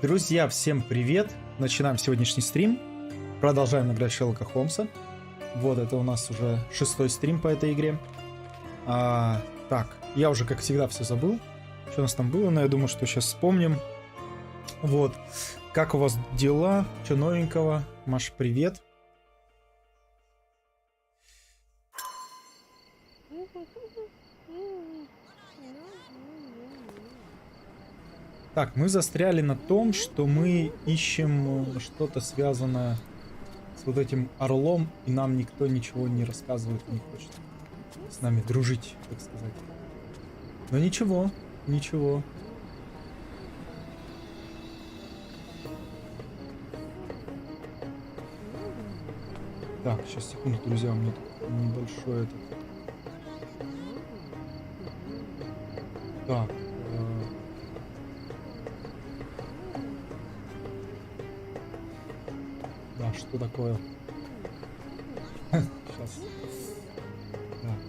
Друзья, всем привет! Начинаем сегодняшний стрим. Продолжаем играть в Шерлока Холмса. Вот, это у нас уже 6-й стрим по этой игре. Так, я уже, как всегда, все забыл. Что у нас там было, но я думаю, что сейчас вспомним. Вот. Как у вас дела? Что новенького? Маша, привет. Так, мы застряли на том, что мы ищем что-то связанное с вот этим орлом, и нам никто ничего не рассказывает, не хочет с нами дружить, так сказать. Но ничего, ничего. Так, сейчас, секунду, друзья, у меня тут небольшой этот... Так. Да, что такое? Сейчас. Так.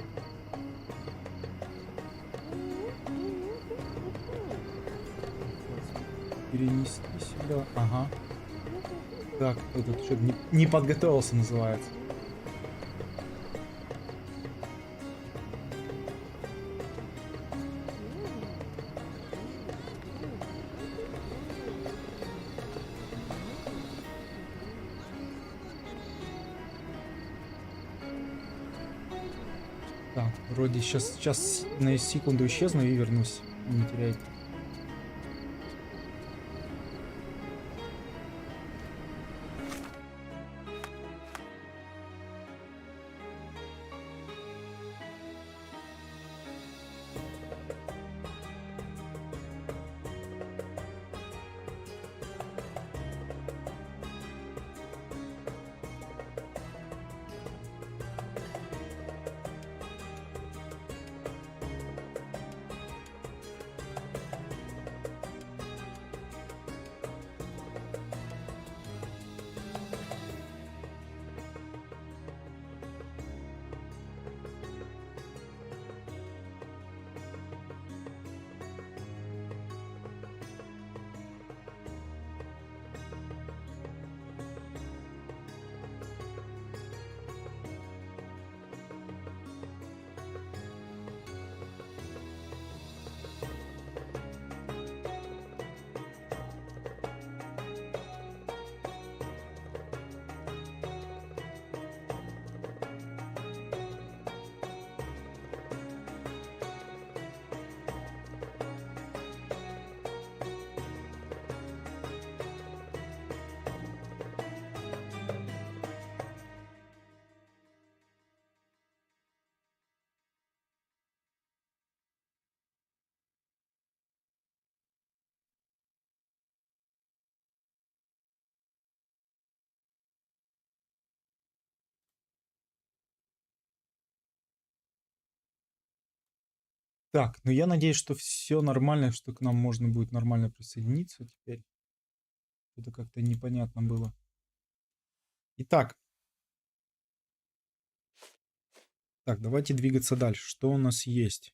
Перенести сюда. Ага. Так, этот что-то не подготовился, называется. Так, вроде сейчас на секунду исчезну и вернусь. Не теряйте. Так, ну я надеюсь, что все нормально, что к нам можно будет нормально присоединиться теперь. Это как-то непонятно было. Итак. Так, давайте двигаться дальше. Что у нас есть?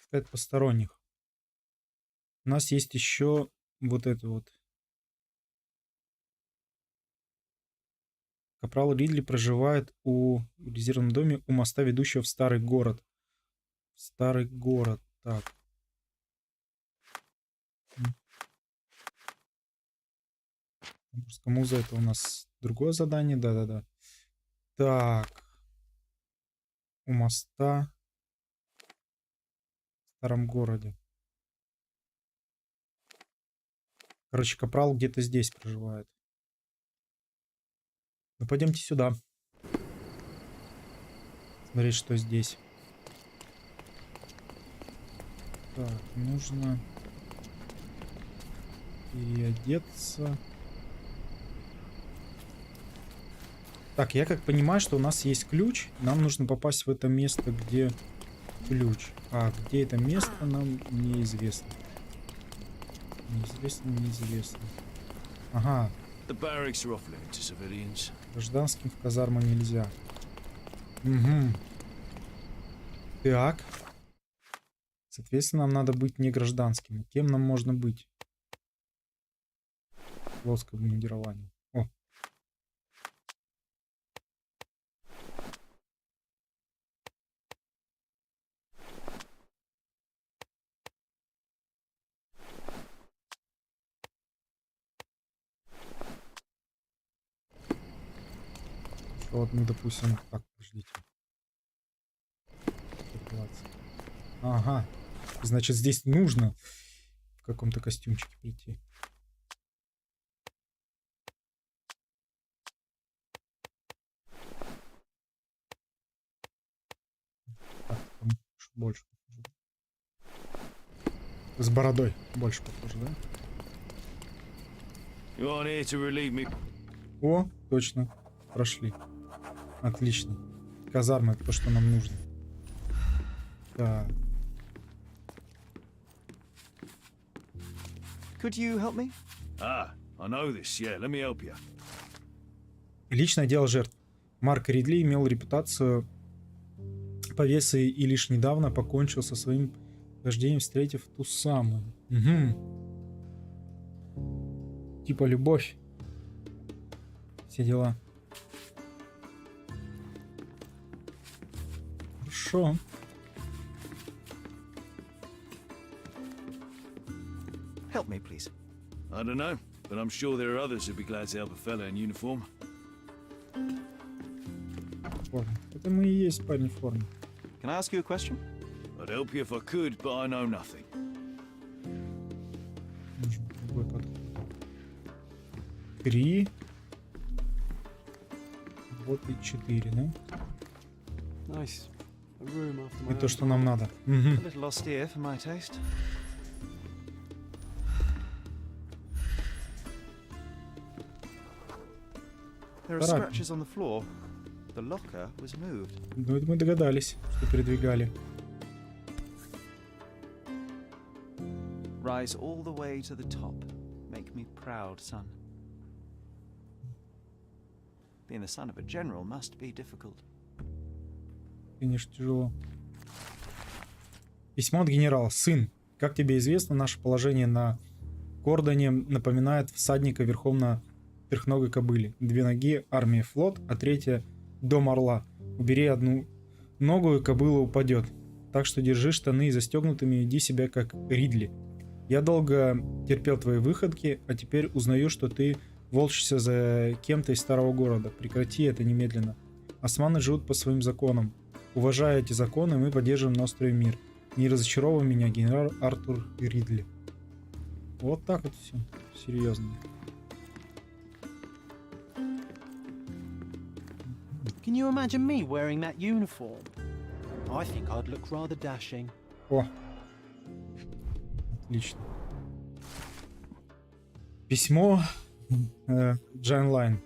Искать посторонних. У нас есть еще вот это вот. Капрал Ридли проживает в резервном доме у моста, ведущего в старый город. Старый город. Так. Муза, это у нас другое задание. Да-да-да. Так. У моста. В старом городе. Короче, Капрал где-то здесь проживает. Ну, пойдемте сюда. Смотреть, что здесь. Так, нужно переодеться. Так, я как понимаю, что у нас есть ключ. Нам нужно попасть в это место, где ключ. А где это место, нам неизвестно. Неизвестно. Ага. Гражданским в казарму нельзя. Угу. Так. Соответственно, нам надо быть не гражданским. Кем нам можно быть? Плоское бронирование. О. Вот мы, допустим, так, подождите. Ага. Значит, здесь нужно в каком-то костюмчике прийти. Так, больше похоже. С бородой больше похоже, да? О, точно. Прошли. Отлично. Казарма — это то, что нам нужно. Так. Could you help me? I know this. Yeah, let me help you. Личное дело жертв. Марк Ридли имел репутацию повесы и лишь недавно покончил со своим рождением, встретив ту самую. Угу. Типа любовь. Все дела. Хорошо. Help me, please. I don't know, but I'm sure there are others who'd be glad to help a fella in uniform. Это мы и есть парень в форме. Can I ask you a question? I'd help you if I could, but I know nothing. Другой подход. 3. Вот и 4, да? Nice. A room after my Это то, own что нам надо. A little austere for my taste. There are scratches on the floor. The locker was moved. Ну, это мы догадались, что передвигали. Rise all the way to the top. Make me proud, son. Being the son of a general must be difficult. Конечно, тяжело. Письмо от генерала. Сын, как тебе известно, наше положение на Кордоне напоминает всадника верхом на трехногой кобыле. 2 ноги — армия, флот, а 3 — дом орла. Убери одну ногу, и кобыла упадет. Так что держи штаны застегнутыми и веди себя как Ридли. Я долго терпел твои выходки, а теперь узнаю, что ты волчишься за кем-то из старого города. Прекрати это немедленно. Османы живут по своим законам. Уважая эти законы, мы поддерживаем на острове мир. Не разочаровывай меня, генерал Артур Ридли. Вот так вот все. Серьезно. Can you imagine me wearing that uniform? I think I'd look rather dashing. О. Отлично. Письмо Джейн Лайн.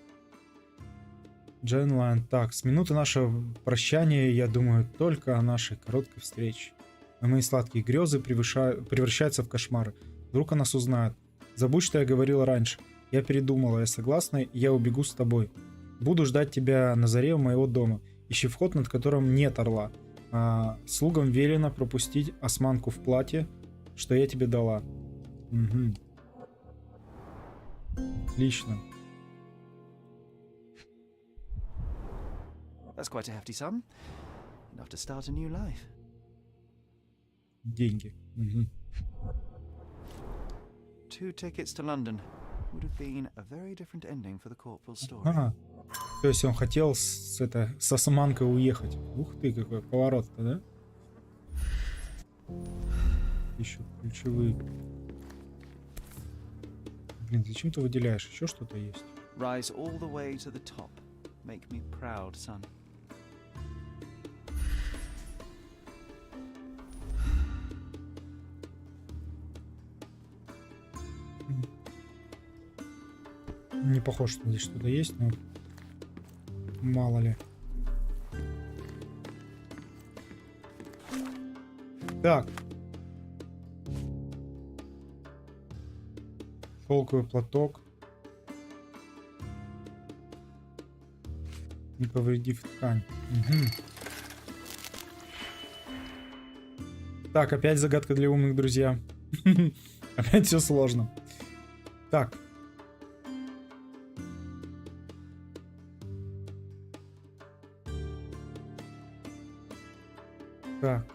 Джейн Лайн. Так, с минуты нашего прощания я думаю только о нашей короткой встрече. Но мои сладкие грезы превращаются в кошмары. Вдруг о нас узнают. Забудь, что я говорила раньше. Я передумала, я согласна, и я убегу с тобой. Буду ждать тебя на заре у моего дома. Ищи вход, над которым нет орла. Слугам велено пропустить османку в платье, что я тебе дала. Угу. Отлично. That's quite a hefty sum. Enough to start a new life. Деньги. Угу. 2 tickets to London. Would have been a very different ending for the corporal's story. Ага. То есть он хотел с османкой уехать. Ух ты, какой поворот-то, да? Еще ключевые. Блин, зачем ты выделяешь? Еще что-то есть? Rise all the way to the top. Make me proud, son. Не похоже, что здесь что-то есть, но мало ли. Так. Шелковый платок. Не повредив ткань. Угу. Так, опять загадка для умных, друзья. Опять все сложно. Так. Так.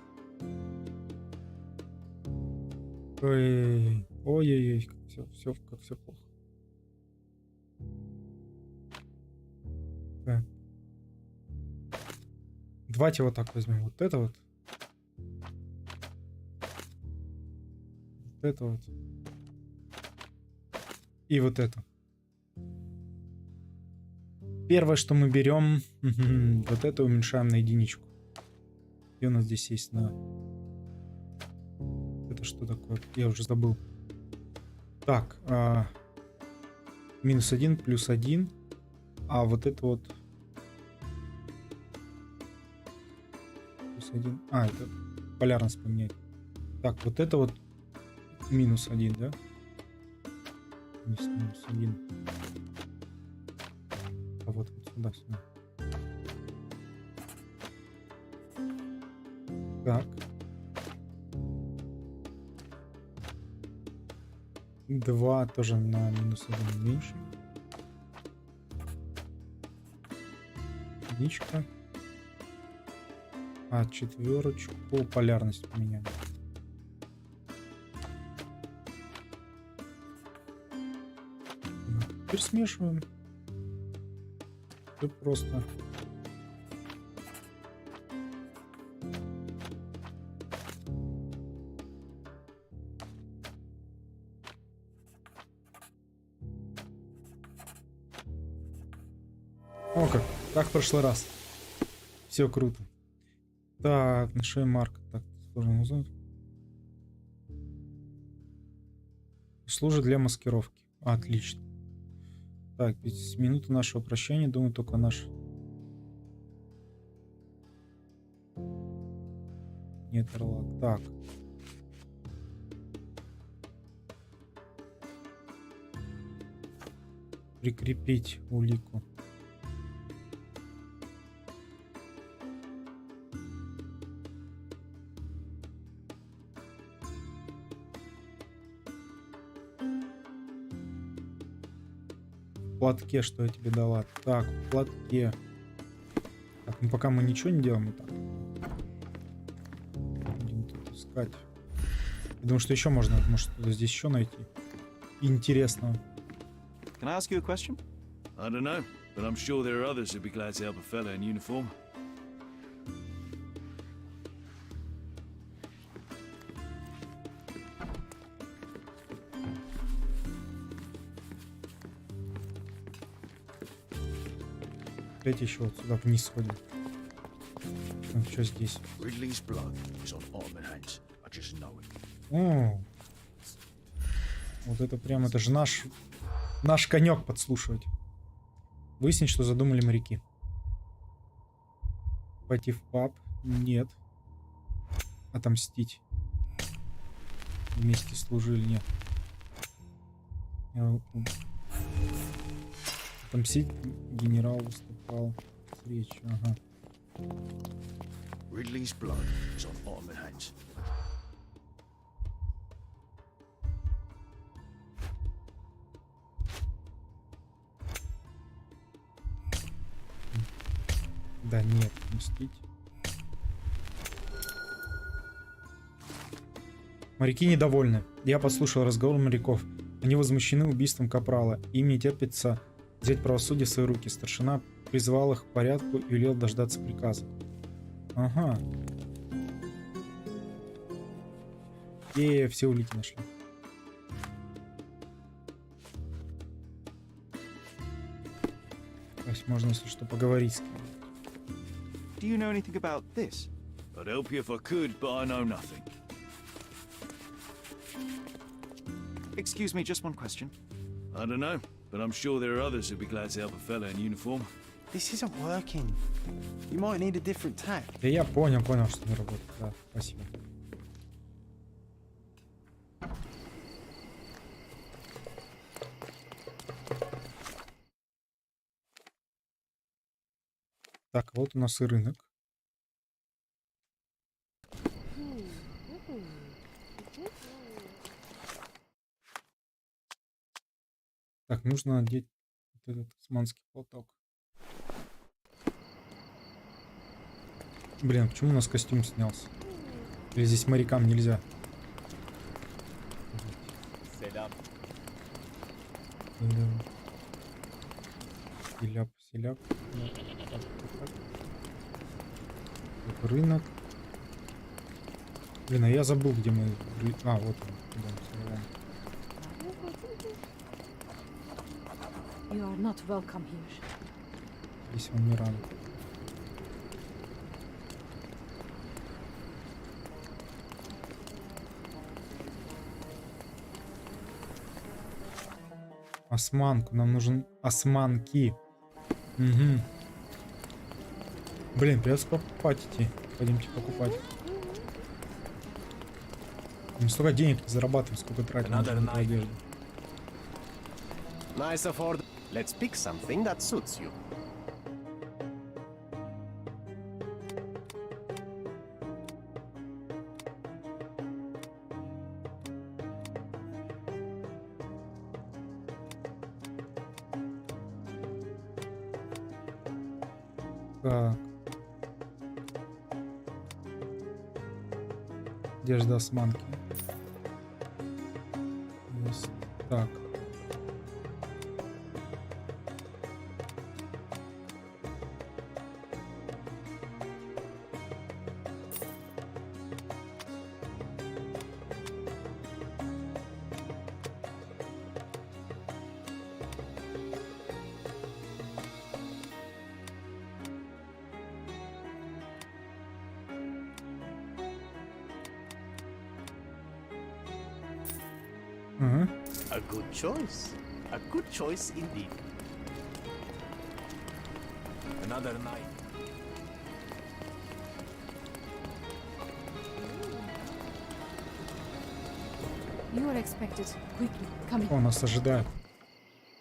Ой, ой-ой-ой, как все плохо. Так. Давайте вот так возьмем. Вот это вот. Вот это вот. И вот это. Первое, что мы берем, вот это уменьшаем на единичку. И у нас здесь есть на... Это что такое? Я уже забыл. Так. -1, +1. А вот это вот... +1. А, это полярность поменять. Так, вот это вот -1, да? -1. А вот сюда. Так. 2 тоже на -1 меньше. Единичка. А, четверочку полярность поменяем. Теперь смешиваем. Все просто. О, как в прошлый раз. Все круто. Так, на шее марка. Так, сложно узнать. Служит для маскировки. Отлично. Так, с минуты нашего прощания, думаю, только наш... Нет, орла. Так. Прикрепить улику. В платке, что я тебе дала? Так, в платке. Так, ну пока мы ничего не делаем, так. Будем тут искать. Я думаю, что еще можно, может, здесь еще найти. Интересного. Can I ask you a question? I don't know, but I'm sure there are others who'd be glad to help a fella in uniform. Давайте еще вот сюда вниз сходим. Ну, что здесь? Ridley's blood is on Ottoman hands. I just know it. О, вот это прям, это же наш конек подслушивать. Выяснить, что задумали моряки. Пойти в паб? Нет. Отомстить. Вместе служили? Нет. Отомстить генерал выступал с речью. Ага. Ridley's blood is on Ottoman hands. Да нет, мстить. Моряки недовольны. Я послушал разговор моряков. Они возмущены убийством капрала. Им не терпится взять правосудие в свои руки. Старшина призвал их к порядку и велел дождаться приказа. Ага. И все улики нашли. То есть можно, если что, поговорить с кем. Do you know anything about this? I'd help you if I could, but I know nothing. Excuse me, just one question. I don't know, but I'm sure there are others who'd be glad to help a fella in uniform. This isn't working. You might need a different tack. Да я понял, что не работает. Да, спасибо. Так, вот у нас и рынок. Так, нужно одеть вот этот османский платок. Блин, почему у нас костюм снялся? Или здесь морякам нельзя? Селяп, селяп. Рынок. Блин, а я забыл, где мы... А, вот он. You are not welcome here. Здесь он не рано. Османку. Нам нужен османки. Угу. Блин, придется покупать идти. Пойдемте покупать. Мы столько денег не зарабатываем, сколько тратим на эту одежду. Nice afford. Let's pick something that suits you. Так. Одежда османки. Есть. Так. Ага. A good choice. A good choice indeed. Another night. You are expected. Quickly, come О, in. нас ожидает.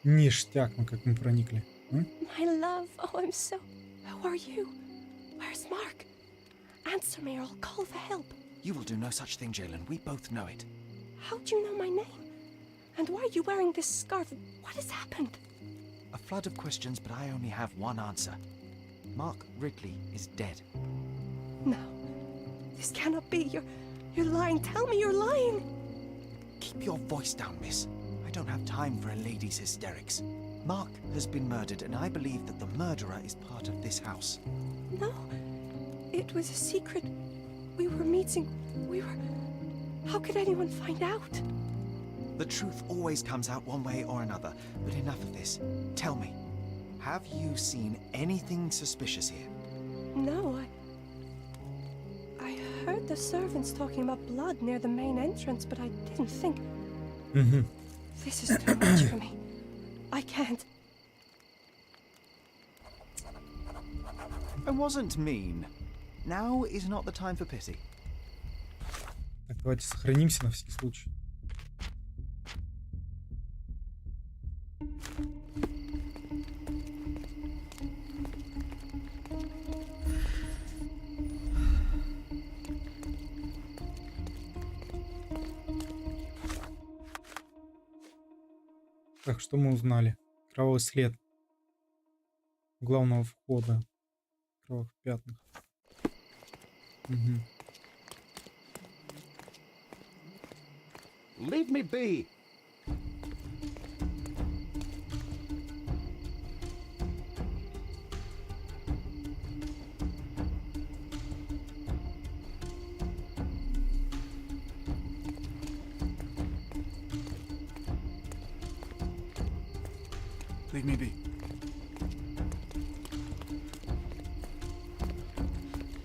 Ништяк, мы как мы проникли. My love, oh, I'm so... Who are you? Where's Mark? Answer me or I'll call for help. You will do no such thing, Jalen. We both know it. How do you know my name? And why are you wearing this scarf? What has happened? A flood of questions, but I only have one answer. Mark Ridley is dead. No, this cannot be. You're lying. Tell me you're lying. Keep your voice down, miss. I don't have time for a lady's hysterics. Mark has been murdered, and I believe that the murderer is part of this house. No, it was a secret. We were meeting. How could anyone find out? The truth always comes out one way or another, but enough of this. Tell me, have you seen anything suspicious here? No, I heard the servants talking about blood near the main entrance, but I didn't think... This is too much for me. I can't. I wasn't mean. Now is not the time for pity. Так, давайте сохранимся на всякий случай. Так, что мы узнали? Кровавый след у главного входа. В кровавых пятнах. Угу. Leave me be. Leave me be.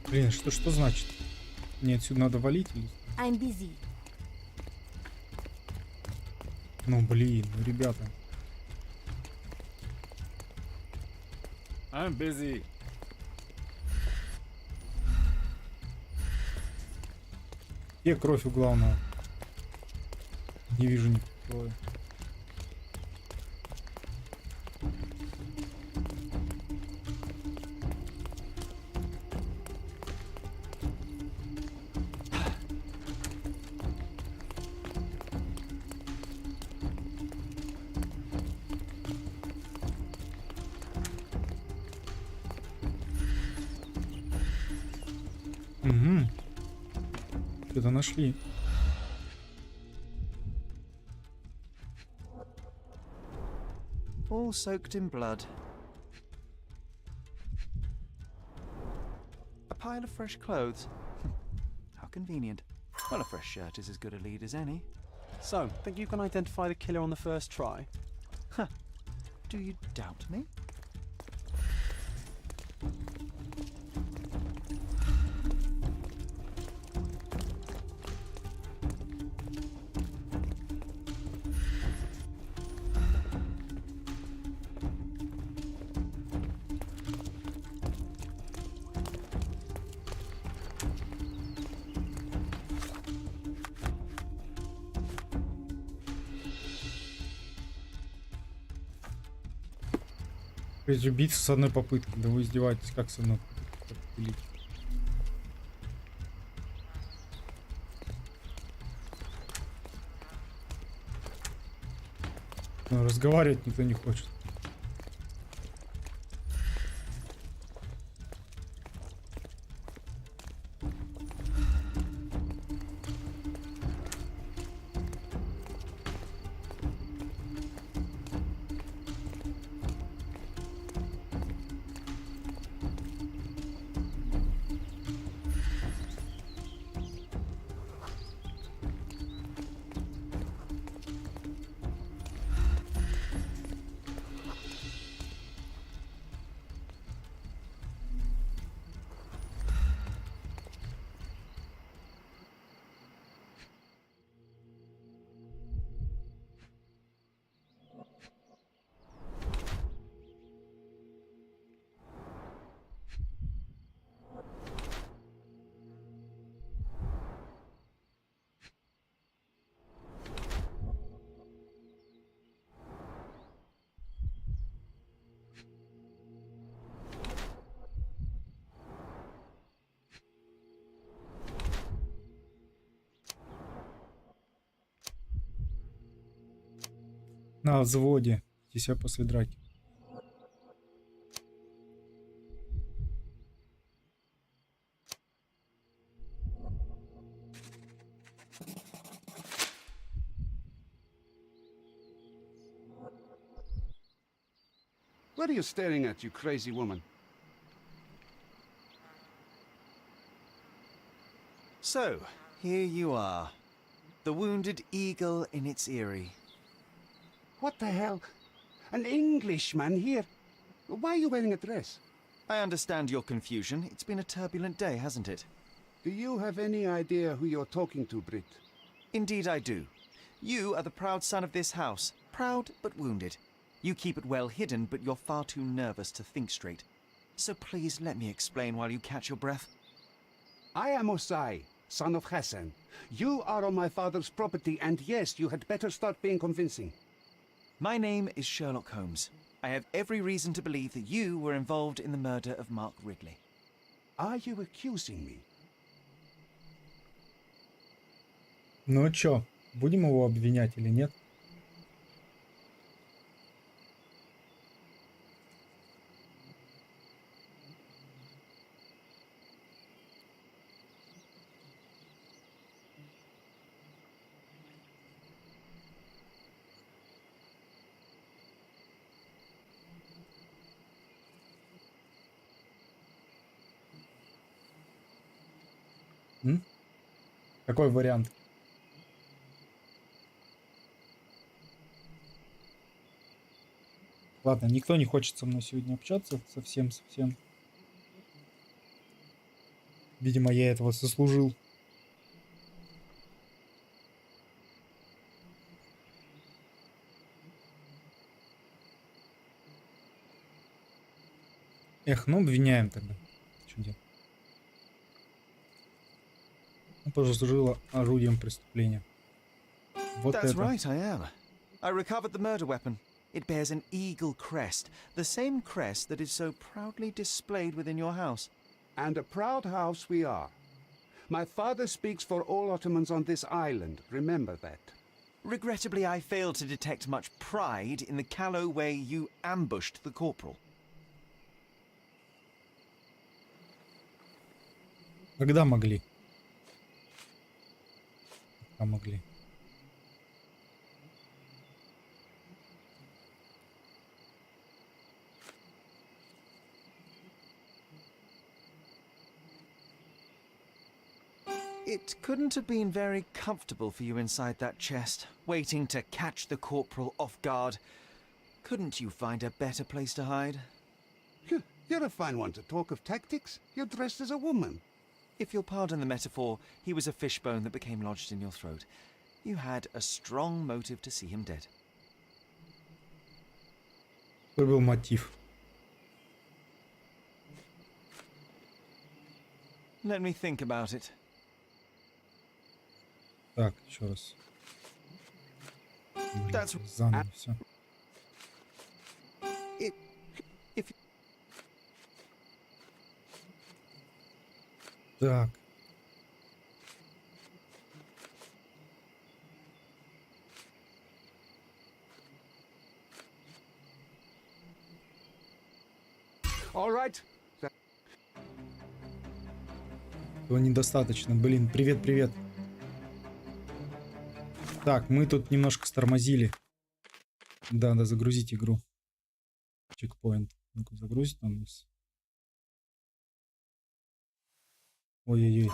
Блин, что значит? Мне отсюда надо валить или... I'm busy. Ну блин, ну ребята. I'm busy. Где кровь у главного? Не вижу никакой. Что-то нашли. All soaked in blood. A pile of fresh clothes. How convenient. Well, a fresh shirt is as good a lead as any. So, think you can identify the killer on the first try? Do you doubt me? Убийцу с одной попытки. Да вы издеваетесь, как с одной попытки? Ну, разговаривать никто не хочет. На взводе. Здесь я после драки. What are you staring at, you crazy woman? So, here you are. The wounded eagle in its eyrie. What the hell? An Englishman here? Why are you wearing a dress? I understand your confusion. It's been a turbulent day, hasn't it? Do you have any idea who you're talking to, Brit? Indeed I do. You are the proud son of this house. Proud, but wounded. You keep it well hidden, but you're far too nervous to think straight. So please let me explain while you catch your breath. I am Osai, son of Hassan. You are on my father's property, and yes, you had better start being convincing. My name is Sherlock Holmes. I have every reason to believe that you were involved in the murder of Mark Ridley. Are you accusing me? Ну чё, будем его обвинять или нет? Какой вариант? Ладно, никто не хочет со мной сегодня общаться. Совсем. Видимо, я этого заслужил. Эх, ну обвиняем тогда. Что делать? Послужила орудием преступления. Вот That's это. right, I am. I recovered the murder weapon. It bears an eagle crest, the same crest that is so proudly displayed within your house. And a proud house we are. My father speaks for all Ottomans on this island, remember that. Regrettably, I failed to detect much pride in the callow way you ambushed the corporal. Когда могли? Помогли. It couldn't have been very comfortable for you inside that chest, waiting to catch the corporal off guard. Couldn't you find a better place to hide? You're a fine one to talk of tactics. You're dressed as a woman. If you'll pardon the metaphor, he was a fishbone that became lodged in your throat. You had a strong motive to see him dead. Какой был мотив? Let me think about it. Так, еще раз. Блин, That's- заново все. If Так. All right. Этого недостаточно. Блин, привет, привет. Так, мы тут немножко стормозили. Да, надо загрузить игру. Чекпоинт. Ну-ка, загрузит он нас. Ой-ой-ой.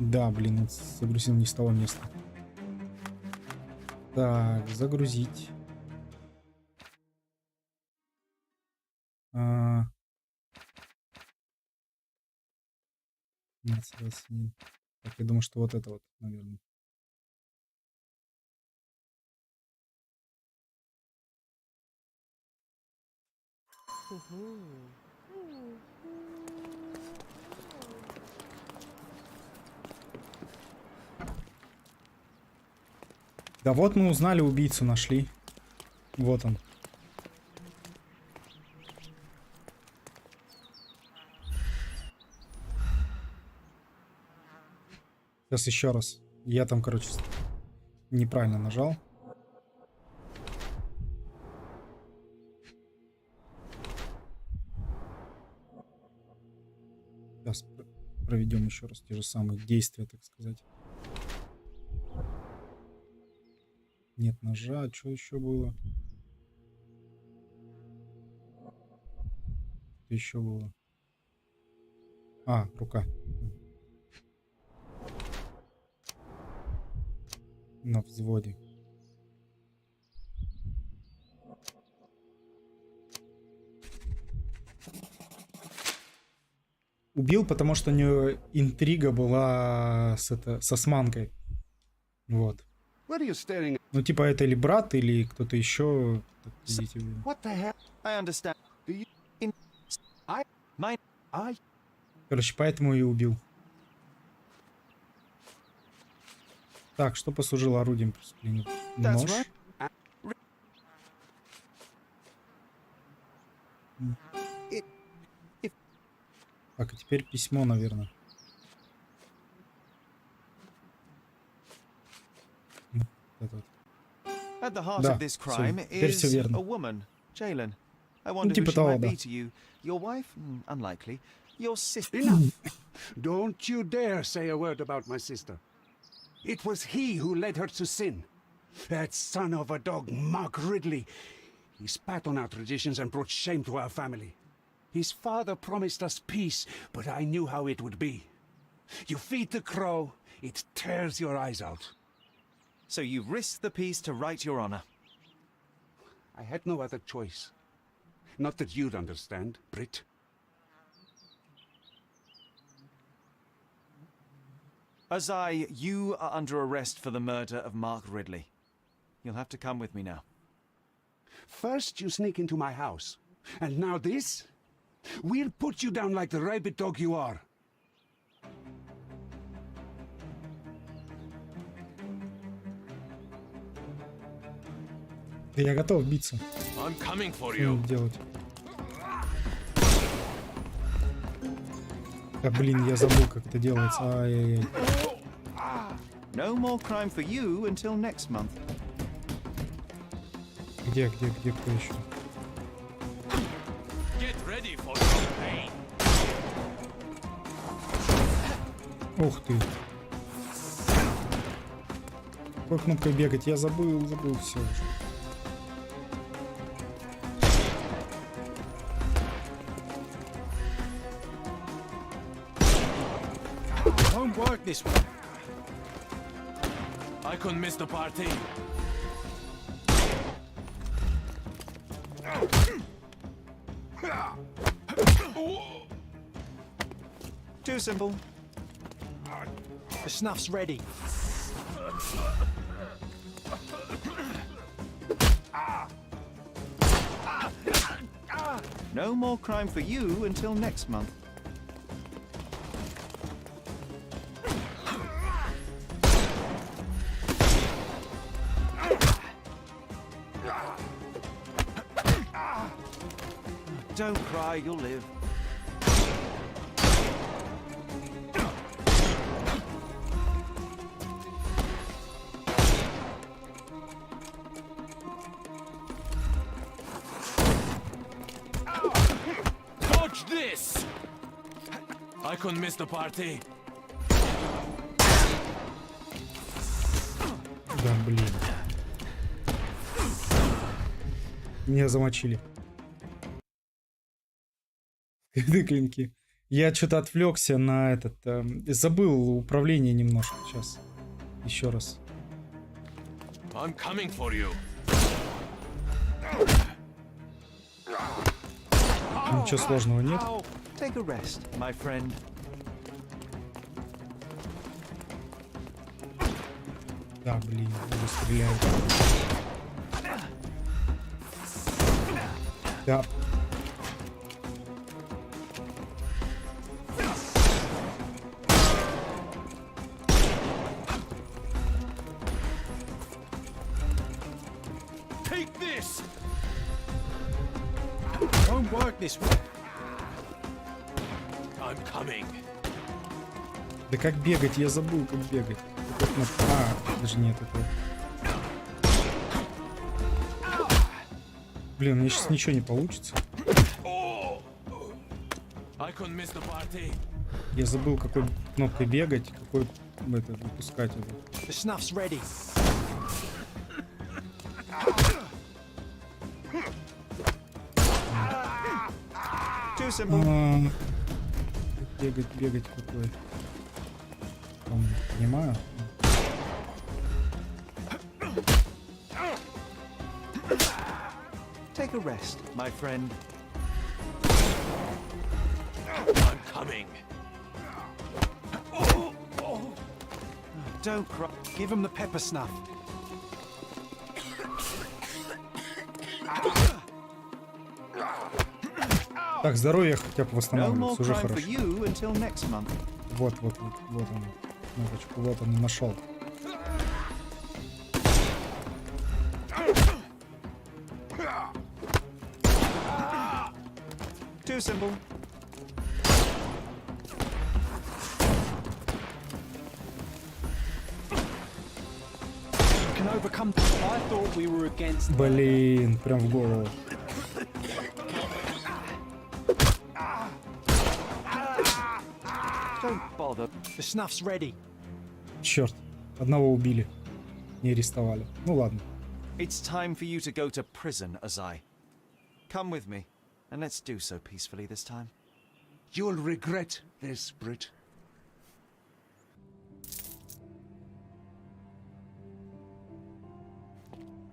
Да, блин, вот загрузил не с того места. Так, загрузить. Так, я думаю, что вот это вот, наверное. Да вот мы узнали, убийцу нашли. Вот он. Сейчас еще раз. Я там, короче, неправильно нажал. Сейчас проведем еще раз те же самые действия, так сказать. Нет ножа, что еще было? Что еще было? А, рука. На взводе. Убил, потому что у него интрига была с османкой. Вот. What are you staring at? Ну, типа, это или брат, или кто-то еще. Так, идите вы. What the hell? I understand. Do you... In... I... Mine... I... Короче, поэтому и убил. Так, что послужило орудием преступления? That's Нож. Так, и теперь письмо, наверное. Вот это вот. At the heart Да, of this всё, crime теперь is всё верно. a woman, Jalen. I wonder who типа she того, might да. be to you. Your wife? Unlikely. Your sister? Enough! Don't you dare say a word about my sister. It was he who led her to sin. That son of a dog, Mark Ridley. He spat on our traditions and brought shame to our family. His father promised us peace, but I knew how it would be. You feed the crow, it tears your eyes out. So you risked the peace to right your honor. I had no other choice. Not that you'd understand, Brit. Azai, you are under arrest for the murder of Mark Ridley. You'll have to come with me now. First you sneak into my house, and now this? We'll put you down like the rabid dog you are. Да я готов биться. I'm coming for Что мне делать? Да блин, я забыл, как это делается. Ай-яй-яй. No more crime for you until next month. Где кто еще? Get ready for some pain. Ух ты. Какой кнопкой бегать? Я забыл все уже. Won't work this way. I couldn't miss the party. Too simple. The snuff's ready. No more crime for you until next month. Don't cry, you'll live. Watch this! I couldn't miss the party. Да, блин. Меня замочили. Клинки. Я что-то отвлекся на этот... забыл управление немножко. Сейчас. Еще раз. I'm coming for you. Ничего сложного нет. Take a rest, my friend. Да, блин, уже стреляют. Да. Take this! Won't work this way. I'm coming. Да как бегать? Я забыл, как бегать. Даже нет этого. Блин, мне сейчас ничего не получится. I couldn't miss the party. Я забыл, какой кнопкой бегать, какой это выпускать это. The snuff's ready. Too simple. Бегать какой. Не понимаю. Take a rest, my friend. I'm coming. Don't cry. Give him the pepper snuff. Так, здоровье хотя бы No more восстанавливается, уже crime for хорошо. you until next month. Вот он, кнопочку, вот он и нашел. Too simple. Can overcome. I thought we were against. Блин, прям в голову. Don't bother. The snuff's ready. Черт, одного убили. Не арестовали. Ну ладно. It's time for you to go to prison, Azai. Come with me, and let's do so peacefully this time. You'll regret this, Brit.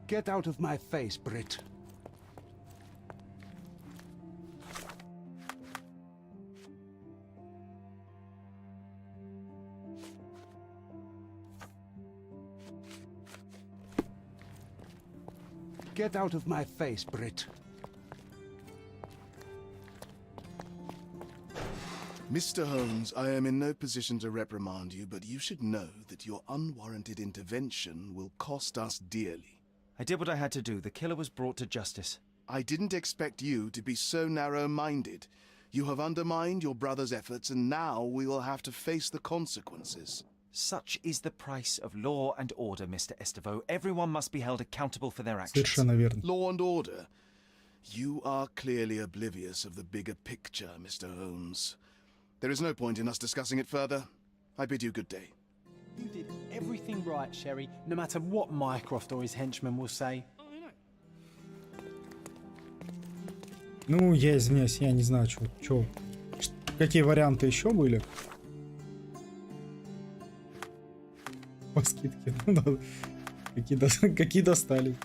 Get out of my face, Brit. Get out of my face, Brit. Mr. Holmes, I am in no position to reprimand you, but you should know that your unwarranted intervention will cost us dearly. I did what I had to do. The killer was brought to justice. I didn't expect you to be so narrow-minded. You have undermined your brother's efforts, and now we will have to face the consequences. Such is the price of law and order, Mr. Estevo. Everyone must be held accountable for their actions. Совершенно верно. Law and order? You are clearly oblivious of the bigger picture, Mr. Holmes. There is no point in us discussing it further. I bid you good day. You did everything. everything right, Sherry, no matter what Mycroft or his henchmen will say. Ну, я извиняюсь, я не знаю, какие варианты еще были. По скидке. Ну, да. Какие достали.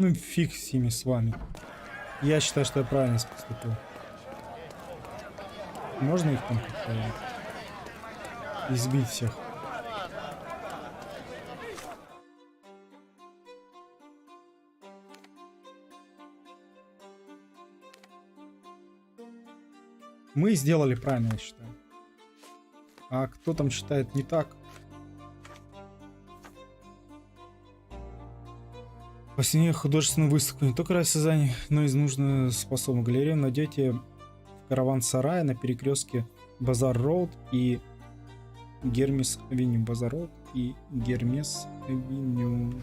Ну фиг с ними, с вами. Я считаю, что я правильно поступил. Можно их там как-то избить всех? Мы сделали правильно, я считаю. А кто там считает не так? Посильнее художественную выставку не только ради создания, но и нужно способную галерею найдете в караван-сарае на перекрестке Базар-Роуд и Гермес-Авеню. Базар-Роуд и Гермес-Авеню.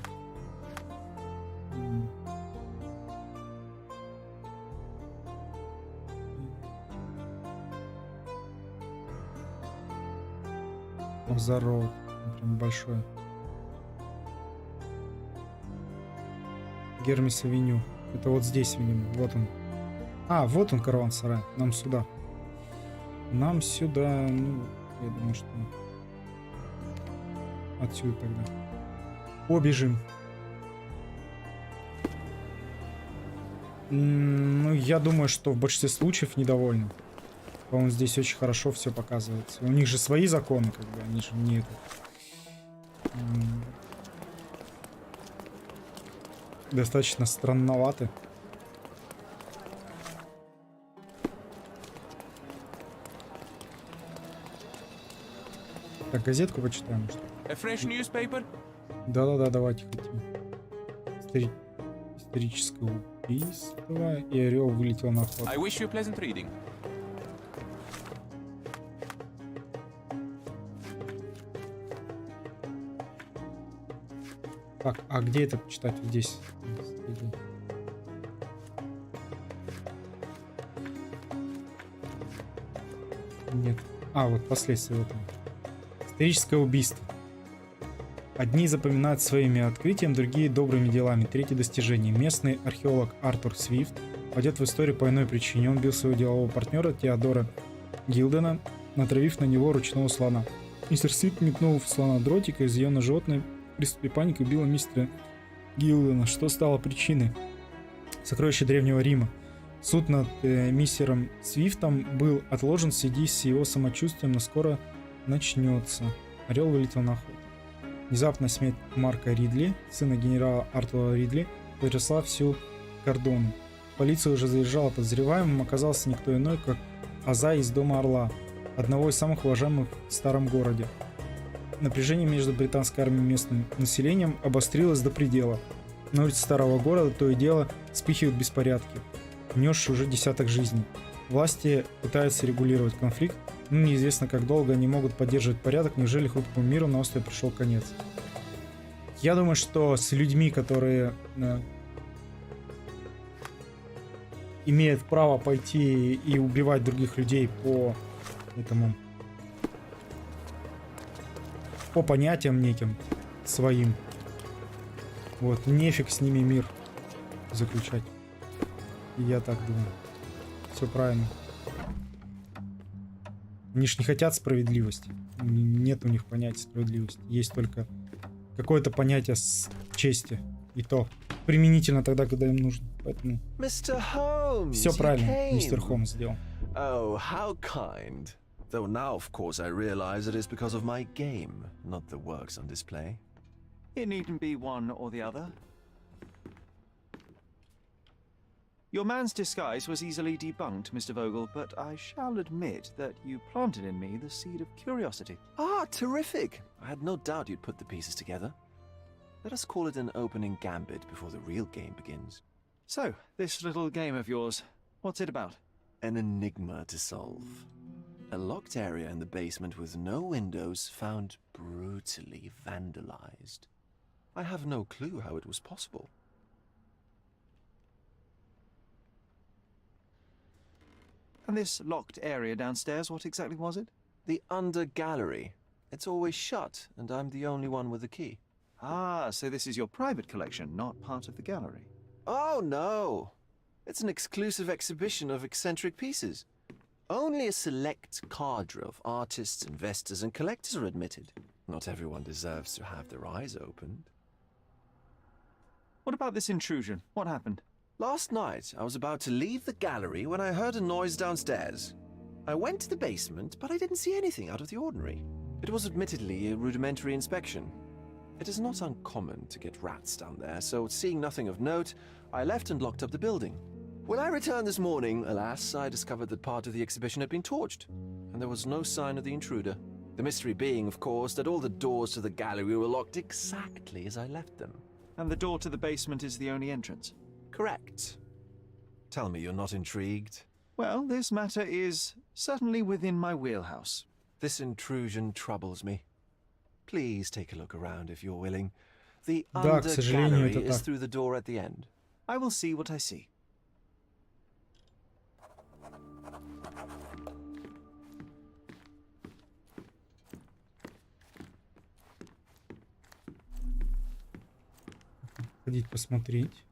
Базар-Роуд. Прям большой. Гермес-Авеню. Это вот здесь, видимо. Вот он. А, вот он, караван-сарай. Нам сюда. Нам сюда. Ну, я думаю, что отсюда тогда. Побежим. Ну, я думаю, что в большинстве случаев недовольны. По-моему, здесь очень хорошо все показывается. У них же свои законы, как бы, они же не это. Достаточно странноваты. Так, газетку почитаем, что ли? Да-да-да, давайте хотим. Историческое убийство. И орел вылетел на охоту. Так, а где это почитать? Здесь. Нет. А, вот последствия. Вот. Историческое убийство. Одни запоминают своими открытиями, другие добрыми делами. Третье достижение. Местный археолог Артур Свифт пойдет в историю по иной причине. Он бил своего делового партнера Теодора Гилдена, натравив на него ручного слона. Мистер Свифт метнул в слона дротик, и изъявленное животное в приступе паники убило мистера Гилдена. Что стало причиной? Сокровища Древнего Рима. Суд над мистером Свифтом был отложен в связи с его самочувствием, но скоро начнется. Орел вылетел на охоту. Внезапная смерть Марка Ридли, сына генерала Артура Ридли, потрясла всю Кордону. Полиция уже задержала подозреваемым, оказался никто иной, как Аза из Дома Орла, одного из самых уважаемых в старом городе. Напряжение между британской армией и местным населением обострилось до предела. На улице старого города то и дело вспыхивают беспорядки, унесшие уже десяток жизней. Власти пытаются регулировать конфликт, но неизвестно, как долго они могут поддерживать порядок. Неужели хрупкому миру на острове пришел конец? Я думаю, что с людьми, которые имеют право пойти и убивать других людей по понятиям неким своим, вот, нефиг с ними мир заключать. Я так думаю. Все правильно. Они ж не хотят справедливости. Нет у них понятия справедливости. Есть только какое-то понятие чести. И то применительно тогда, когда им нужно. Поэтому все правильно мистер Холмс сделал. Oh, how kind. Though now, of course, I realize it is because of my game, not the works on display. It needn't be one or the other. Your man's disguise was easily debunked, Mr. Vogel, but I shall admit that you planted in me the seed of curiosity. Ah, terrific! I had no doubt you'd put the pieces together. Let us call it an opening gambit before the real game begins. So, this little game of yours, what's it about? An enigma to solve. A locked area in the basement with no windows found brutally vandalized. I have no clue how it was possible. And this locked area downstairs, what exactly was it? The under gallery. It's always shut, and I'm the only one with the key. Ah, so this is your private collection, not part of the gallery. Oh, no. It's an exclusive exhibition of eccentric pieces. Only a select cadre of artists, investors, and collectors are admitted. Not everyone deserves to have their eyes opened. What about this intrusion? What happened? Last night, I was about to leave the gallery when I heard a noise downstairs. I went to the basement, but I didn't see anything out of the ordinary. It was admittedly a rudimentary inspection. It is not uncommon to get rats down there, so seeing nothing of note, I left and locked up the building. When I returned this morning, alas, I discovered that part of the exhibition had been torched, and there was no sign of the intruder. The mystery being, of course, that all the doors to the gallery were locked exactly as I left them. And the door to the basement is the only entrance? Correct. Tell me you're not intrigued. Well, this matter is certainly within my wheelhouse. This intrusion troubles me. Please take a look around if you're willing. The Да, к under сожалению, gallery это is так. through the door at the end. I will see what I see. Ходить посмотреть.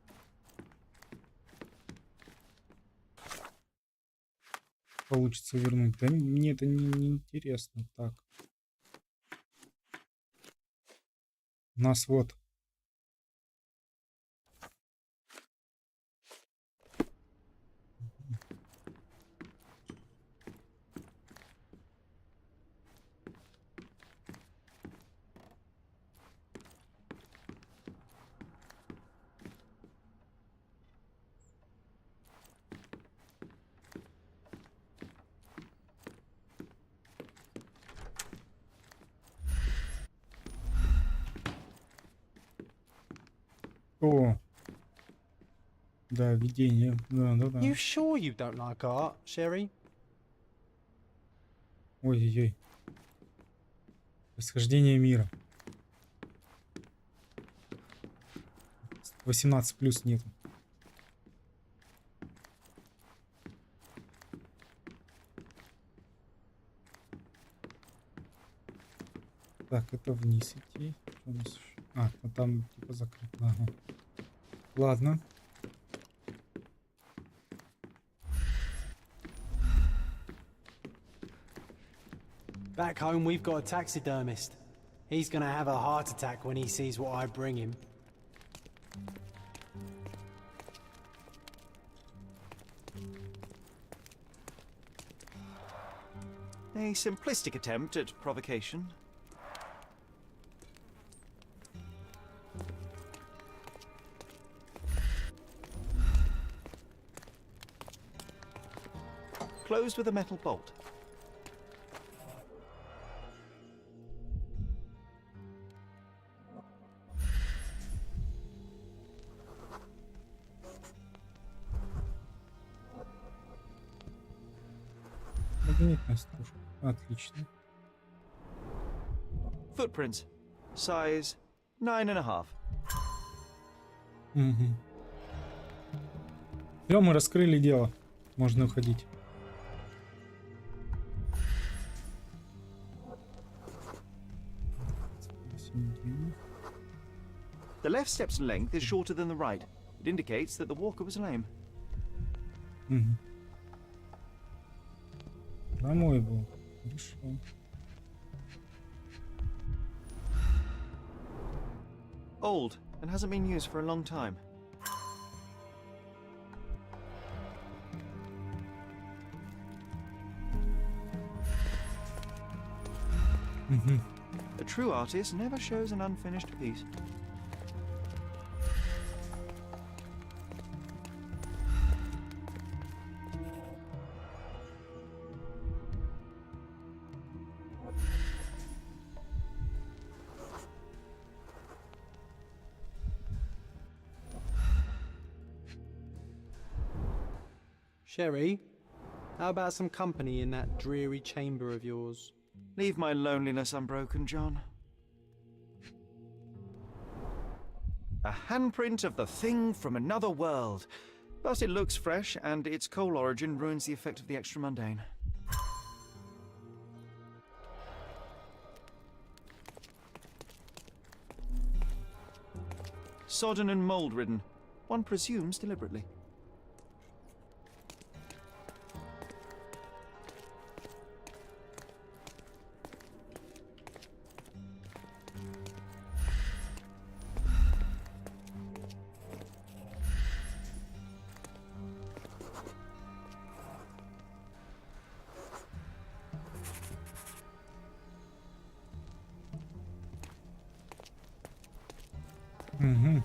Получится вернуть. Да мне это не интересно. Так. У нас вот. О, да, видение. Да. You sure you don't like art, Sherry? Ой-ой-ой. Происхождение мира. 18 плюс нету. Так, это вниз идти. Что у нас еще? А, ну там типа закрыто. Ага. Ладно. Back home, we've got a taxidermist. He's gonna have a heart attack when he sees what I bring him. A simplistic attempt at provocation. Closed with a metal bolt. Магнитная стружка. Отлично. Footprints. Size 9.5. Угу. Все, мы раскрыли дело. Можно уходить. The left step's length is shorter than the right. It indicates that the walker was lame. Угу. Домой был. Хорошо. Old and hasn't been used for a long time. Угу. A true artist never shows an unfinished piece. Sherry, how about some company in that dreary chamber of yours? Leave my loneliness unbroken, John. A handprint of the thing from another world. But it looks fresh, and its coal origin ruins the effect of the extra mundane. Sodden and mold-ridden. One presumes deliberately. Угу.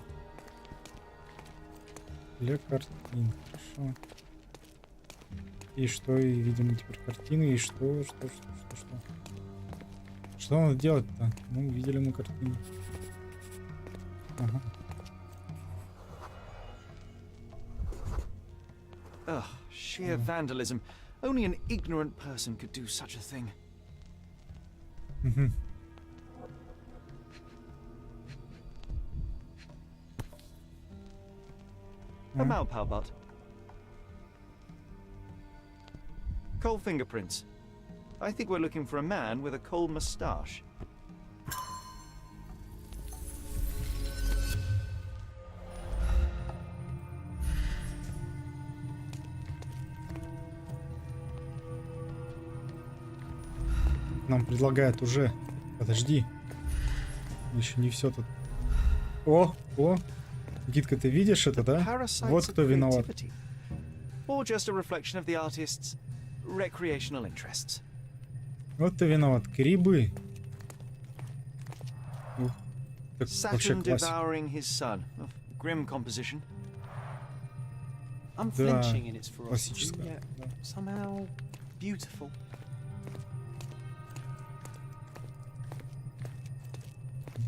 Для картин. Хорошо. И что, и, видимо, теперь картины, и что? Что надо делать-то? Ну, увидели мы картину. Ага. Ugh, sheer vandalism. Only an ignorant person could do such a thing. Угу. A Malpalbot. Coal fingerprints. I think we're looking for a man with a coal moustache. Нам предлагают уже. Подожди. Еще не все тут. О! Гидка, ты видишь это, да? Вот кто виноват. Or just a reflection of the artist's recreational interests. Вот ты виноват. Грибы. Так вообще Saturn классика. devouring his son. Grim composition. Unflinching in its ferocity, классическая. yet somehow beautiful.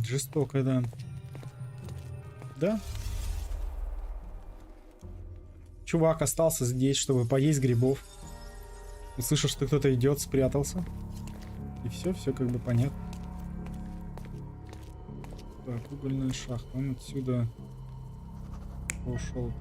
Жестоко, да. Да? Чувак остался здесь, чтобы поесть грибов. Услышал, что кто-то идет, спрятался. И все как бы понятно. Так, угольная шахта. Он отсюда пришел.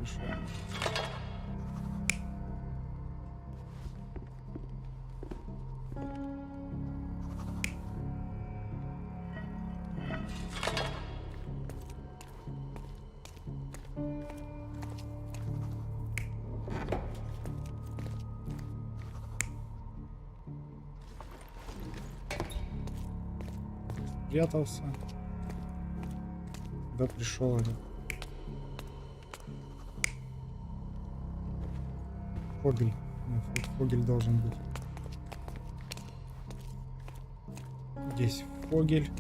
Прятался. Да, пришел этот. Фогель. Фогель должен быть. Здесь Фогель.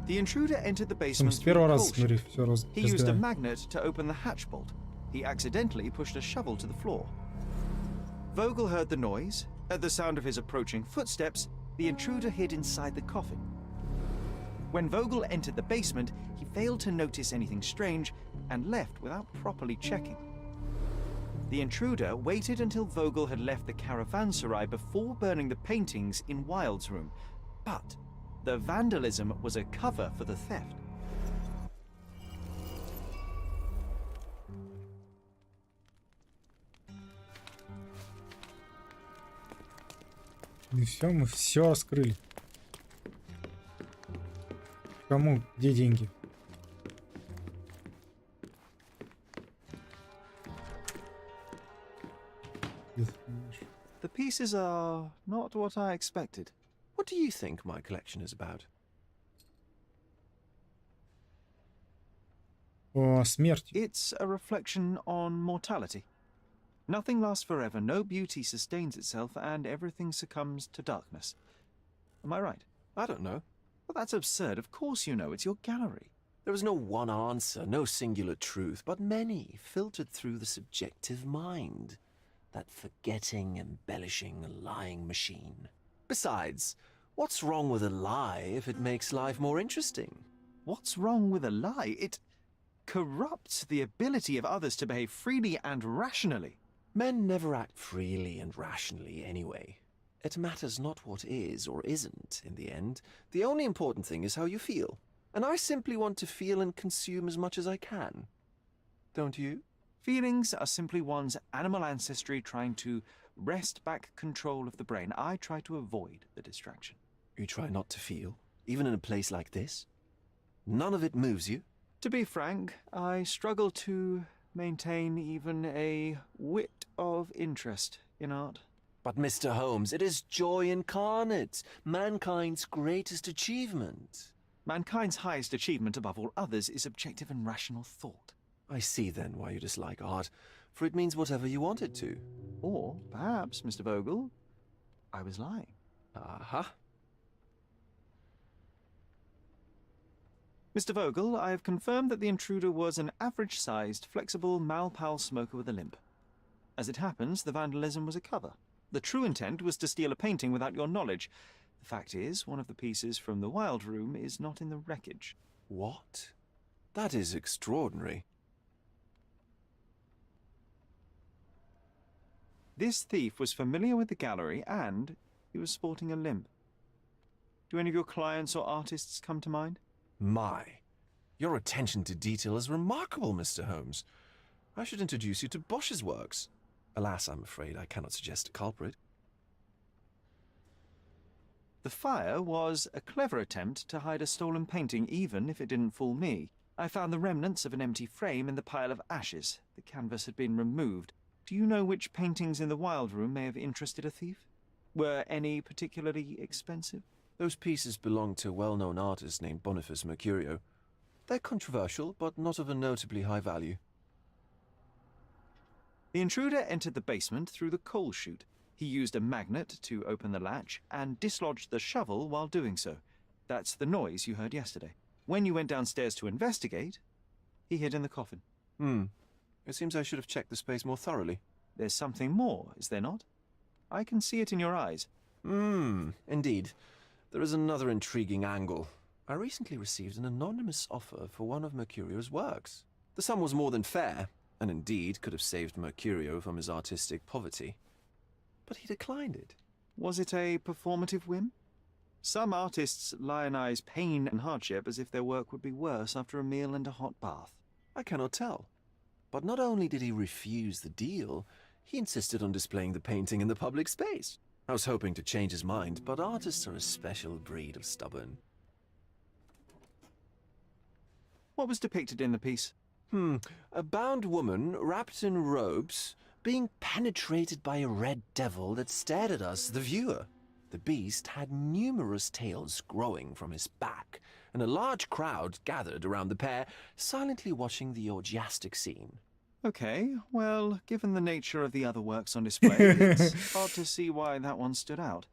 The intruder entered the basement С through первого the раза, coal смотри, chute. все He used a разбираем. magnet to open the hatch bolt. He accidentally pushed a shovel to the floor. Vogel heard the noise. At the sound of his approaching footsteps, the intruder hid inside the coffin. When Vogel entered the basement, he failed to notice anything strange and left without properly checking. The intruder waited until Vogel had left the caravanserai before burning the paintings in Wilde's room. But the vandalism was a cover for the theft. И все, мы все раскрыли. Кому? Где деньги? The pieces are not what I expected. What do you think my collection is about? О, смерть. It's a reflection on mortality. Nothing lasts forever, no beauty sustains itself, and everything succumbs to darkness. Am I right? I don't know. Well, that's absurd. Of course you know. It's your gallery. There is no one answer, no singular truth, but many filtered through the subjective mind. That forgetting, embellishing, lying machine. Besides, what's wrong with a lie if it makes life more interesting? What's wrong with a lie? It corrupts the ability of others to behave freely and rationally. Men never act freely and rationally anyway. It matters not what is or isn't in the end. The only important thing is how you feel. And I simply want to feel and consume as much as I can. Don't you? Feelings are simply one's animal ancestry trying to wrest back control of the brain. I try to avoid the distraction. You try not to feel, even in a place like this? None of it moves you? To be frank, I struggle to maintain even a whit of interest in art. But Mr. Holmes, it is joy incarnate, mankind's greatest achievement. Mankind's highest achievement above all others is objective and rational thought. I see then why you dislike art, for it means whatever you want it to. Or perhaps, Mr. Vogel, I was lying. Aha. Mr. Vogel, I have confirmed that the intruder was an average-sized, flexible Malpal smoker with a limp. As it happens, the vandalism was a cover. The true intent was to steal a painting without your knowledge. The fact is, one of the pieces from the Wild Room is not in the wreckage. What? That is extraordinary. This thief was familiar with the gallery and he was sporting a limp. Do any of your clients or artists come to mind? My, your attention to detail is remarkable, Mr. Holmes. I should introduce you to Bosch's works. Alas, I'm afraid I cannot suggest a culprit. The fire was a clever attempt to hide a stolen painting, even if it didn't fool me. I found the remnants of an empty frame in the pile of ashes. The canvas had been removed. Do you know which paintings in the Wild Room may have interested a thief? Were any particularly expensive? Those pieces belong to a well-known artist named Boniface Mercurio. They're controversial, but not of a notably high value. The intruder entered the basement through the coal chute. He used a magnet to open the latch and dislodged the shovel while doing so. That's the noise you heard yesterday. When you went downstairs to investigate, he hid in the coffin. It seems I should have checked the space more thoroughly. There's something more, is there not? I can see it in your eyes. Indeed. There is another intriguing angle. I recently received an anonymous offer for one of Mercurio's works. The sum was more than fair, and indeed could have saved Mercurio from his artistic poverty. But he declined it. Was it a performative whim? Some artists lionize pain and hardship as if their work would be worse after a meal and a hot bath. I cannot tell. But not only did he refuse the deal, he insisted on displaying the painting in the public space. I was hoping to change his mind, but artists are a special breed of stubborn. What was depicted in the piece? A bound woman, wrapped in robes, being penetrated by a red devil that stared at us, the viewer. The beast had numerous tails growing from his back, and a large crowd gathered around the pair, silently watching the orgiastic scene. Okay, well, given the nature of the other works on display, it's hard to see why that one stood out.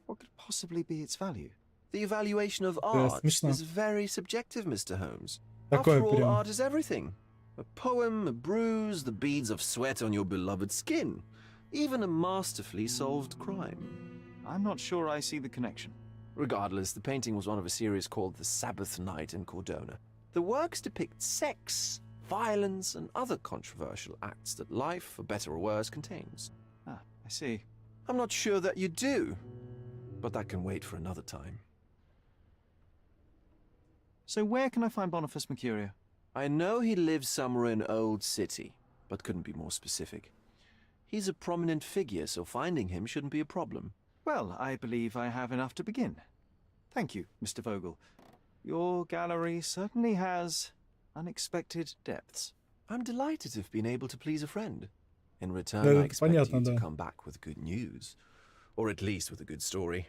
What could possibly be its value? The evaluation of art is very subjective, Mr. Holmes. After all, art is everything. A poem, a bruise, the beads of sweat on your beloved skin. Even a masterfully solved crime. I'm not sure I see the connection. Regardless, the painting was one of a series called The Sabbath Night in Cordona. The works depict sex, violence, and other controversial acts that life, for better or worse, contains. Ah, I see. I'm not sure that you do, but that can wait for another time. So where can I find Boniface Mercurio? I know he lives somewhere in Old City, but couldn't be more specific. He's a prominent figure, so finding him shouldn't be a problem. Well, I believe I have enough to begin. Thank you, Mr. Vogel. Your gallery certainly has unexpected depths. I'm delighted to have been able to please a friend. In return, I expect you to come back with good news. Or at least with a good story.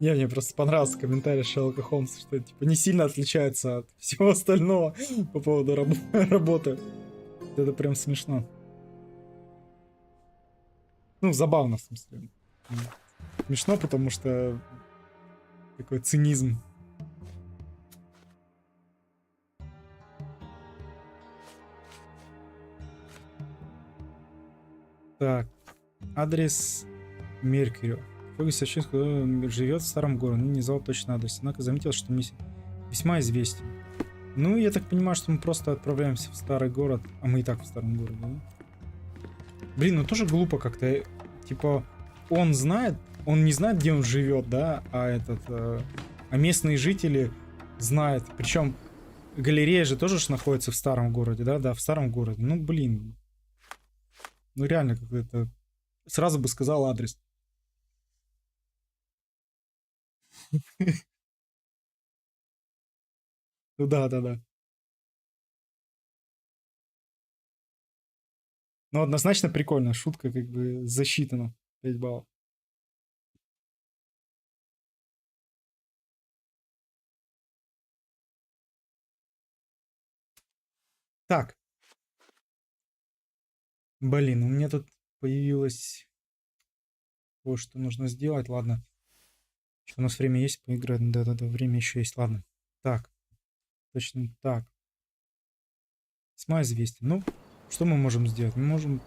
Не, мне просто понравился комментарий Шерлока Холмса, что типа не сильно отличается от всего остального по поводу работы. Это прям смешно. Ну, забавно, в смысле. Смешно, потому что такой цинизм. Адрес Меркьюри. Фокус сообщил, кто живет в старом городе, но не назвал точный адрес. Однако заметил, что весьма известен. Ну, я так понимаю, что мы просто отправляемся в старый город, а мы и так в старом городе, да? Блин, ну тоже глупо как-то. Типа, он знает, он не знает, где он живет, да, а местные жители знают. Причем галерея же тоже находится в старом городе, да, в старом городе. Ну, блин. Ну, реально, как-то сразу бы сказал адрес. Ну да. Ну, однозначно прикольно. Шутка как бы засчитана. 5 баллов. Так. Блин, у меня тут появилось кое-что нужно сделать. Ладно. Что у нас время есть поиграть? Да, время еще есть. Ладно. Так. Точно так. Весьма известен. Ну, что мы можем сделать? Мы можем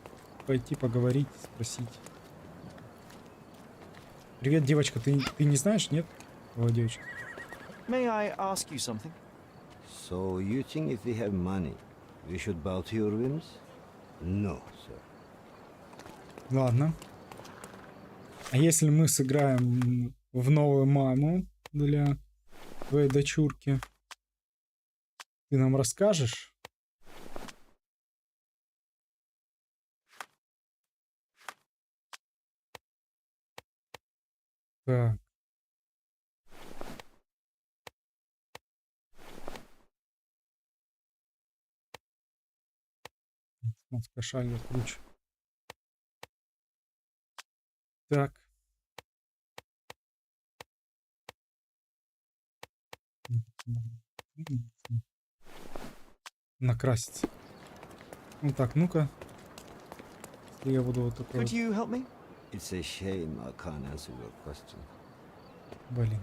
пойти поговорить, спросить. Привет, девочка. Ты не знаешь, нет? О, девочка. May I ask you something? So you think if we have money, we should bow to your whims? No, sir. Ладно. А если мы сыграем в новую маму для твоей дочурки, ты нам расскажешь? Так. Кошаль круче. Так. Накраситься. Ну так, ну-ка. Я буду вот такой. Could you help me? It's a shame I can't answer your question. Блин.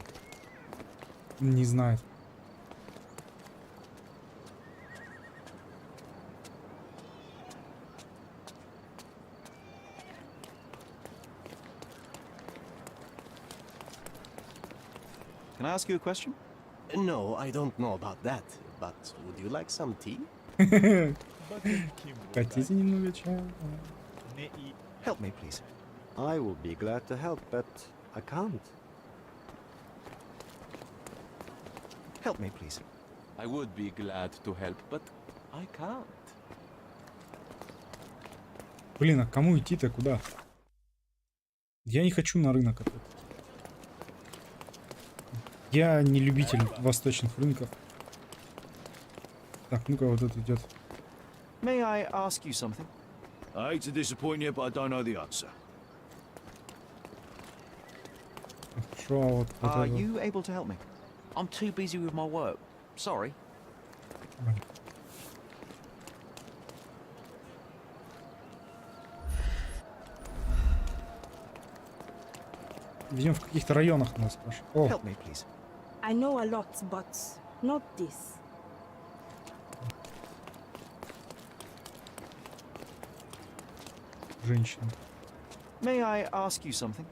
Не знает. Can I ask you a question? No, I don't know about that. But would you like some tea? Хотите немного чая? Help me, please. I will be glad to help, but I can't. Help me, please. I would be glad to help, but I can't. Блин, а кому идти-то куда? Я не хочу на рынок опять. Я не любитель восточных рынков. Так, ну-ка вот это идет. May I ask you something? I hate to disappoint you, but I don't know the answer. Хорошо, а вот Are это... you able to help me? I'm too busy with my work. Sorry. Видимо, в каких-то районах нас спрашивают. О, Help me, please. I know a lot, but not this. женщина. May I ask you something?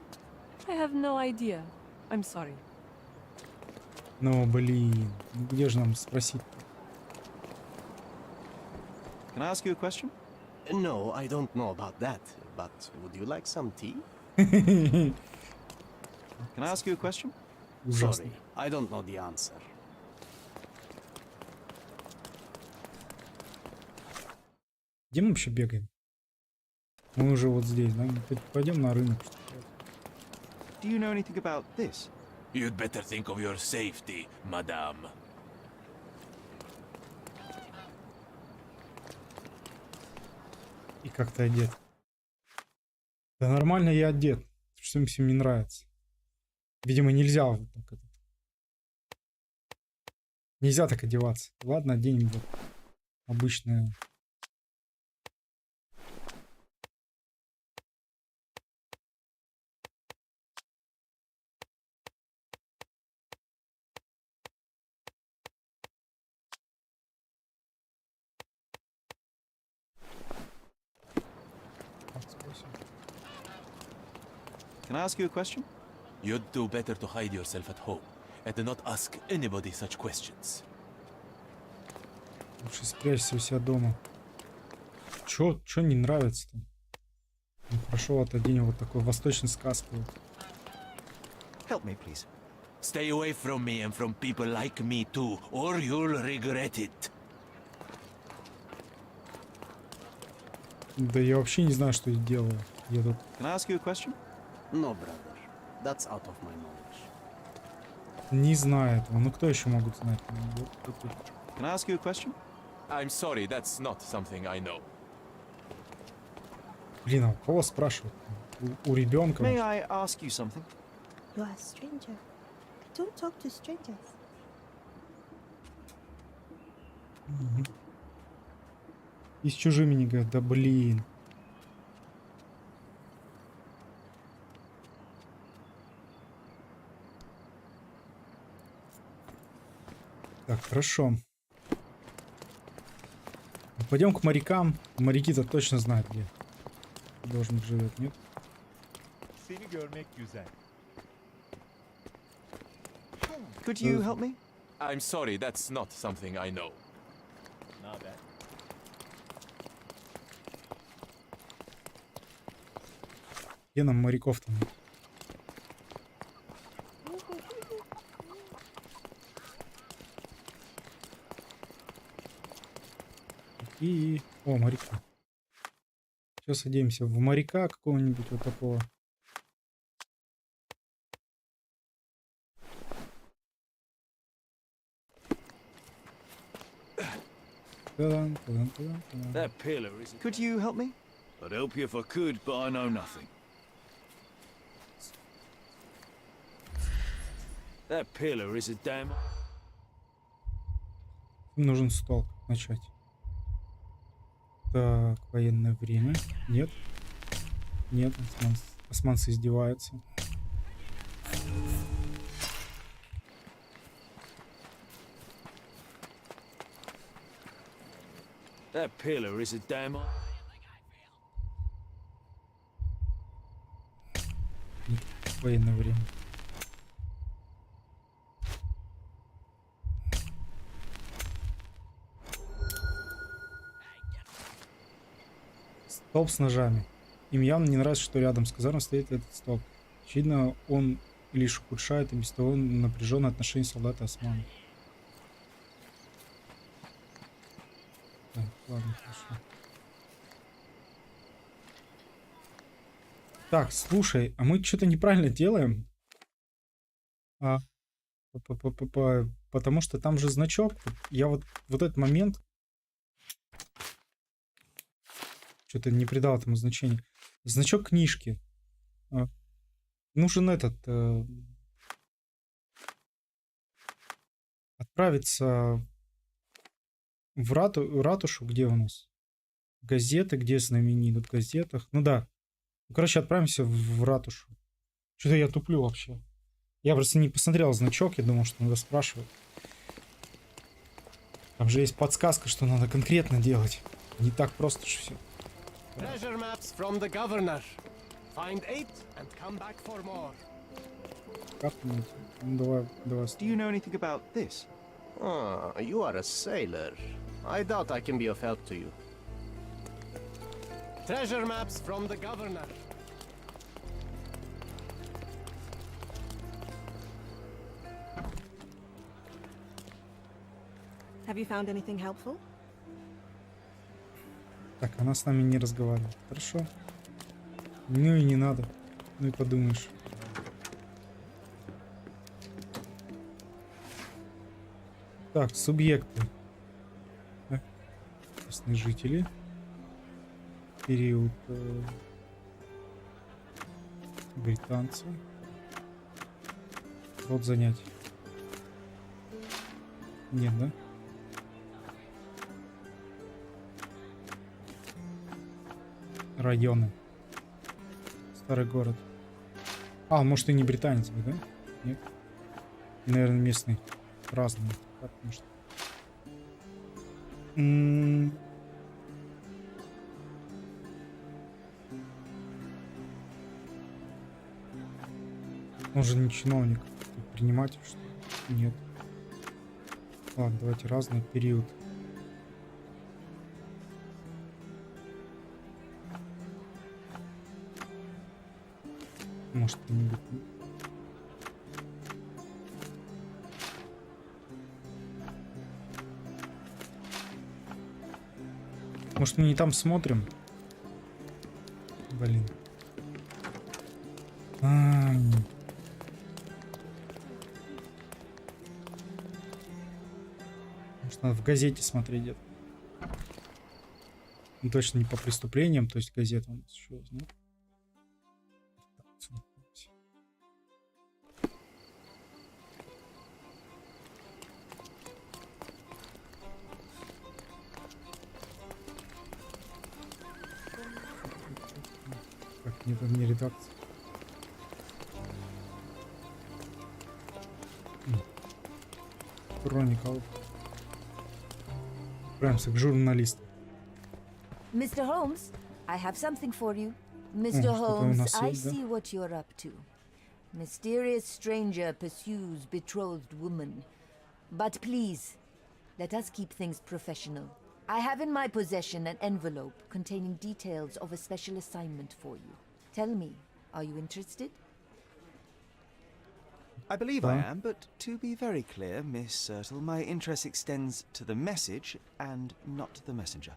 I have no idea. I'm sorry. Ну, блин, где же нам спросить? Can I ask you a question? No, I don't know about that. But would you like some tea? Can I ask you a question? Ужасно. Sorry, I don't know the answer. Где мы вообще бегаем? Мы уже вот здесь, да? Пойдем на рынок. Do you know anything about this? You'd better think of your safety, madame. И как ты одет? Да нормально я одет. Что им всем не нравится. Видимо, нельзя вот так это. Нельзя так одеваться. Ладно, оденем вот обычное. Can I ask you a question? You'd do better to hide yourself at home and not ask anybody such questions. Лучше спрячься у себя дома. Чё не нравится-то? Прошел от один вот такой восточной сказки. Help me, please. Stay away from me and from people like me too, or you'll regret it. Да я вообще не знаю, что я делаю. Я тут... Can I ask you a question? No, brother. That's out of my knowledge. Не знаю этого. Ну кто еще могут знать? Can I ask you a question? I'm sorry, that's not something I know. Блин, а у кого спрашивают? У ребенка. May I ask you something? You are a stranger. I don't talk to strangers. И с чужими не говорят. Да блин. Так, хорошо. Пойдем к морякам. Моряки-то точно знают, где должен живет, нет? Seni görmek güzel. Could you help me? I'm sorry, that's not something I know. Naber? Где нам моряков-то? И... О, моряка. Сейчас садимся в моряка какого-нибудь вот такого. That pillar isn't... Could you help me? I'd help you if I could, but I know nothing. That pillar is a damn... Нужен стол. Начать. Так, военное время. Нет. Нет, османцы издеваются. That pillar is a damn... Нет, военное время. Столб с ножами. Им явно не нравится, что рядом с казармой стоит этот столб. Очевидно, он лишь ухудшает и без того напряженное отношение солдата и османа. Так, ладно, хорошо. Так, слушай, а мы что-то неправильно делаем. Потому что там же значок. Я вот этот момент что-то не придал этому значения. Значок книжки. Нужен этот... отправиться в ратушу. Где у нас? Газеты. Где знамени идут в газетах? Ну да. Ну, короче, отправимся в ратушу. Что-то я туплю вообще. Я просто не посмотрел значок. Я думал, что надо спрашивать. Там же есть подсказка, что надо конкретно делать. Не так просто же все. Treasure maps from the governor. Find 8 and come back for more. Ну, давай. Do you know anything about this? Ah, you are a sailor. I doubt I can be of help to you. Treasure maps from the governor. Have you found anything helpful? Так, она с нами не разговаривает. Хорошо. Ну и не надо. Ну и подумаешь. Так, субъекты. Местные жители. Период британцы. Род занятий. Нет, да? Районы. Старый город. А, может и не британец, да? Нет? Наверное, местный. Разный. Потому что... Он же не чиновник. Принимать что? Нет. Ладно, давайте разный период. Может, кто-нибудь... Может, мы не там смотрим? Блин. Может, надо в газете смотреть где-то. Ну, точно не по преступлениям, то есть газета у нас еще, да? Так, нет, это не редакция. Хроникал. Отправимся к журналисту. Mr. Holmes, I have something for you. Mr. Holmes, I see what you're up to. Mysterious stranger pursues betrothed woman. But please, let us keep things professional. I have in my possession an envelope containing details of a special assignment for you. Tell me, are you interested? I believe I am, but to be very clear, Miss Sertle, my interest extends to the message and not the messenger.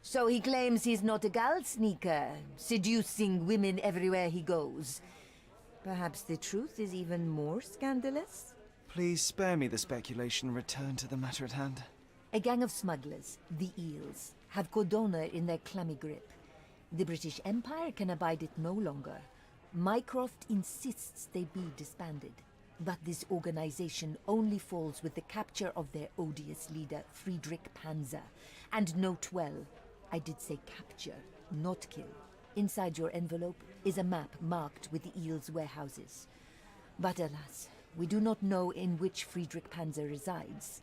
So he claims he's not a gal sneaker, seducing women everywhere he goes. Perhaps the truth is even more scandalous? Please spare me the speculation and return to the matter at hand. A gang of smugglers, the Eels, have Codona in their clammy grip. The British Empire can abide it no longer. Mycroft insists they be disbanded. But this organization only falls with the capture of their odious leader, Friedrich Panzer. And note well, I did say capture, not kill. Inside your envelope is a map marked with the Eels' warehouses. But alas, we do not know in which Friedrich Panzer resides.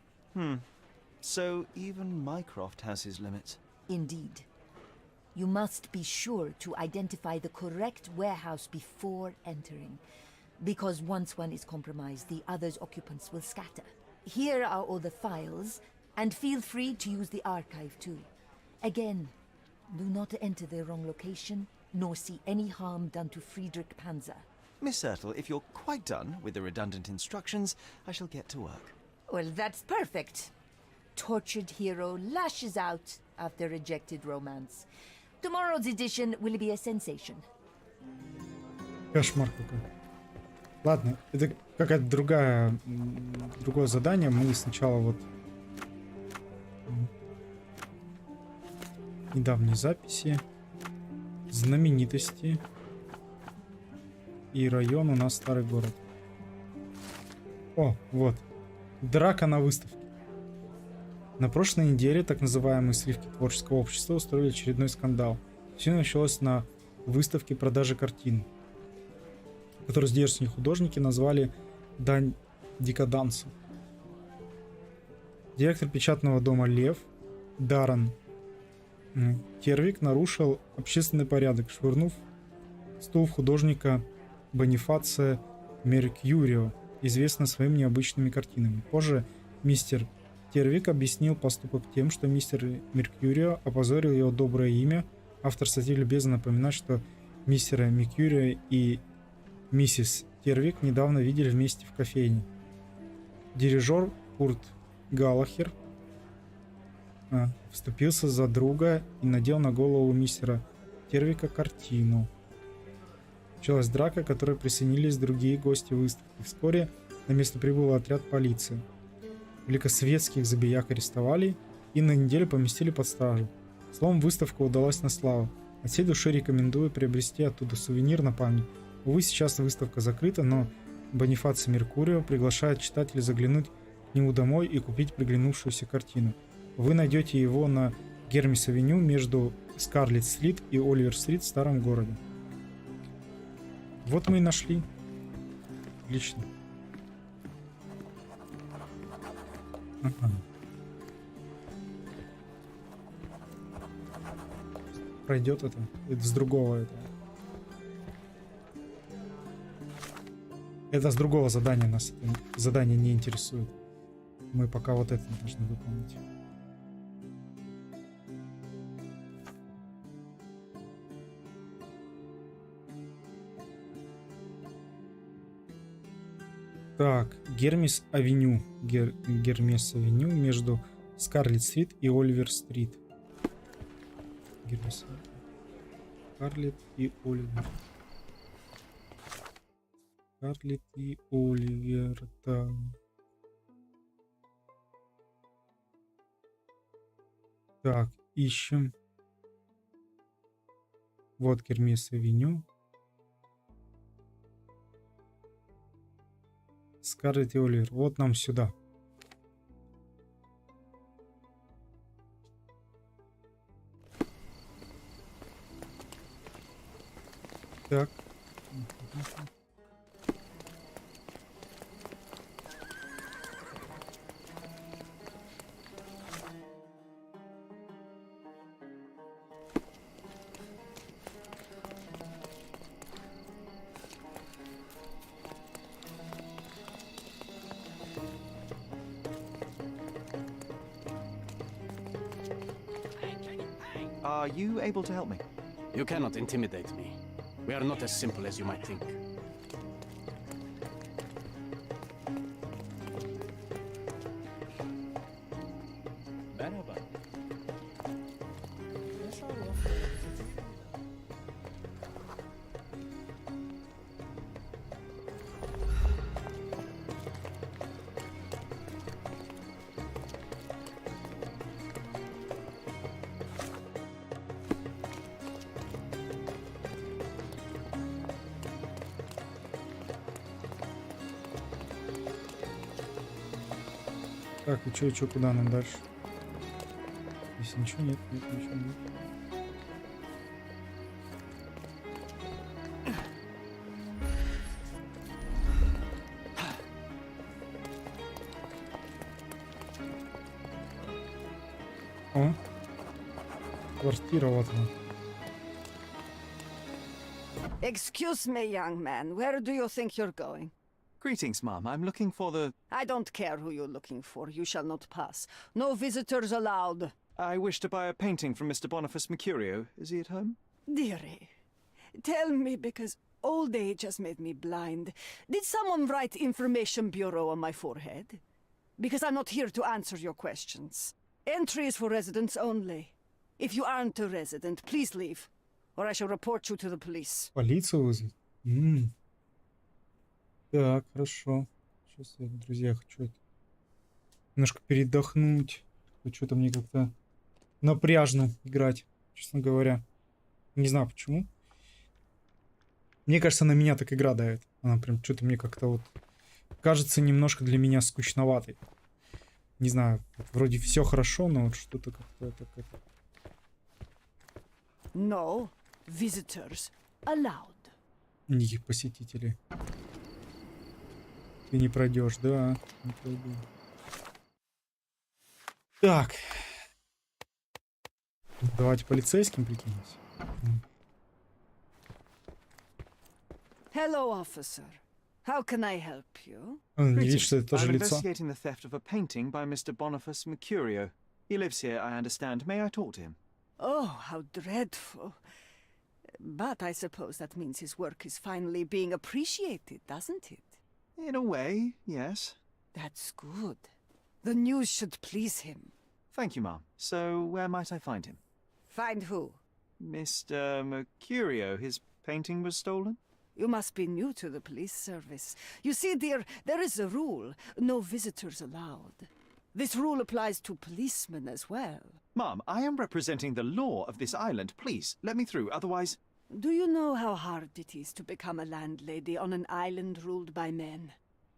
So even Mycroft has his limits. Indeed. You must be sure to identify the correct warehouse before entering. Because once one is compromised, the other's occupants will scatter. Here are all the files, and feel free to use the archive too. Again, do not enter the wrong location, nor see any harm done to Friedrich Panzer. Miss Sertle, if you're quite done with the redundant instructions, I shall get to work. Well, that's perfect. Tortured hero lashes out after rejected romance. Tomorrow's edition will be a sensation. Кошмар какой. Ладно, это какая-то другое задание. Мы сначала вот недавние записи, знаменитости и район у нас старый город. О, вот. Драка на выставке. На прошлой неделе так называемые сливки творческого общества устроили очередной скандал. Все началось на выставке продажи картин, которую здешние художники назвали «Дань декадансу». Директор печатного дома «Лев» Даррен Тервик нарушил общественный порядок, швырнув стул художника Бонифация Меркьюрио, известного своими необычными картинами. Позже мистер Тервик объяснил поступок тем, что мистер Меркьюрио опозорил его доброе имя. Автор статьи любезно напоминает, что мистера Меркьюрио и миссис Тервик недавно видели вместе в кофейне. Дирижер Курт Галлахер вступился за друга и надел на голову мистера Тервика картину. Началась драка, к которой присоединились другие гости выставки. Вскоре на место прибыл отряд полиции. Великосветских забияк арестовали и на неделю поместили под стражу. Словом, выставка удалась на славу. От всей души рекомендую приобрести оттуда сувенир на память. Увы, сейчас выставка закрыта, но Бонифаций Меркурио приглашает читателей заглянуть к нему домой и купить приглянувшуюся картину. Вы найдете его на Гермис-авеню между Скарлетт-стрит и Оливер-стрит в старом городе. Вот мы и нашли. Отлично. Ага. Пройдет это? Это с другого этого. Это с другого задания нас задание не интересует. Мы пока вот это должны выполнить. Так, Гермес Авеню. Гермес Авеню между Скарлетт-стрит и Оливер-стрит. Гермес. Скарлетт и Оливер. Скарлетт и Оливер. Да. Так, ищем. Вот Гермес Авеню. Скарлетт и Оливер. Вот нам сюда. Так. Are you able to help me? You cannot intimidate me. We are not as simple as you might think. Merhaba. Так, и чё, куда нам дальше? Здесь ничего нет, ничего нет. О, квартира вот она. Excuse me, young man. Where do you think you're going? Greetings, ma'am. I'm looking for the... I don't care who you're looking for. You shall not pass. No visitors allowed. I wish to buy a painting from Mr. Boniface Mercurio. Is he at home? Dearie, tell me, because old age has made me blind. Did someone write Information Bureau on my forehead? Because I'm not here to answer your questions. Entry is for residents only. If you aren't a resident, please leave, or I shall report you to the police. Полицию вызвать? Так, хорошо. Сейчас я, друзья, хочу немножко передохнуть. Что-то мне как-то напряжно играть, честно говоря. Не знаю почему. Мне кажется, на меня так игра давит. Она прям что-то мне как-то вот кажется немножко для меня скучноватой. Не знаю, вроде все хорошо, но вот что-то как-то так это... No visitors allowed. Никаких посетителей. Ты не пройдешь, да, не пройду. Так. Давайте полицейским прикинемся. Hello, officer. How can I help you? Он не видит, что это тоже I'm лицо. investigating the theft of a painting by Mr. Boniface Mercurio. He lives here, I understand. May I talk to him? Oh, how dreadful. But I suppose that means his work is finally being appreciated, doesn't it? In a way, yes. That's good. The news should please him. Thank you, ma'am. So, where might I find him? Find who? Mr. Mercurio. His painting was stolen? You must be new to the police service. You see, dear, there is a rule. No visitors allowed. This rule applies to policemen as well. Ma'am, I am representing the law of this island. Please, let me through, otherwise... Do you know how hard it is to become a landlady on an island ruled by men?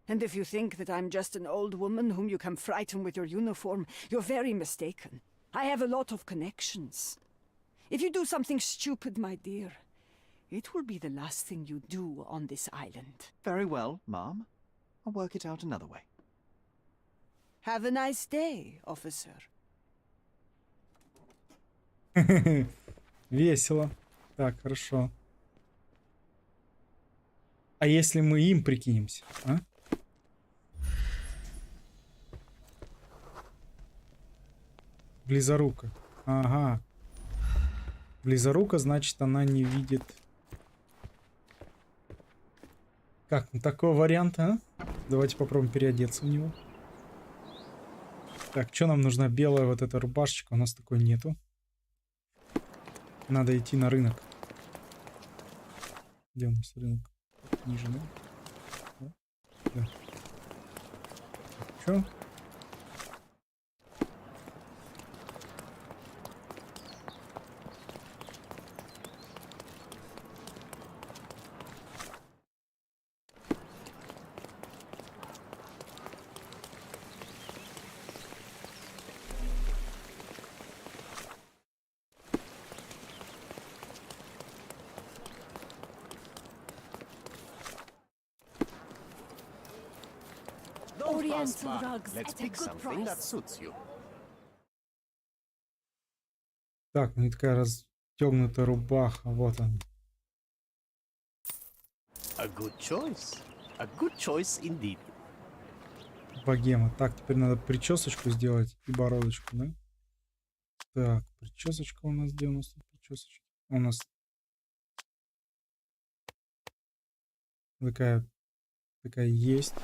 And if you think that I'm just an old woman whom you can frighten with your uniform, you're very mistaken. I have a lot of connections. If you do something stupid, my dear, it will be the last thing you do on this island. Very well, ma'am. I'll work it out another way. Have a nice day, officer. Весело. Так, хорошо. А если мы им прикинемся, а? Близорука. Ага. Близорука, значит, она не видит... Как, ну такой вариант, а? Давайте попробуем переодеться в него. Так, что нам нужна? Белая вот эта рубашечка. У нас такой нету. Надо идти на рынок. Где у нас рынок? Ниже, да? Да. Чё? Oriental rugs Let's at a pick good something that price. suits you. Так, ну и такая расстегнутая рубаха. Вот он. A good choice. A good choice indeed. Богема. Так, теперь надо причесочку сделать и бородочку, да? Так, причесочка у нас где у нас тут причесочка? У нас такая есть.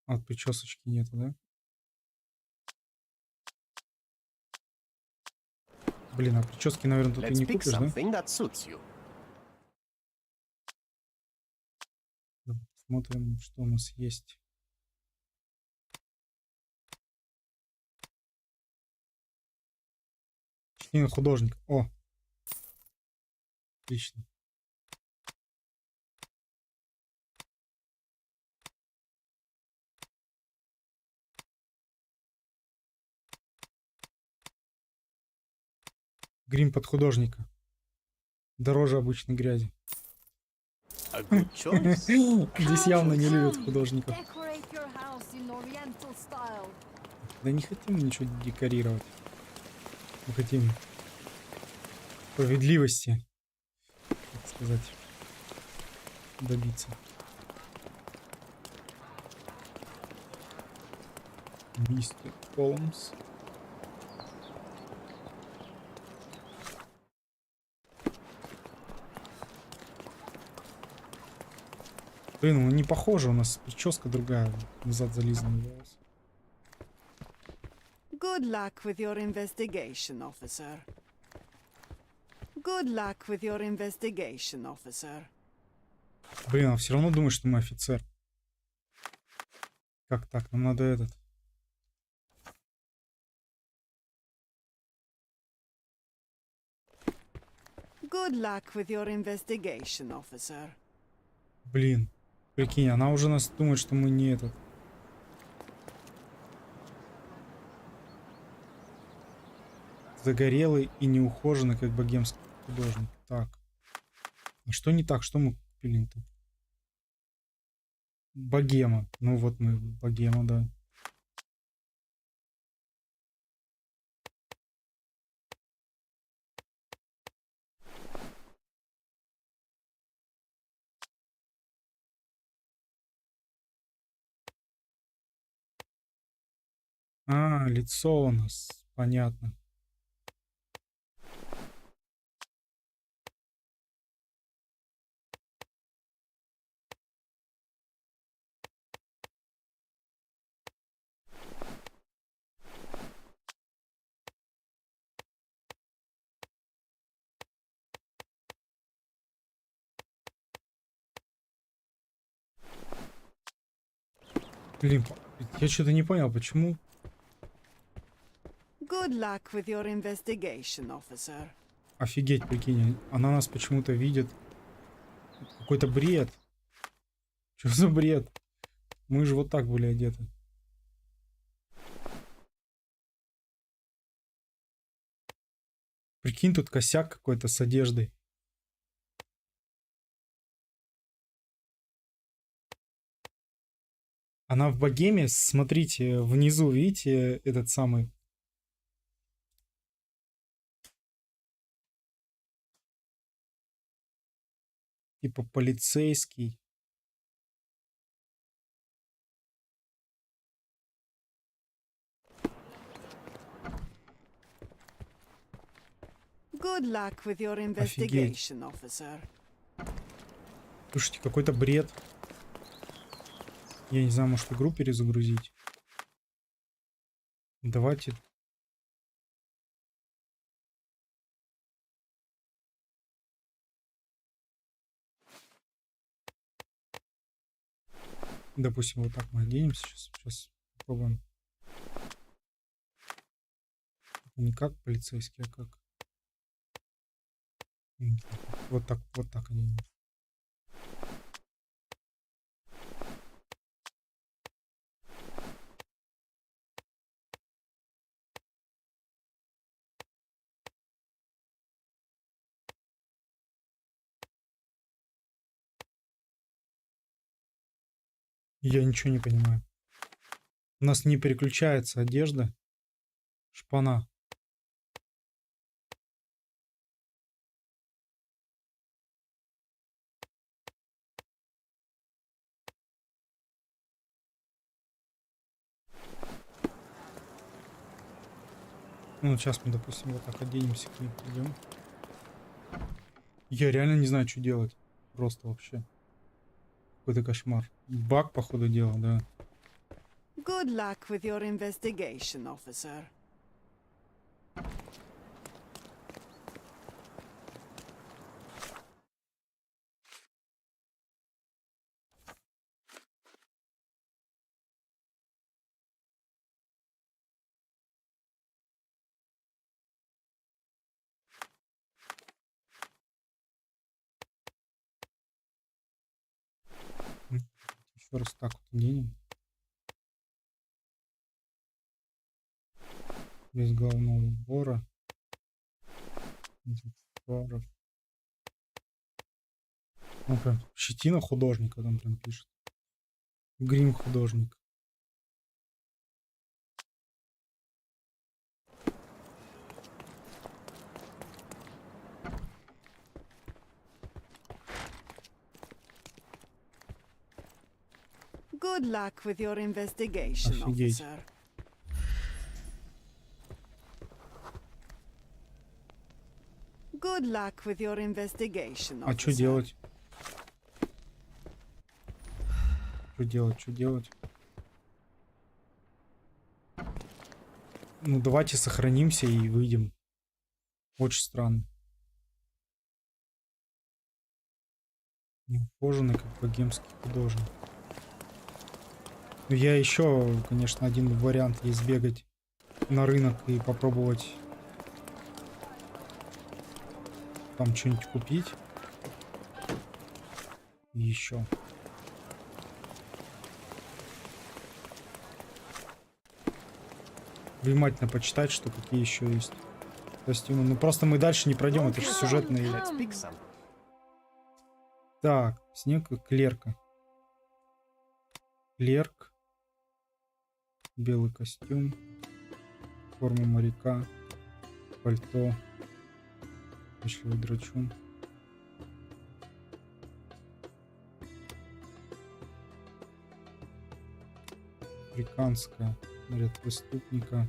А вот причесочки нету, да? Блин, а прически, наверное, тут и не купишь, да? Смотрим, что у нас есть. Чтение художник. О! Отлично. Грим под художника. Дороже обычной грязи. Здесь явно не любят художников. Да не хотим ничего декорировать. Мы хотим справедливости, так сказать, добиться. Мистер Холмс. Блин, ну не похоже, у нас прическа другая. Назад зализанный волос. Good luck with your investigation, officer. Good luck with your investigation, officer. Блин, а все равно думаю, что мы офицер. Как так? Нам надо этот. Good luck with your investigation, officer. Блин, прикинь, она уже нас думает, что мы не этот. Загорелый и неухоженный, как богемский художник. Так. А что не так? Что мы купили-то? Богема. Ну вот мы богема, да. А, лицо у нас. Понятно. Блин, я что-то не понял, почему? Good luck with your investigation, officer. Офигеть, прикинь, она нас почему-то видит. Какой-то бред. Что за бред? Мы же вот так были одеты. Прикинь, тут косяк какой-то с одеждой. Она в богеме, смотрите, внизу, видите, этот самый... Типа полицейский. Good luck with your investigation, officer. Слушайте, какой-то бред. Я не знаю, может игру перезагрузить. Давайте. Допустим, вот так мы оденемся. Сейчас попробуем. Не как полицейский, а как... Вот так оденемся. Я ничего не понимаю. У нас не переключается одежда. Шпана. Ну, сейчас мы, допустим, вот так оденемся, к ним придем. Я реально не знаю, что делать. Просто вообще. Какой-то кошмар. Баг, походу, дела, да. Good luck with your investigation, officer. Еще раз так вот оденем. Без головного убора. Аксессуаров. Ну, прям щетина художника там прям пишет. Грим художник. Good luck with your investigation, Офигеть. officer. Good luck with your investigation, А officer. что делать? Что делать? Ну, давайте сохранимся и выйдем. Очень странно. Неухоженный, как богемский художник. Ну, я еще, конечно, один вариант есть сбегать на рынок и попробовать там что-нибудь купить. И еще. Внимательно почитать, что какие еще есть костюмы. Ну просто мы дальше не пройдем, это же сюжетный. Так, снег клерка. Клерк. Белый костюм. Форма моряка. Пальто. Вежливый драчун. Африканская. Наряд преступника.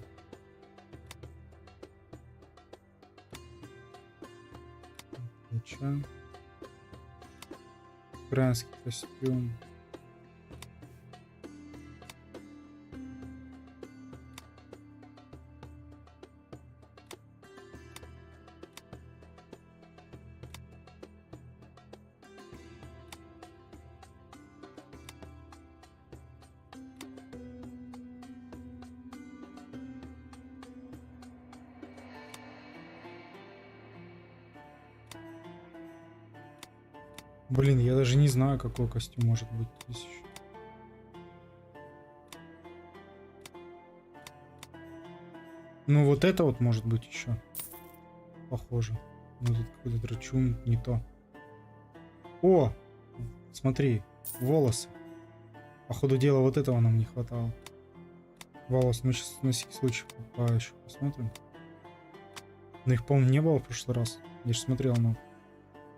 Украинский костюм. Блин, я даже не знаю, какой костюм может быть здесь еще. Ну вот это вот может быть еще. Похоже. Ну тут какой-то драчун, не то. О! Смотри, волосы. По ходу дела вот этого нам не хватало. Волос, мы сейчас на всякий случай еще посмотрим. Но их, по-моему, не было в прошлый раз. Я же смотрел на...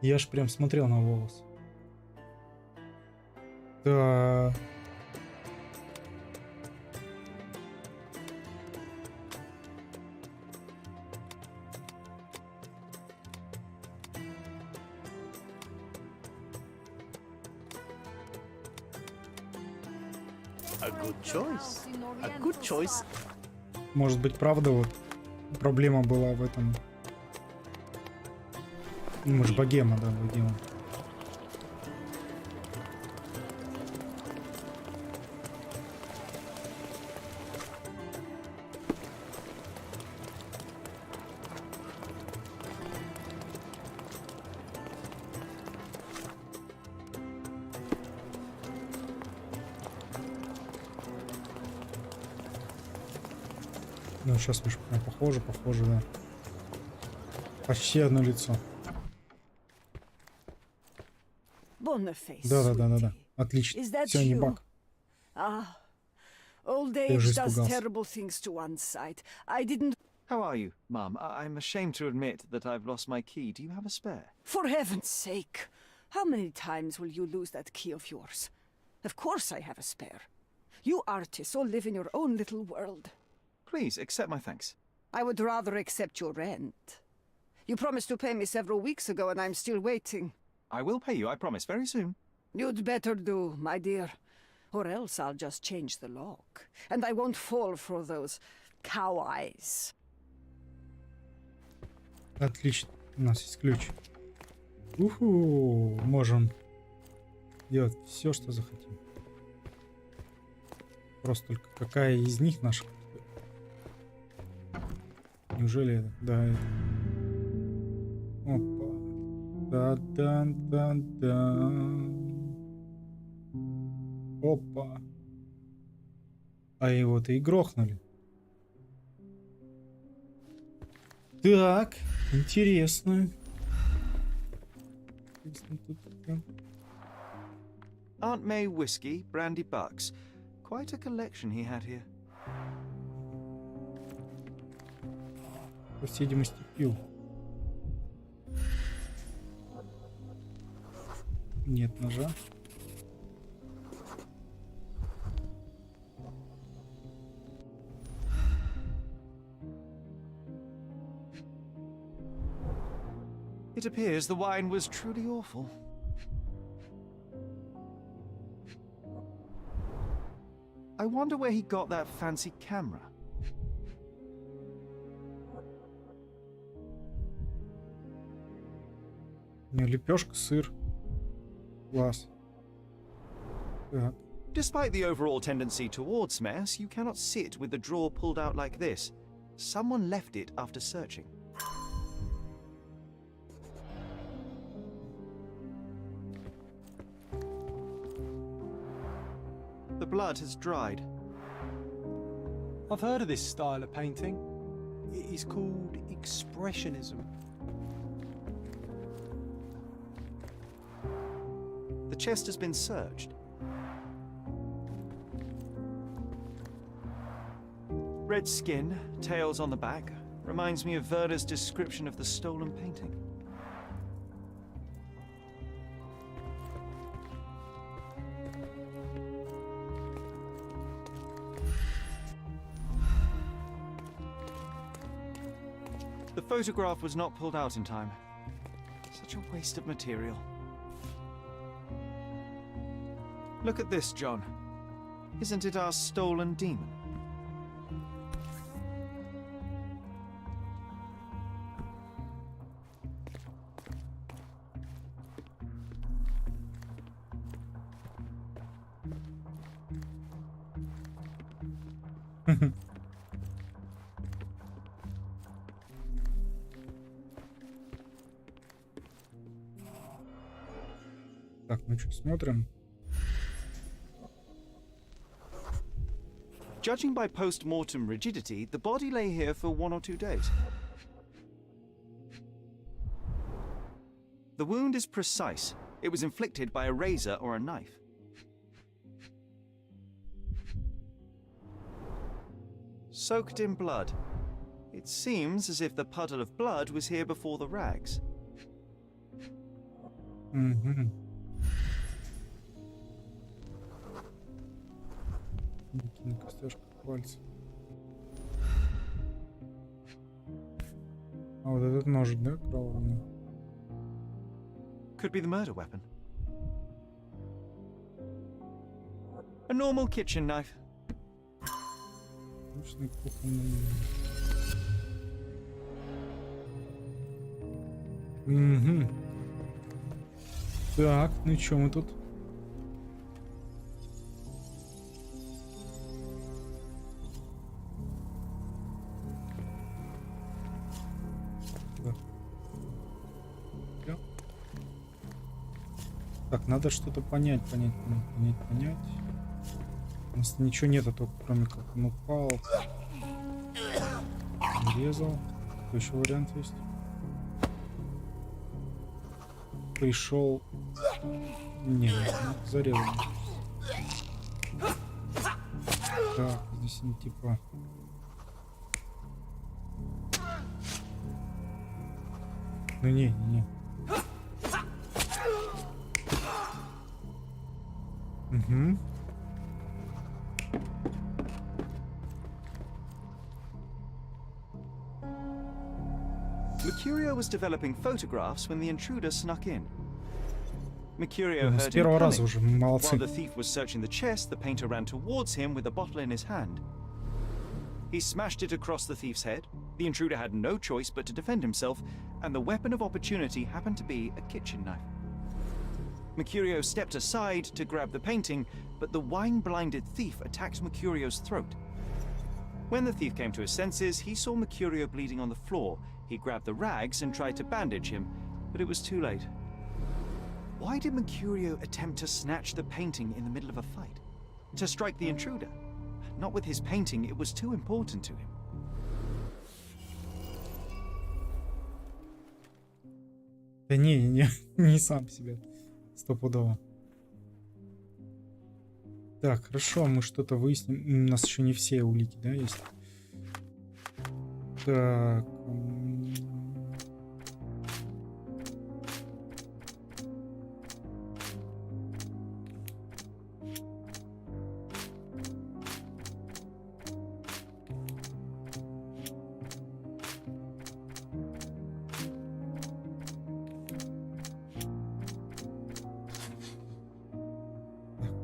Я ж прям смотрел на волос. Да. A good choice. A good choice. Может быть, правда, вот проблема была в этом. Мы же богема, да, богема. Ну, сейчас уж прям похоже, да. Почти одно лицо. Да. Отлично. Все, не баг. Old age does terrible things to one's sight. I didn't... How are you, Mum? I'm ashamed to admit that I've lost my key. Do you have a spare? For heaven's sake! How many times will you lose that key of yours? Of course I have a spare. You artists all live in your own little world. Please, accept my thanks. I would rather accept your rent. You promised to pay me several weeks ago and I'm still waiting. I will pay you, I promise, very soon. You'd better do, my dear. Or else I'll just change the lock. And I won't fall for those cow eyes. Отлично. У нас есть ключ. Уху! Можем делать все, что захотим. Просто только какая из них наша? Неужели это? Да, это. Опа. Да-да-да-да. Опа. А его-то и грохнули. Так, интересно. Aunt May whiskey, brandy bucks. Quite a collection he had here. По всей видимости, пил. Нет ножа. It appears the wine was truly awful. I wonder where he got that fancy camera. Лепешка, сыр. Класс. Так. Despite the overall tendency towards mess, you cannot sit with the drawer pulled out like this. Someone left it after searching. The blood has dried. I've heard of this style of painting. It is called expressionism. The chest has been searched. Red skin, tails on the back, reminds me of Werder's description of the stolen painting. The photograph was not pulled out in time. Such a waste of material. Look at this, John. Isn't it our stolen demon? Так, ну что, смотрим. Judging by post-mortem rigidity, the body lay here for 1 or 2 days. The wound is precise. It was inflicted by a razor or a knife. Soaked in blood. It seems as if the puddle of blood was here before the rags. На костяшках пальцев. А вот этот ножик, да, кровавый? Could be the murder weapon. A normal kitchen knife. Обычный кухонный. Угу. Так, ну и чё мы тут? Так, надо что-то понять. У нас ничего нету, только кроме как он упал. Резал. Какой еще вариант есть? Пришел. Не, зарезал. Так, здесь не типа. Ну не. Угу. Mercurio was developing photographs when the intruder snuck in. Mercurio С heard him первого раза coming. уже, молодцы. While the thief was searching the chest, the painter ran towards him with a bottle in his hand. He smashed it across the thief's head. The intruder had no choice but to defend himself, and the weapon of opportunity happened to be a kitchen knife. Mercurio stepped aside to grab the painting, but the wine-blinded thief attacked Mercurio's throat. When the thief came to his senses, he saw Mercurio bleeding on the floor. He grabbed the rags and tried to bandage him, but it was too late. Why did Mercurio attempt to snatch the painting in the middle of a fight? To strike the intruder? Not with his painting, it was too important to him. Да не сам себе. Стопудово. Так, хорошо, мы что-то выясним. У нас еще не все улики, да, есть? Так.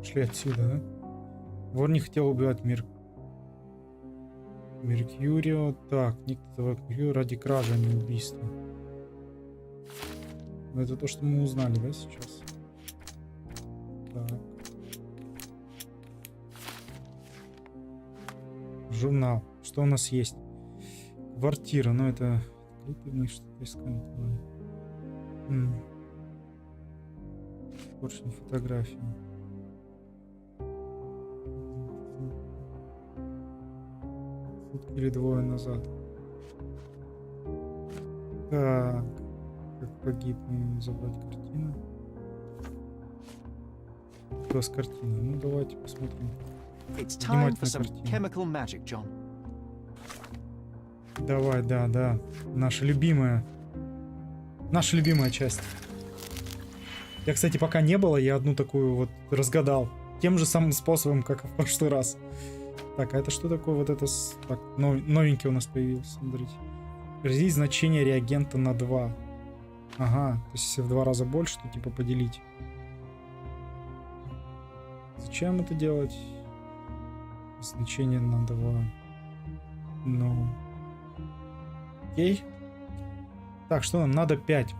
Шли отсюда, да? Вор не хотел убивать Меркьюрио. Так, никто Меркьюрио ради кражи, а не убийства. Но это то, что мы узнали, да, сейчас? Так. Журнал. Что у нас есть? Квартира, ну это... Мы что-то искали. Порчень фотографии. Или двое назад. Так. Как погиб, забрать картину. Что с картиной? Ну давайте посмотрим. It's time for some chemical magic, John. Давай, да. Наша любимая часть. Я, кстати, пока не было, я одну такую вот разгадал. Тем же самым способом, как и в прошлый раз. Так, а это что такое? Вот это... Так, новенький у нас появился, смотрите. Разделить значение реагента на 2. Ага, то есть если в 2 раза больше, то типа поделить. Зачем это делать? Значение на 2. Ну... Окей. Так, что нам? Надо 5.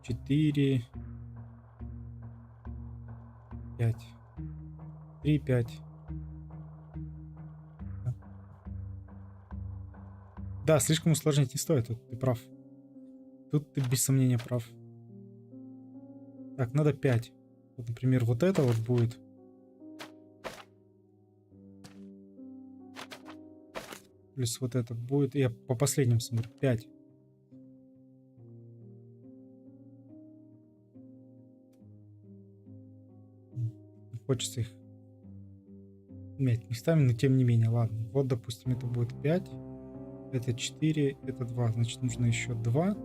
4... 5. 3, 5. Да, слишком усложнять не стоит, тут ты прав. Тут ты без сомнения прав. Так, надо 5. Вот, например, вот это вот будет. Плюс вот этот будет. Я по последним смотрю. 5. Хочется их менять местами, но тем не менее, ладно. Вот, допустим, это будет 5, это 4, это 2. Значит, нужно еще 2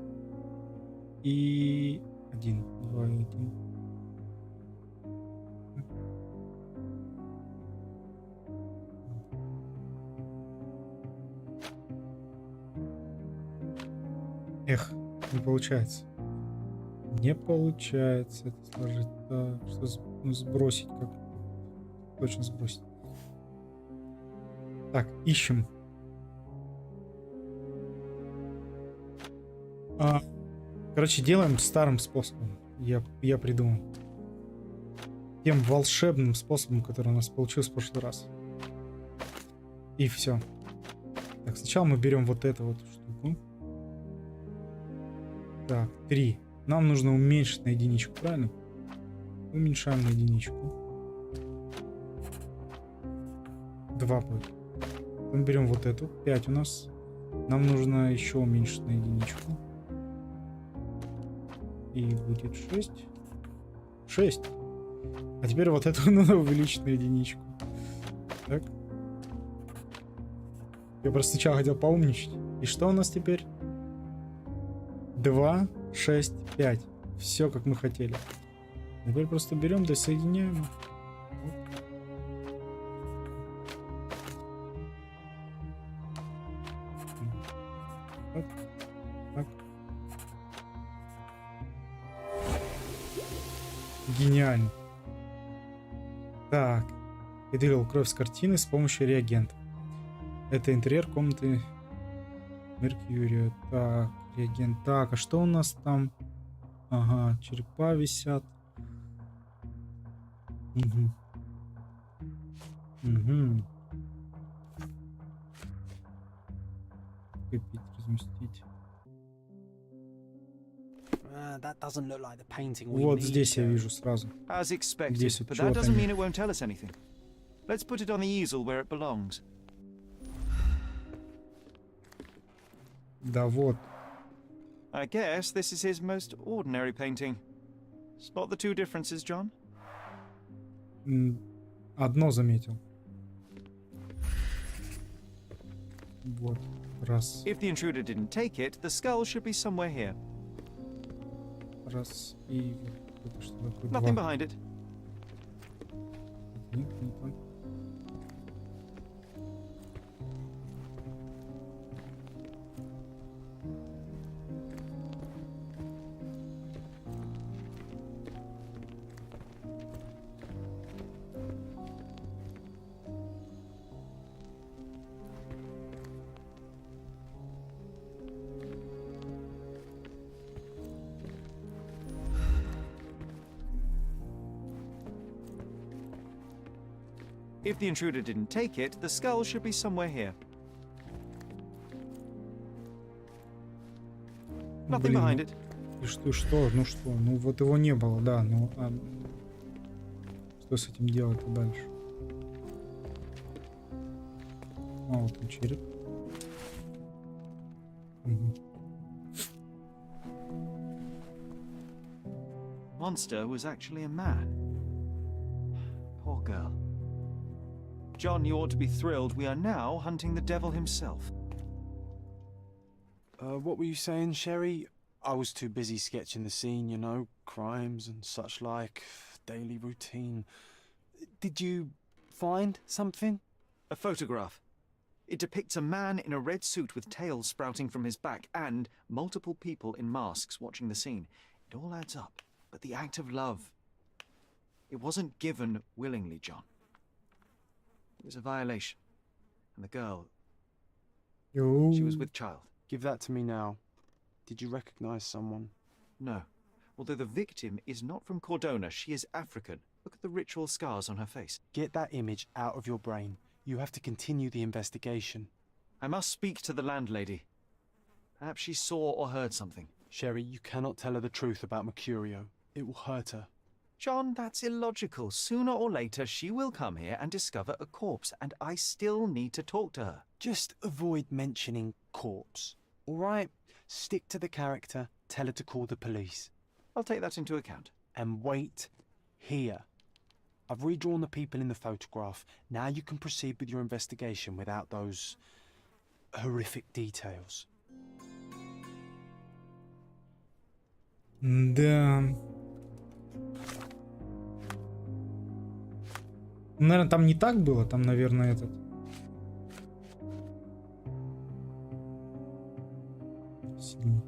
и 1. 2 и 1. Эх, не получается. Не получается это сложить. Так, что сбросить? Как? Точно сбросить. Так, ищем. Короче, делаем старым способом. Я придумал. Тем волшебным способом, который у нас получился в прошлый раз. И все. Так, сначала мы берем вот эту вот штуку. Так, 3. Нам нужно уменьшить на единичку, правильно? Уменьшаем на единичку. 2 будет. Мы берем вот эту. 5 у нас. Нам нужно еще уменьшить на единичку. И будет 6. 6. А теперь вот эту надо увеличить на единичку. Так. Я просто сначала хотел поумничать. И что у нас теперь? 2, 6, 5. Все, как мы хотели. Теперь просто берем, да соединяем. Так. Так. Гениально. Так. Выделил кровь с картины с помощью реагента. Это интерьер комнаты Меркьюрия. Так, реагент. Так, а что у нас там? Ага, черепа висят. Угу. Угу. Копить, разместить. That doesn't look like the painting we Вот need. здесь я вижу сразу. As expected, Здесь вот but that чего-то doesn't они. mean it won't tell us anything. Let's put it on the easel where it belongs. Да вот. I guess this is his most ordinary painting. Spot the two differences, John? Одно заметил. Вот. Раз. If the intruder didn't take it, the skull should be somewhere here. Раз. И вот это что такое? Nothing 2. behind it. Нет, не так. If the intruder didn't take it, the skull should be somewhere here. Nothing Блин, behind ну, it. и что? Ну что? Ну вот его не было, да. Ну что с этим делать-то дальше? А, вот он череп. Угу. Monster was actually a man. Poor girl. John, you ought to be thrilled. We are now hunting the devil himself. What were you saying, Sherry? I was too busy sketching the scene, you know, crimes and such like, daily routine. Did you find something? A photograph. It depicts a man in a red suit with tails sprouting from his back and multiple people in masks watching the scene. It all adds up. But the act of love, it wasn't given willingly, John. It was a violation. And the girl, she was with child. Give that to me now. Did you recognize someone? No. Although the victim is not from Cordona, she is African. Look at the ritual scars on her face. Get that image out of your brain. You have to continue the investigation. I must speak to the landlady. Perhaps she saw or heard something. Sherry, you cannot tell her the truth about Mercurio. It will hurt her. John, that's illogical. Sooner or later, she will come here and discover a corpse, and I still need to talk to her. Just avoid mentioning corpse, all right? Stick to the character, tell her to call the police. I'll take that into account. And wait here. I've redrawn the people in the photograph. Now you can proceed with your investigation without those horrific details. Да. Наверное, там не так было. Там, наверное, этот... Сильный.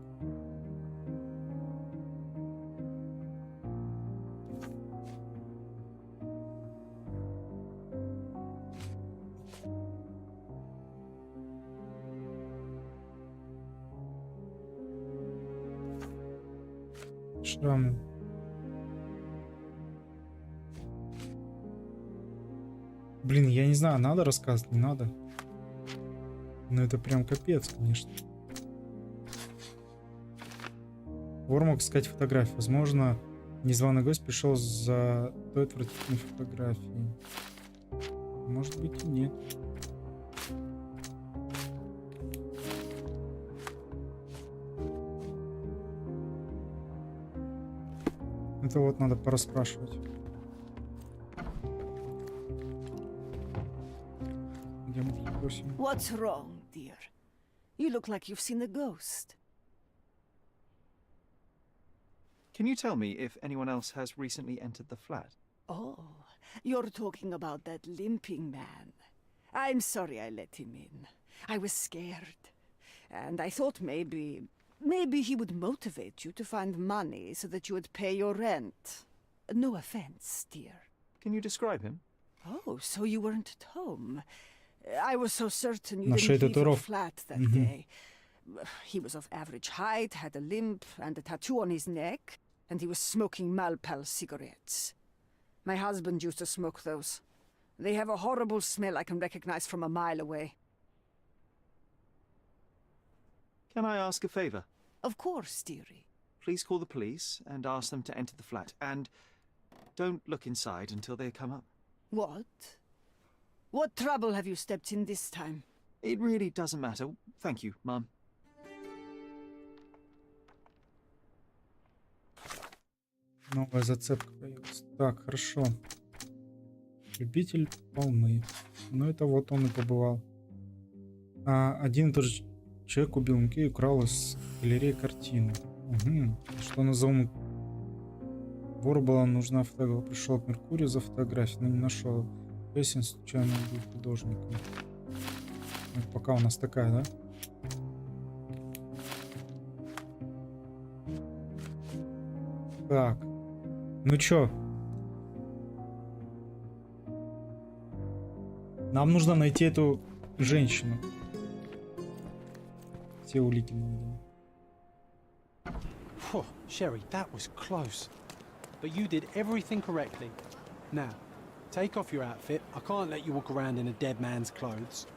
Шрамы. Блин, я не знаю, надо рассказывать, не надо. Но это прям капец, конечно. Вор мог искать фотографии. Возможно, незваный гость пришел за той отвратительной фотографией. Может быть и нет. Это вот надо пораспрашивать. What's wrong, dear? You look like you've seen a ghost. Can you tell me if anyone else has recently entered the flat? Oh, you're talking about that limping man. I'm sorry I let him in. I was scared. And I thought maybe he would motivate you to find money so that you would pay your rent. No offense, dear. Can you describe him? Oh, so you weren't at home. I was so certain you Нашей didn't leave your татуировки. flat that day. He was of average height, had a limp and a tattoo on his neck, and he was smoking Malpal cigarettes. My husband used to smoke those. They have a horrible smell I can recognize from a mile away. Can I ask a favor? Of course, dearie. Please call the police and ask them to enter the flat. And don't look inside until they come up. What? What trouble have you stepped in this time? It really doesn't matter. Thank you, Mum. Новая зацепка появилась. Так, хорошо. Любитель волны. Ну, это вот он и побывал. Один и тот же человек убил Муки и украл из галереи картину. Угу. Что назовем? Вору была нужна фотография. Пришел к Меркурию за фотографией, но не нашел. Песен случайно был художником. Вот пока у нас такая, да? Так. Ну чё? Нам нужно найти эту женщину. Все улики найдем. Sherry, that was close. But you did everything correctly. Now, take off your outfit. I can't let you walk around in a dead man's clothes.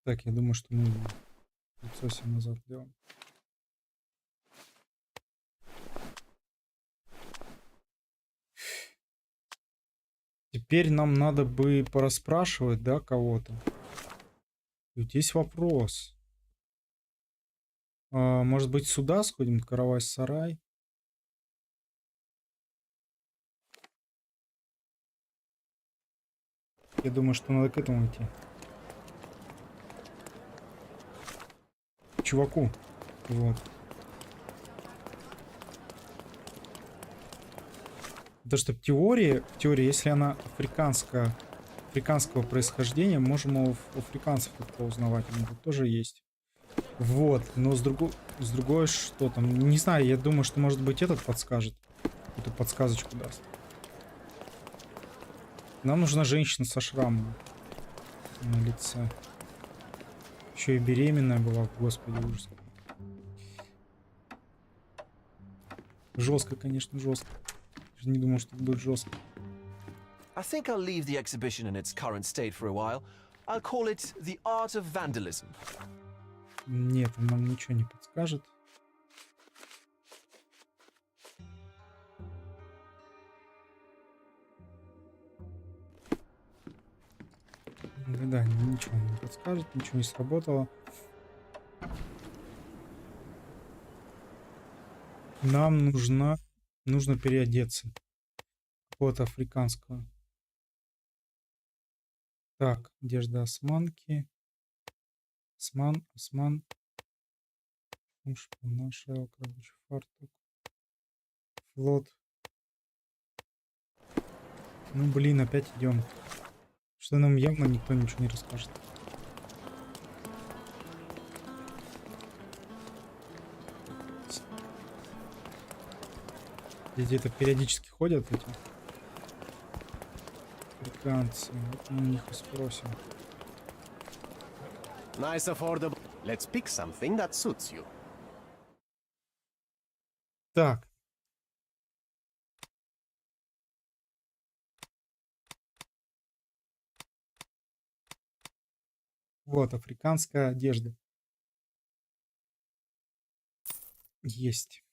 Так, я думаю, что мы лицо себе назад делаем. Теперь нам надо бы пораспрашивать, да, кого-то. Тут есть вопрос. Может быть, сюда сходим? Каравай-сарай. Я думаю, что надо к этому идти. Чуваку. Вот. Потому что в теории, если она африканского происхождения, можем у африканцев это узнавать. Они тут тоже есть. Вот. Но с другой что там? Не знаю, я думаю, что может быть этот подскажет. Эту подсказочку даст. Нам нужна женщина со шрамом на лице. Еще и беременная была, господи, ужас. Жестко, конечно, жестко. Я не думал, что это будет жестко. I think I'll leave the exhibition in its current state for a while. I'll call it The Art of Vandalism. Нет, он нам ничего не подскажет. Да, ничего не подскажет, ничего не сработало. Нам нужно переодеться. Какого-то африканского. Так, одежда османки. Осман. Шпана, шелк, рабочий фартук. Флот. Ну, блин, опять идем. Что нам явно никто ничего не расскажет. Здесь где-то периодически ходят эти африканцы. Вот мы у них и спросим. Nice affordable. Let's pick something that suits you. Так. Вот, африканская одежда. Есть.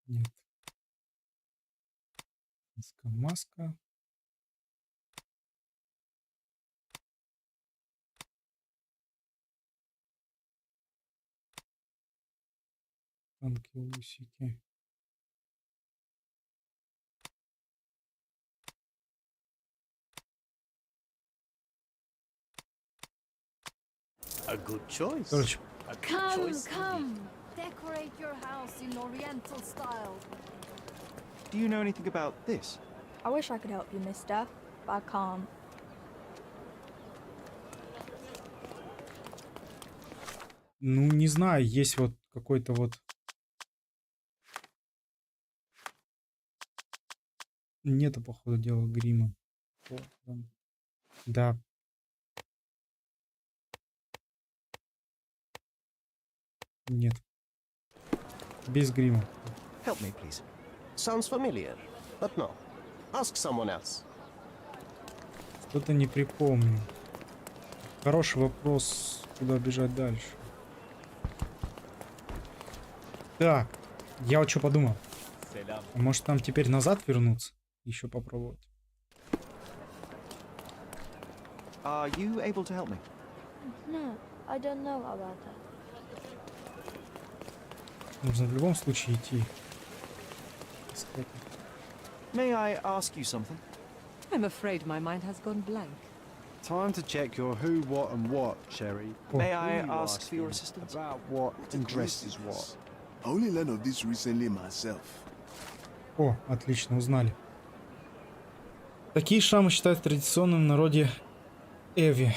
Нет. Маска. Танки, усики. A good choice. Короче, Come. Decorate your house in Oriental style. Do you know anything about this? I wish I could help you, mister, but I can't. ну, не знаю, есть вот какой-то вот... Нету, походу, дела грима. О, да. Нет. Без грима. Help me, please. Sounds familiar, but no. Ask someone else. Что-то не припомню. Хороший вопрос, куда бежать дальше. Так, я вот что подумал. А может нам теперь назад вернуться? Еще попробовать. Are you able to help me? No, I don't know about that. Нужно в любом случае идти. May I ask you something? I'm afraid my mind has gone blank. Time to check your who, what, and what, Sherry. May I Who you ask for your asking assistance? About what and dressed as what. I only learned of this recently myself. О, отлично, узнали. Такие шрамы считают традиционным в народе Эви.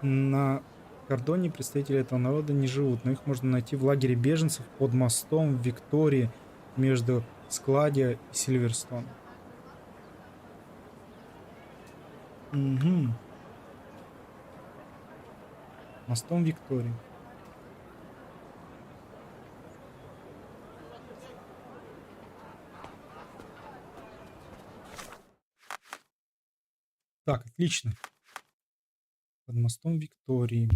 На кордоне представители этого народа не живут, но их можно найти в лагере беженцев под мостом в Виктории между Складия и Сильверстон. Угу. Мостом Виктории. Так, отлично. Под мостом Виктории.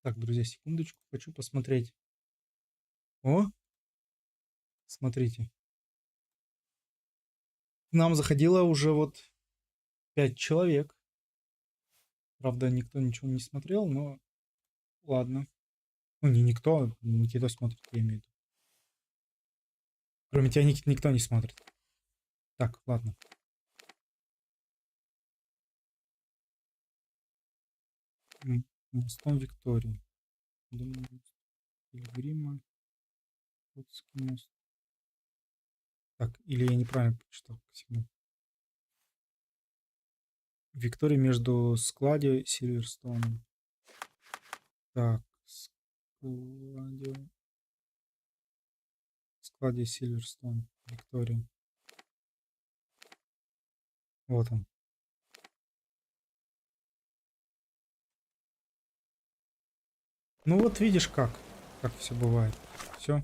Так, друзья, секундочку. Хочу посмотреть. О! Смотрите. К нам заходило уже вот 5 человек. Правда, никто ничего не смотрел, но ладно. Ну, не никто, Никита смотрит, я имею в виду. Кроме тебя никто не смотрит. Так, ладно. Мостом Виктории. Думаю, Пилигрима. Готский мост. Так, или я неправильно прочитал. Виктория между Складио и Сильверстоном. Так, Складио, Сильверстон, Виктория. Вот он. Ну вот видишь как все бывает. Все.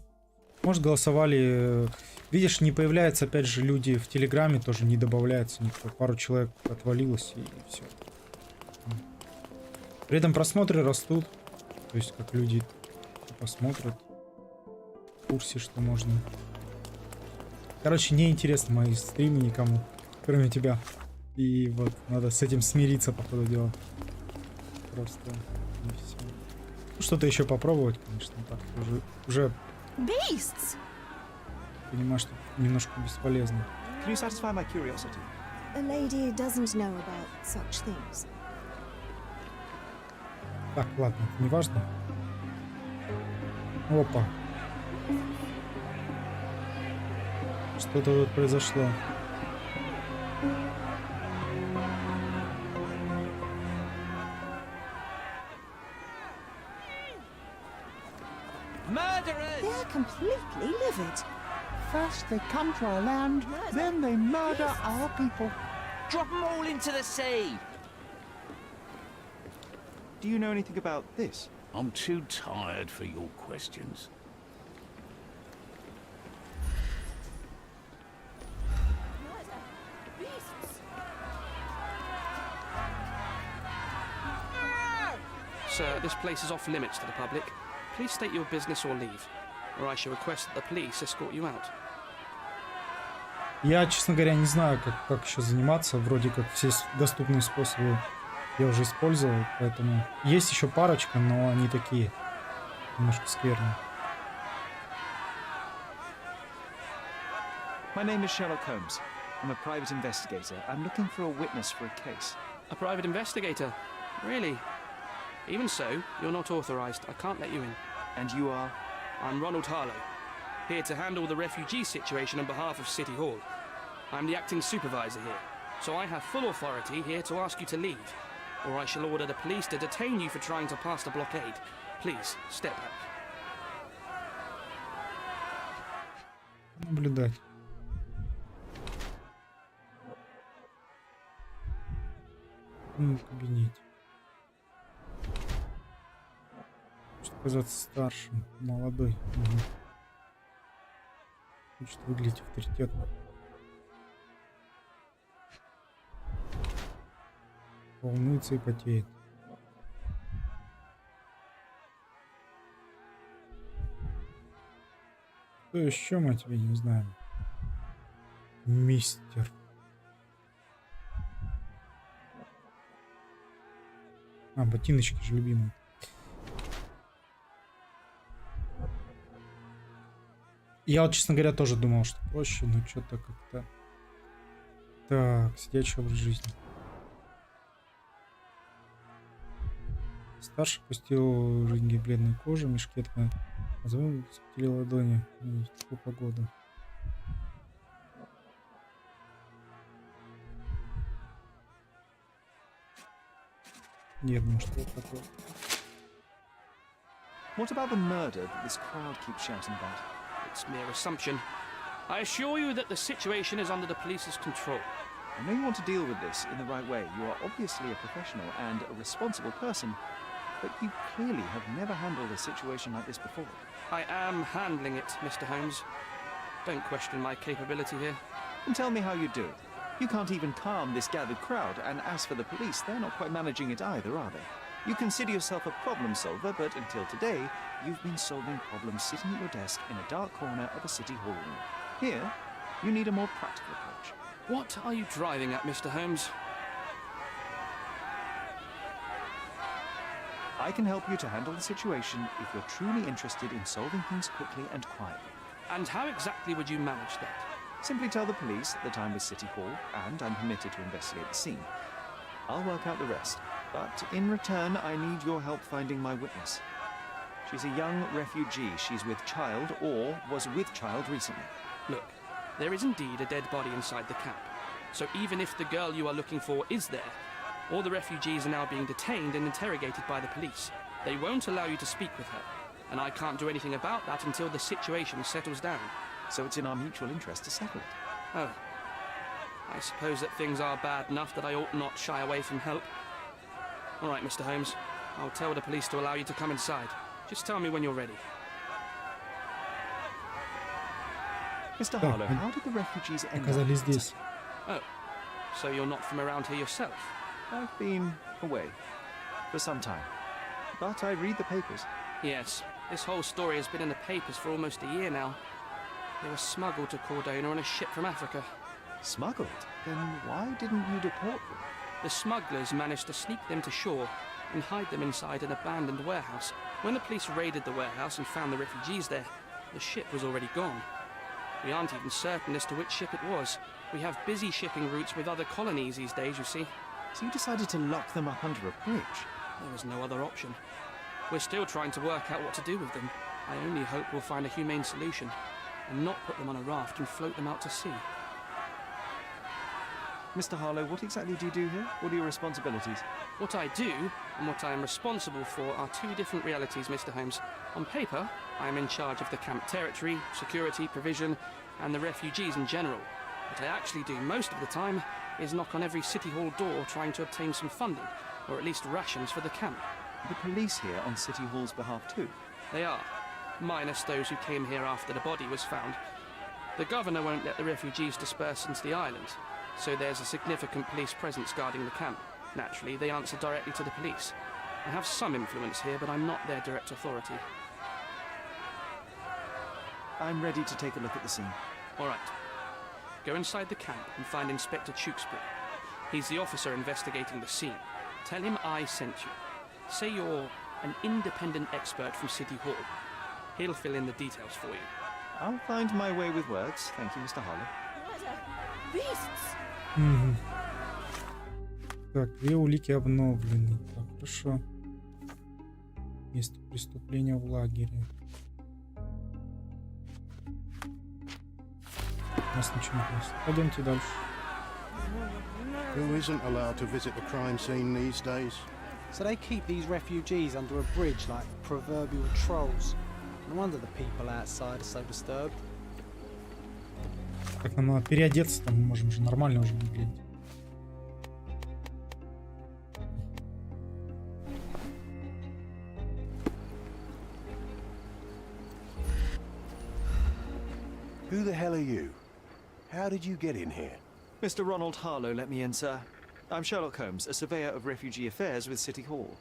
Может, голосовали. Видишь, не появляются опять же люди в Телеграме, тоже не добавляется никто. Пару человек отвалилось и все. При этом просмотры растут. То есть как люди посмотрят. В курсе, что можно. Короче, не интересно мои стримы никому, кроме тебя. И вот надо с этим смириться, по ходу дела. Просто не все. Ну, что-то еще попробовать, конечно, так уже Beasts! понимаю, что немножко бесполезно. Can you satisfy my curiosity? A lady doesn't know about such things. Так, ладно, это не важно. Опа. Что-то тут произошло. They're completely livid. First they come to our land, then they murder our people. Drop them all into the sea! Do you know anything about this? I'm too tired for your questions. Sir, this place is off limits to the public. Please state your business or leave, or I shall request that the police escort you out. Я, честно говоря, не знаю, как еще заниматься. Вроде как все доступные способы я уже использовал, поэтому есть еще парочка, но они такие немножко скверные. My name is Sherlock Holmes. I'm a private investigator. I'm looking for a witness for a case. A private investigator? Really? Even so, you're not authorized. I can't let you in. And you are? I'm Ronald Harlow, here to handle the refugee situation on behalf of City Hall. I'm the acting supervisor here, so I have full authority here to ask you to leave, or I shall order the police to detain you for trying to pass the blockade. Please, step back. Наблюдать. В кабинете. Хочет казаться старшим, молодой. Угу. Хочет выглядеть авторитетно. Волнуется и потеет. Что еще мы о тебе не знаем? Мистер. А, ботиночки же любимые. Я вот, честно говоря, тоже думал, что проще, но что-то как-то... Так, сидячий образ жизни. Старший пустил жизнь бледной кожи, мешкетка. Назовем спутили ладони в такую погоду. Я думаю, что это такое. What about the murder that this crowd keeps shouting about? It's mere assumption. I assure you that the situation is under the police's control. I know you want to deal with this in the right way. You are obviously a professional and a responsible person, but you clearly have never handled a situation like this before. I am handling it, Mr. Holmes. Don't question my capability here. And tell me how you do it. You can't even calm this gathered crowd, and as for the police, they're not quite managing it either, are they? You consider yourself a problem solver, but until today, you've been solving problems sitting at your desk in a dark corner of a city hall room. Here, you need a more practical approach. What are you driving at, Mr. Holmes? I can help you to handle the situation if you're truly interested in solving things quickly and quietly. And how exactly would you manage that? Simply tell the police that I'm with City Hall and I'm permitted to investigate the scene. I'll work out the rest, but in return I need your help finding my witness. She's a young refugee. She's with child or was with child recently. Look, there is indeed a dead body inside the camp. So even if the girl you are looking for is there, all the refugees are now being detained and interrogated by the police. They won't allow you to speak with her, and I can't do anything about that until the situation settles down. So it's in our mutual interest to settle it. Oh. I suppose that things are bad enough that I ought not shy away from help. All right, Mr. Holmes. I'll tell the police to allow you to come inside. Just tell me when you're ready. Mr. Harlow, how did the refugees end Оказались здесь. Oh, so you're not from around here yourself? I've been away for some time, but I read the papers. Yes, this whole story has been in the papers for almost a year now. They were smuggled to Cordona on a ship from Africa. Smuggled? Then why didn't you deport them? The smugglers managed to sneak them to shore and hide them inside an abandoned warehouse. When the police raided the warehouse and found the refugees there, the ship was already gone. We aren't even certain as to which ship it was. We have busy shipping routes with other colonies these days, you see. So you decided to lock them up under a bridge? There was no other option. We're still trying to work out what to do with them. I only hope we'll find a humane solution and not put them on a raft and float them out to sea. Mr. Harlow, what exactly do you do here? What are your responsibilities? What I do and what I am responsible for are two different realities, Mr. Holmes. On paper, I'm in charge of the camp territory, security, provision, and the refugees in general. What I actually do most of the time is knock on every city hall door trying to obtain some funding, or at least rations for the camp. The police here on City Hall's behalf too? They are, minus those who came here after the body was found. The governor won't let the refugees disperse into the island, so there's a significant police presence guarding the camp. Naturally, they answer directly to the police. I have some influence here, but I'm not their direct authority. I'm ready to take a look at the scene. All right. Go inside the camp and find Inspector Tewkesbury. He's the officer investigating the scene. Tell him I sent you. Say you're an independent expert from City Hall. He'll fill in the details for you. I'll find my way with words. Thank you, Mr. Harlow. Угу. Так, две улики обновлены. Так, хорошо. Место преступления в лагере. У нас ничего не есть. Пойдемте дальше. Who isn't allowed to visit the crime scene these days? So they keep these refugees under a bridge like proverbial trolls. No wonder the people outside are so disturbed. Так, нам надо переодеться, там мы можем же нормально уже выглядеть. Who the hell are you? How did you get in here? Mr. Ronald Harlow let me in, sir. I'm Sherlock Holmes, a surveyor of refugee affairs with City Hall.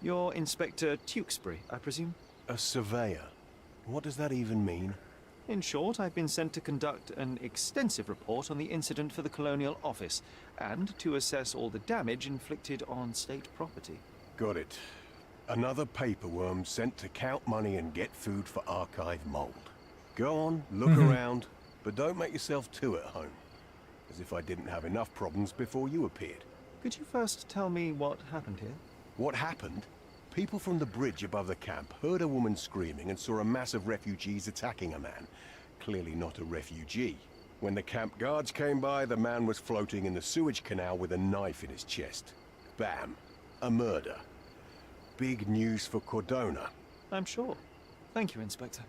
You're Inspector Tewkesbury, I presume? A surveyor? What does that even mean? In short, I've been sent to conduct an extensive report on the incident for the Colonial Office and to assess all the damage inflicted on state property. Got it. Another paperworm sent to count money and get food for archive mold. Go on, look around, but don't make yourself too at home. As if I didn't have enough problems before you appeared. Could you first tell me what happened here? What happened? People from the bridge above the camp heard a woman screaming and saw a mass of refugees attacking a man. Clearly not a refugee. When the camp guards came by, the man was floating in the sewage canal with a knife in his chest. Bam. A murder. Big news for Cordona. I'm sure. Thank you, Inspector.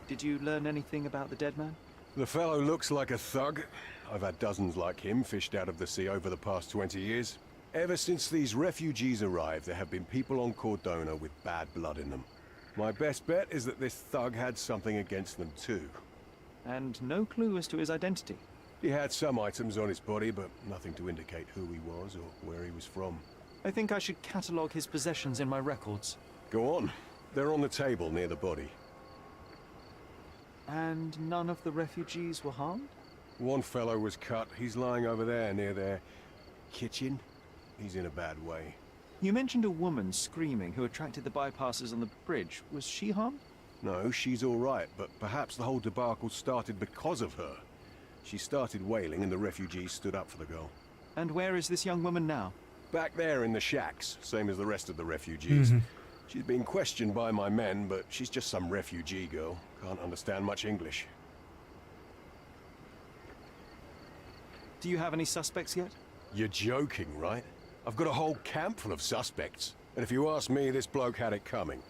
Did you learn anything about the dead man? The fellow looks like a thug. I've had dozens like him fished out of the sea over the past 20 years. Ever since these refugees arrived, there have been people on Cordona with bad blood in them. My best bet is that this thug had something against them too. And no clue as to his identity? He had some items on his body, but nothing to indicate who he was or where he was from. I think I should catalogue his possessions in my records. Go on. They're on the table near the body. And none of the refugees were harmed? One fellow was cut. He's lying over there near their kitchen. He's in a bad way. You mentioned a woman screaming who attracted the bypassers on the bridge. Was she harmed? No, she's all right, but perhaps the whole debacle started because of her. She started wailing and the refugees stood up for the girl. And where is this young woman now? Back there in the shacks, same as the rest of the refugees. She's been questioned by my men, but she's just some refugee girl. Can't understand much English. Do you have any suspects yet? You're joking, right? I've got a whole camp full of suspects. And if you ask me, this bloke had it coming.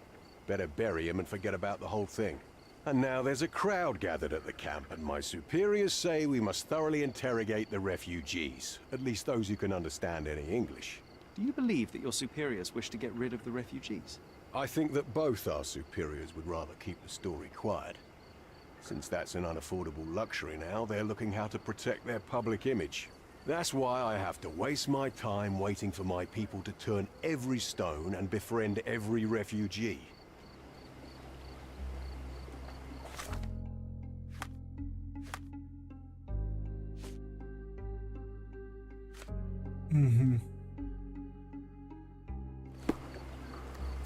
Better bury him and forget about the whole thing. And now there's a crowd gathered at the camp, and my superiors say we must thoroughly interrogate the refugees. At least those who can understand any English. Do you believe that your superiors wish to get rid of the refugees? I think that both our superiors would rather keep the story quiet. Since that's an unaffordable luxury now, they're looking how to protect their public image. That's why I have to waste my time waiting for my people to turn every stone and befriend every refugee.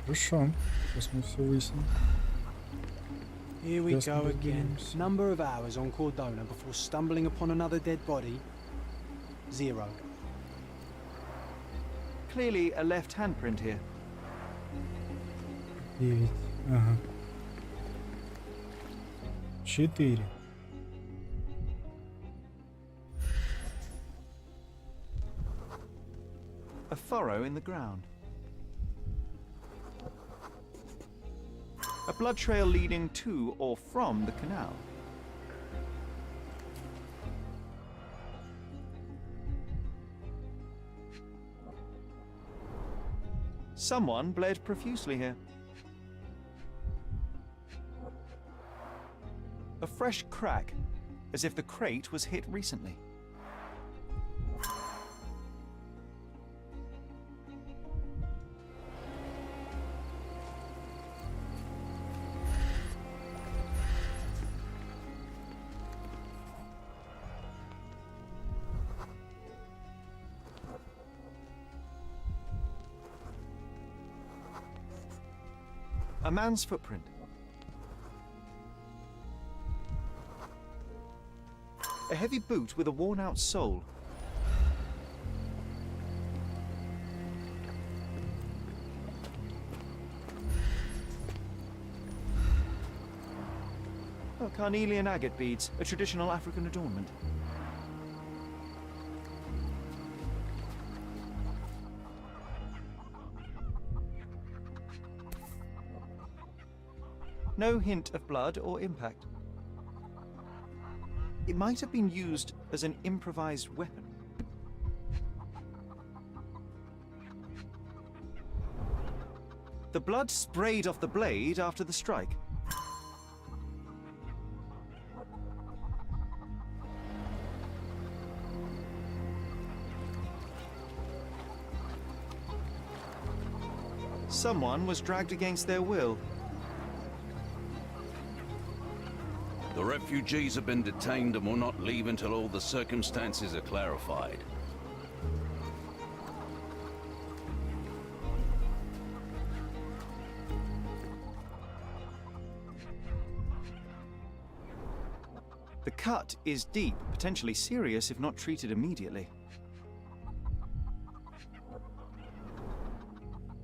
Хорошо. Сейчас мы все выясним. Here we go again. Number of hours on Cordona before stumbling upon another dead body. 0. Clearly a left handprint here. 9. Ага. 4. A furrow in the ground. A blood trail leading to or from the canal. Someone bled profusely here. A fresh crack, as if the crate was hit recently. A man's footprint. A heavy boot with a worn-out sole. Oh, carnelian agate beads, a traditional African adornment. No hint of blood or impact. It might have been used as an improvised weapon. The blood sprayed off the blade after the strike. Someone was dragged against their will. The refugees have been detained and will not leave until all the circumstances are clarified. The cut is deep, potentially serious if not treated immediately.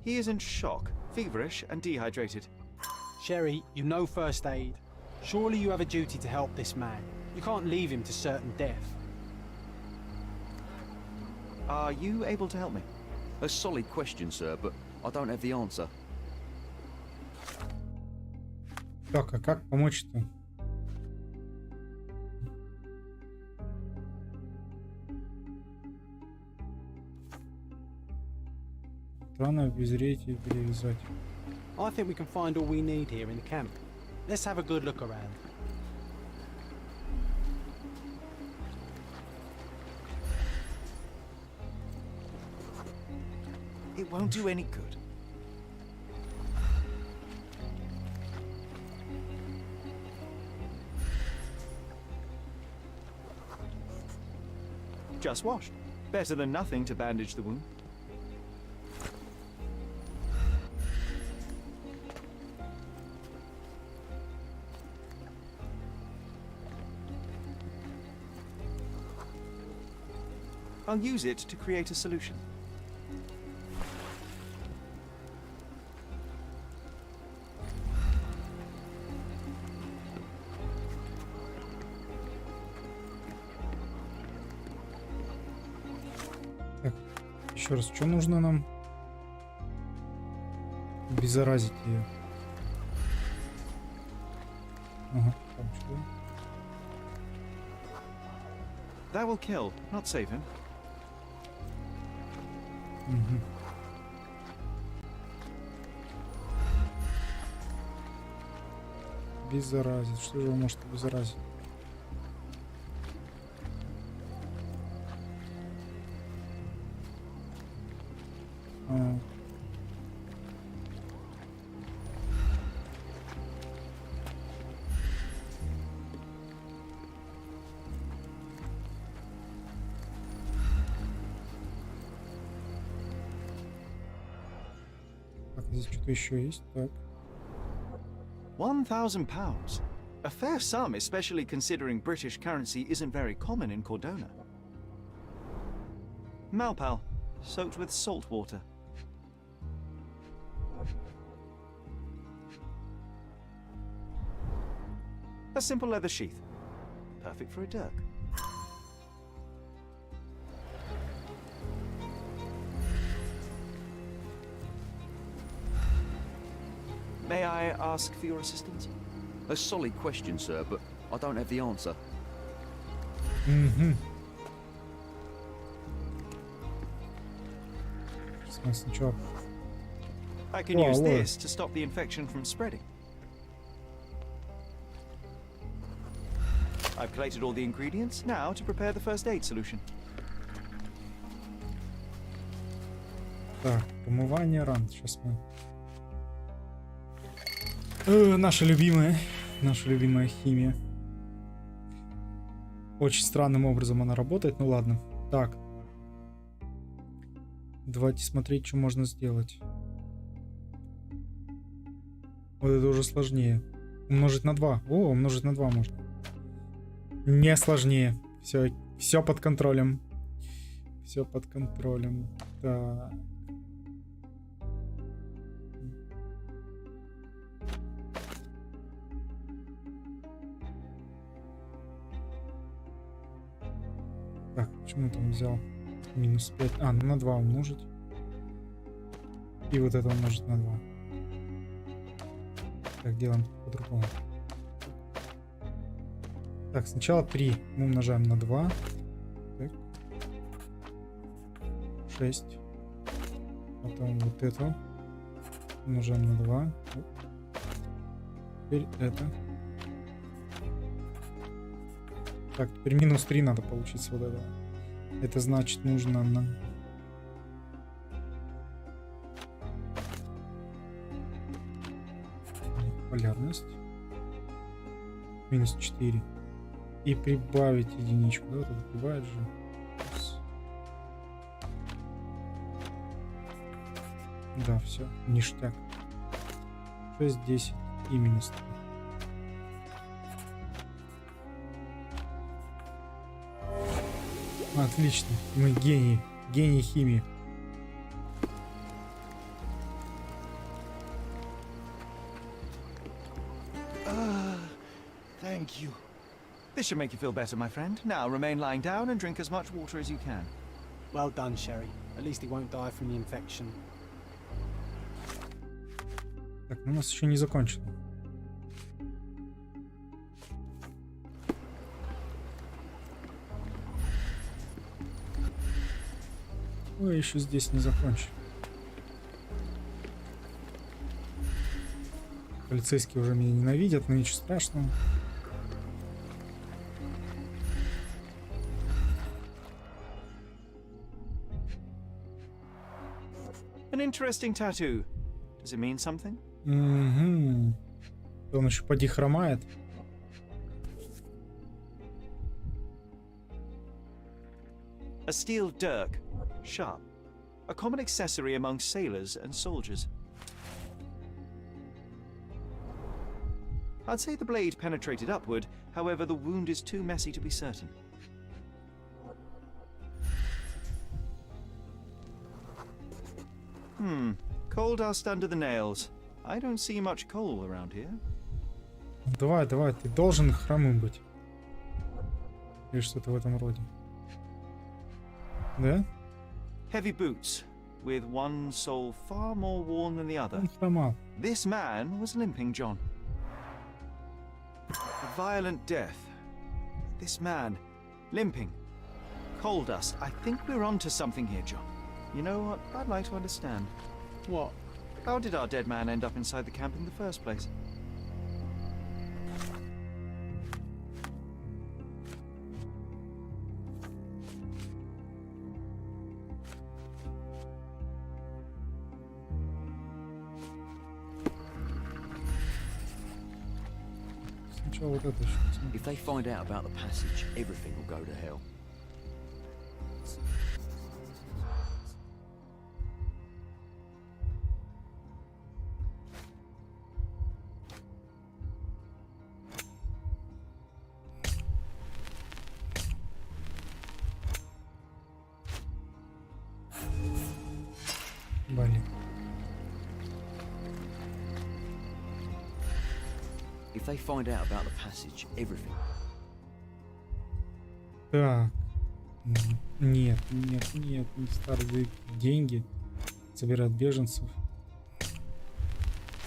He is in shock, feverish and dehydrated. Sherry, you know first aid. Surely you have a duty to help this man. You can't leave him to certain death. Are you able to help me? A solid question, sir, but I don't have the answer. Так, а как помочь-то? Рано обезвредить и перевязать. I think we can find all we need here in the camp. Let's have a good look around. It won't do any good. Just washed. Better than nothing to bandage the wound. I'll use it to create a solution. Так, еще раз, что нужно нам? Обеззаразить ее. Ага, там что? That will kill, not save him. Угу. Обеззаразить. Что же он может обеззаразить? Здесь что-то еще есть. Так. 1,000 pounds. A fair sum, especially considering British currency isn't very common in Cordona. Malpal, soaked with salt water. A simple leather sheath. Perfect for a dirk. May I ask for your assistance? A solid question, sir, but I don't have the answer. I can use this to stop the infection from spreading. I've collated all the ingredients, now to prepare the first aid solution. Так, помывание ран. Сейчас мы... наша любимая химия. Очень странным образом она работает, ну ладно. Так. Давайте смотреть, что можно сделать. Вот это уже сложнее. Умножить на 2. О, умножить на 2 можно. Не сложнее. Все под контролем. Все под контролем. Так. Так, почему там взял минус 5? А, ну на 2 умножить. И вот это умножить на 2. Так, делаем по-другому. Так, сначала 3 мы умножаем на 2. Так. 6. Потом вот это умножаем на 2. Теперь это. Так, теперь минус 3 надо получить с вот этого. Это значит, нужно на... Полярность. Минус 4. И прибавить единичку. Да, вот это прибавить же. Да, все. Ништяк. 6, 10 и минус 3. Отлично. Мы гении. Гении химии. Thank you. This should make you feel better, my friend. Now remain lying down and drink as much water as you can. Well done, Sherry. At least he won't die from the infection. Так, у нас еще не закончено. Ой, еще здесь не закончили. Полицейские уже меня ненавидят, но ничего страшного. An interesting tattoo. Does it mean something? Он еще поди хромает. A steel dirk. Sharp. A common accessory among sailors and soldiers. I'd say the blade penetrated upward, however the wound is too messy to be certain. Coal dust under the nails. I don't see much coal around here. Давай, ты должен хромым быть. Или что-то в этом роде. Да? Heavy boots, with one sole far more worn than the other. Он хромал. This man was limping, John. A violent death. This man, limping. Coal dust. I think we're onto something here, John. You know what? I'd like to understand. What? How did our dead man end up inside the camp in the first place? If they find out about the passage, everything will go to hell. Блин. If they find out about the passage, everything. Так. Нет, не старые деньги. Собирать беженцев.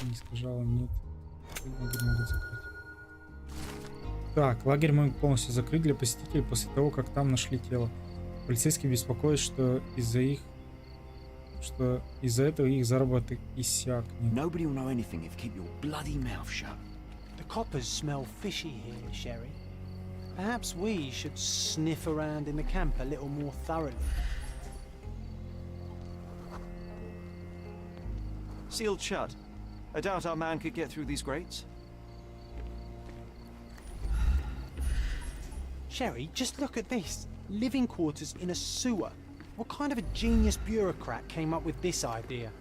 Не скажала, нет. Лагерь могут закрыть. Так, лагерь могут полностью закрыть для посетителей после того, как там нашли тело. Полицейские беспокоят, что из-за этого их заработок иссякнет. Nobody will know anything if you keep your bloody mouth shut. The coppers smell fishy here, Sherry. Perhaps we should sniff around in the camp a little more thoroughly. Sealed shut. I doubt our man could get through these grates. Sherry, just look at this. Living quarters in a sewer. What kind of a genius bureaucrat came up with this idea?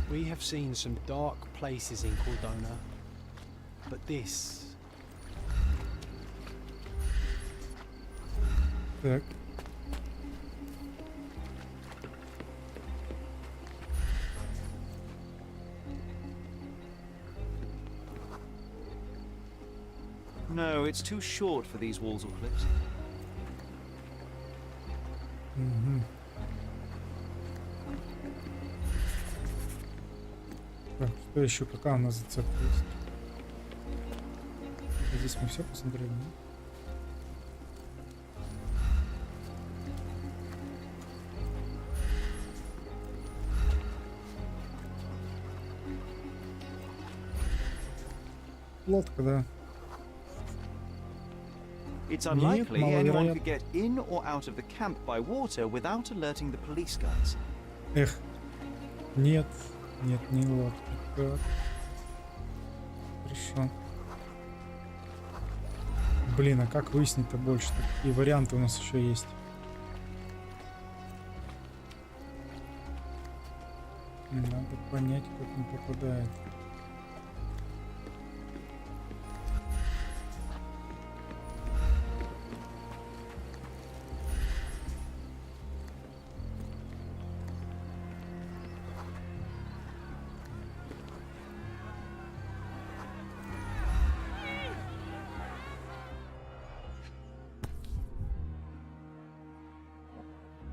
We have seen some dark places in Cordona, but this... Так. No, it's too short for these walls or cliffs. Так, что еще? Какая у нас зацепка есть? Здесь мы все посмотрели, да? Лодка, да. It's unlikely anyone could get in or out of the camp by water without alerting the police guards. Эх, нет, не лодка. Так. Хорошо. Блин, а как выяснить-то больше? Какие варианты у нас еще есть? Надо понять, как он попадает.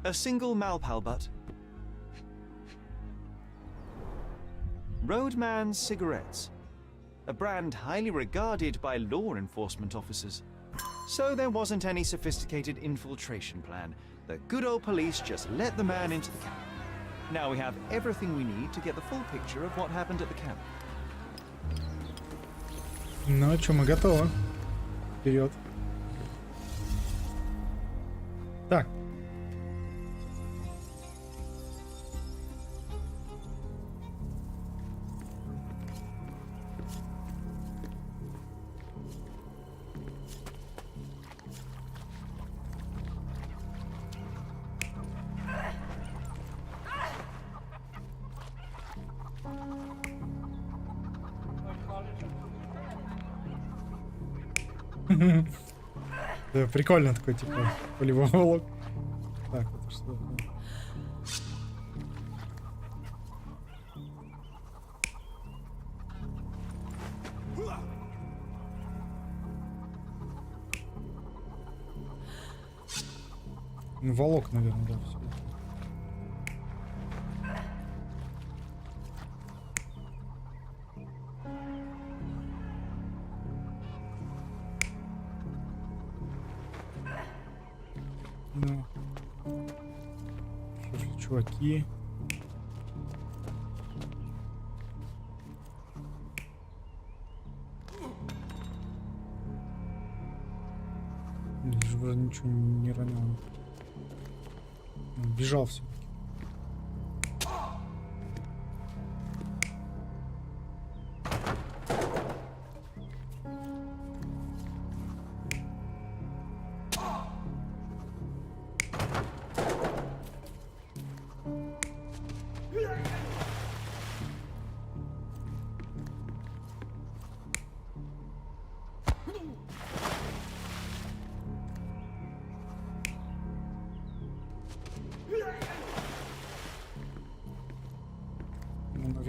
A single Malpal butt. Roadman's cigarettes. A brand highly regarded by law enforcement officers. So there wasn't any sophisticated infiltration plan. The good old police just let the man into the camp. Now we have everything we need to get the full picture of what happened at the camp. Ну, что, мы готовы. Вперед. Так. Да, прикольно такой, типа, полевой волок. Так, это что такое? Ну, волок, наверное, да, все. Ну, что ж, чуваки. Лишь бы ничего не ранил. Бежал все.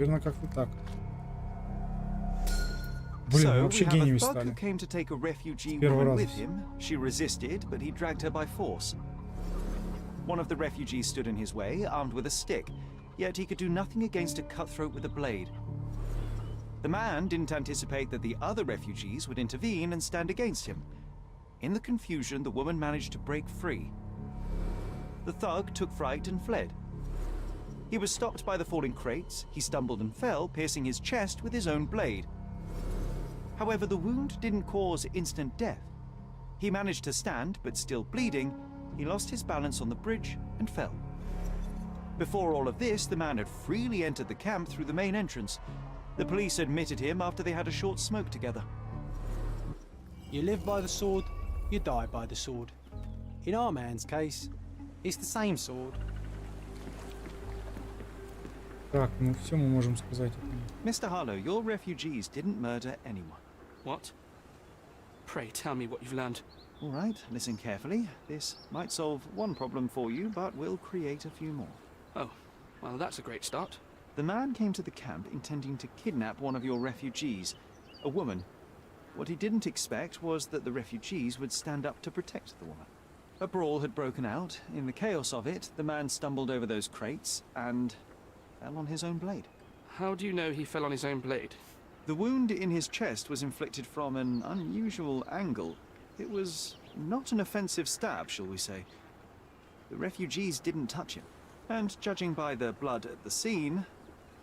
Наверное, как-то так. Блин, So, вообще we have a гениями thug стали. who came to take a refugee Первый woman раз. with him. She resisted, but he dragged her by force. One of the refugees stood in his way, armed with a stick. yet he could do nothing against a cutthroat with a blade. The man didn't anticipate that the other refugees would intervene and stand against him. In the confusion, the woman managed to break free. The thug took fright and fled. He was stopped by the falling crates. He stumbled and fell, piercing his chest with his own blade. However, the wound didn't cause instant death. He managed to stand, but still bleeding, he lost his balance on the bridge and fell. Before all of this, the man had freely entered the camp through the main entrance. The police admitted him after they had a short smoke together. You live by the sword, you die by the sword. In our man's case, it's the same sword. Так, ну все мы можем сказать. Mr. Harlow, your refugees didn't murder anyone. What? Pray tell me what you've learned. All right, listen carefully. This might solve one problem for you, but will create a few more. Oh, well, that's a great start. The man came to the camp intending to kidnap one of your refugees, a woman. What he didn't expect was that the refugees would stand up to protect the woman. A brawl had broken out. In the chaos of it, the man stumbled over those crates and fell on his own blade. How do you know he fell on his own blade? The wound in his chest was inflicted from an unusual angle. It was not an offensive stab, shall we say. The refugees didn't touch him. And judging by the blood at the scene,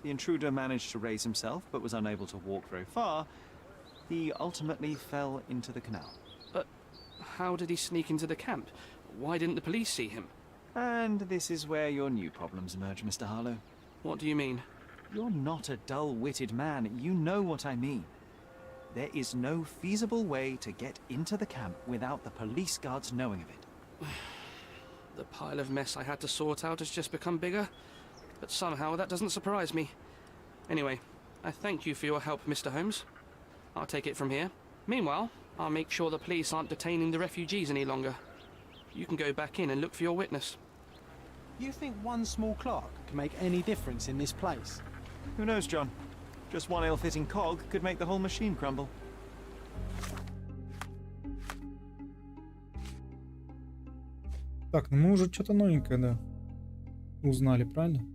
the intruder managed to raise himself but was unable to walk very far. He ultimately fell into the canal. How did he sneak into the camp? Why didn't the police see him? And this is where your new problems emerge, Mr. Harlow. What do you mean? You're not a dull-witted man. You know what I mean. There is no feasible way to get into the camp without the police guards knowing of it. The pile of mess I had to sort out has just become bigger, but somehow that doesn't surprise me. Anyway, I thank you for your help, Mr. Holmes. I'll take it from here. Meanwhile, I'll make sure the police aren't detaining the refugees any longer. You can go back in and look for your witness. You think one small clock can make any difference in this place? Who knows, John? Just one ill-fitting cog could make the whole machine crumble. Так, ну мы уже что-то новенькое, да, узнали, правильно?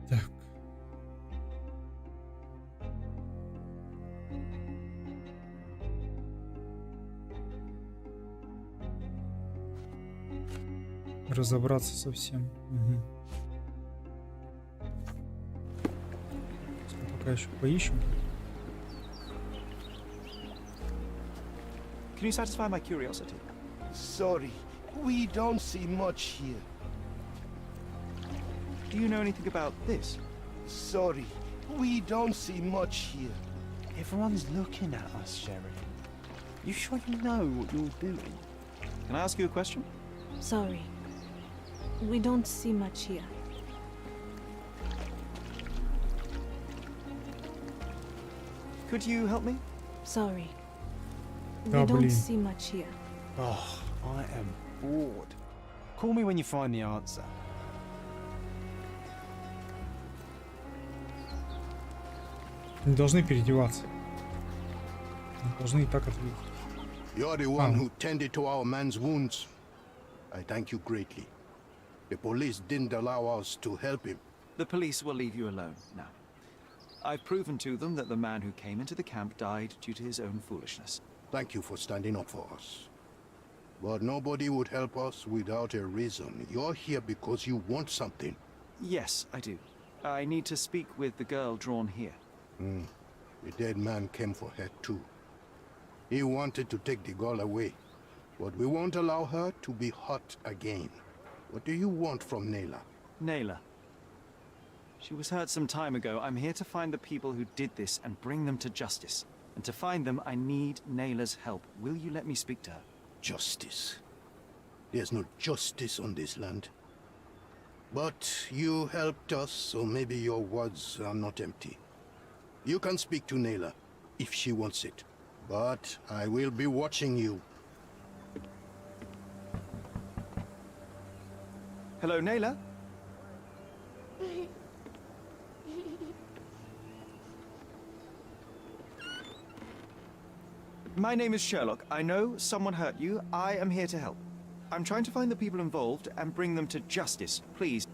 Так. Разобраться со всем. Угу. Пока еще поищем. Can you satisfy my curiosity? Sorry, we don't see much here. Do you know anything about this? Sorry, we don't see much here. Everyone's looking at us, Sherry. You sure you know what you're doing? Can I ask you a question? Sorry. We don't see much here. Could you help me? Sorry. We Да, don't блин. see much here. Oh, I am bored. Call me when you find the answer. Не должны переодеваться. Не должны и так ответить. You're the one who tended to our man's wounds. I thank you greatly. The police didn't allow us to help him. The police will leave you alone now. I've proven to them that the man who came into the camp died due to his own foolishness. Thank you for standing up for us. But nobody would help us without a reason. You're here because you want something. Yes, I do. I need to speak with the girl drawn here. The dead man came for her too. He wanted to take the girl away, but we won't allow her to be hurt again. What do you want from Nayla? Nayla. She was hurt some time ago. I'm here to find the people who did this and bring them to justice. And to find them, I need Nayla's help. Will you let me speak to her? Justice. There's no justice on this land. But you helped us, so maybe your words are not empty. You can speak to Nayla, if she wants it. But I will be watching you. Hello, Nayla? My name is Sherlock. I know someone hurt you. I am here to help. I'm trying to find the people involved and bring them to justice. Please.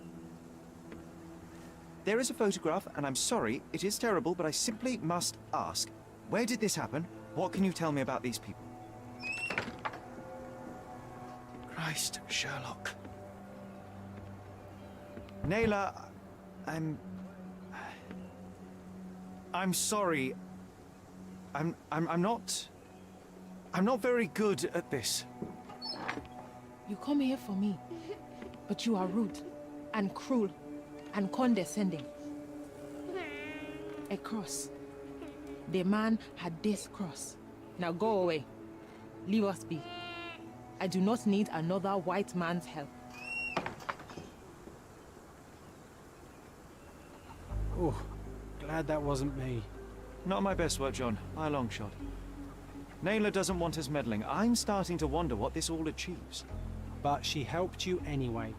There is a photograph, and I'm sorry, it is terrible, but I simply must ask. Where did this happen? What can you tell me about these people? Christ, Sherlock. Naylor, I'm sorry. I'm not very good at this. You come here for me, but you are rude and cruel and condescending. A cross. The man had this cross. Now go away. Leave us be. I do not need another white man's help. Oh, glad that wasn't me. Not my best work, John, by a long shot. Naylor doesn't want us meddling. I'm starting to wonder what this all achieves. But she helped you anyway.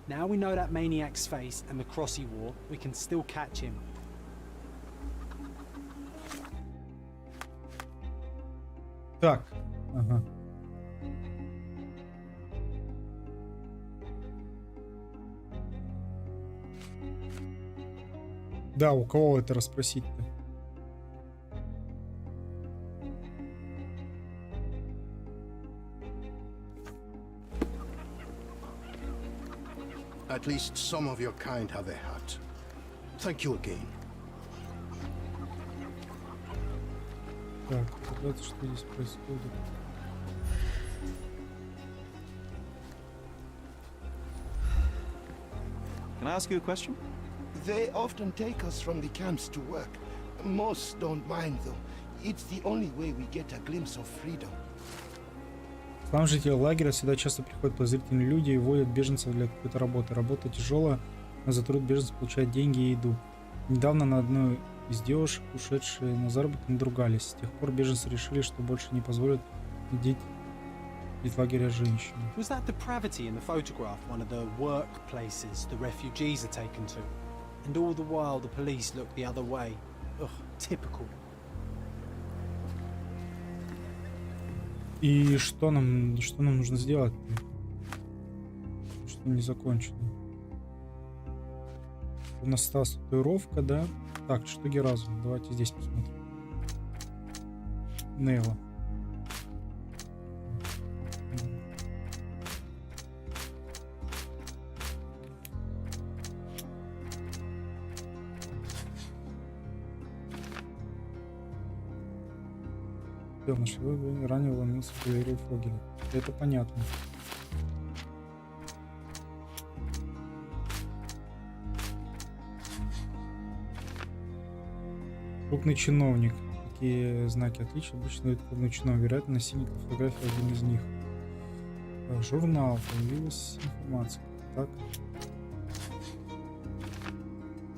Now we know that maniac's face and the cross he wore, we can still catch him. Так, ага. Да, у кого это расспросить-то? At least some of your kind have a heart. Thank you again. Так, ребята, что здесь происходит? Can I ask you a question? They often take us from the camps to work. Most don't mind, though. It's the only way we get a glimpse of freedom. К нам жители лагеря сюда часто приходят подозрительные люди и водят беженцев для какой-то работы. Работа тяжелая, но за труд беженцы получают деньги и еду. Недавно на одной из девушек, ушедшие на заработок, надругались. С тех пор беженцы решили, что больше не позволят следить из лагеря женщин. Was that depravity in the photograph one of the workplaces the refugees are taken to? And all the while the police look the other way. Ugh, typical. И что нам нужно сделать? Что не закончено? У нас осталась татуировка, да? Так, штуки разума. Давайте здесь посмотрим. Нейла. Нашего ранее ломился в галерею Фогеля. Это понятно. Крупный чиновник. Какие знаки отличия обычно дают крупный чиновник? Вероятно, на синей фотографии один из них. Журнал. Появилась информация. Так.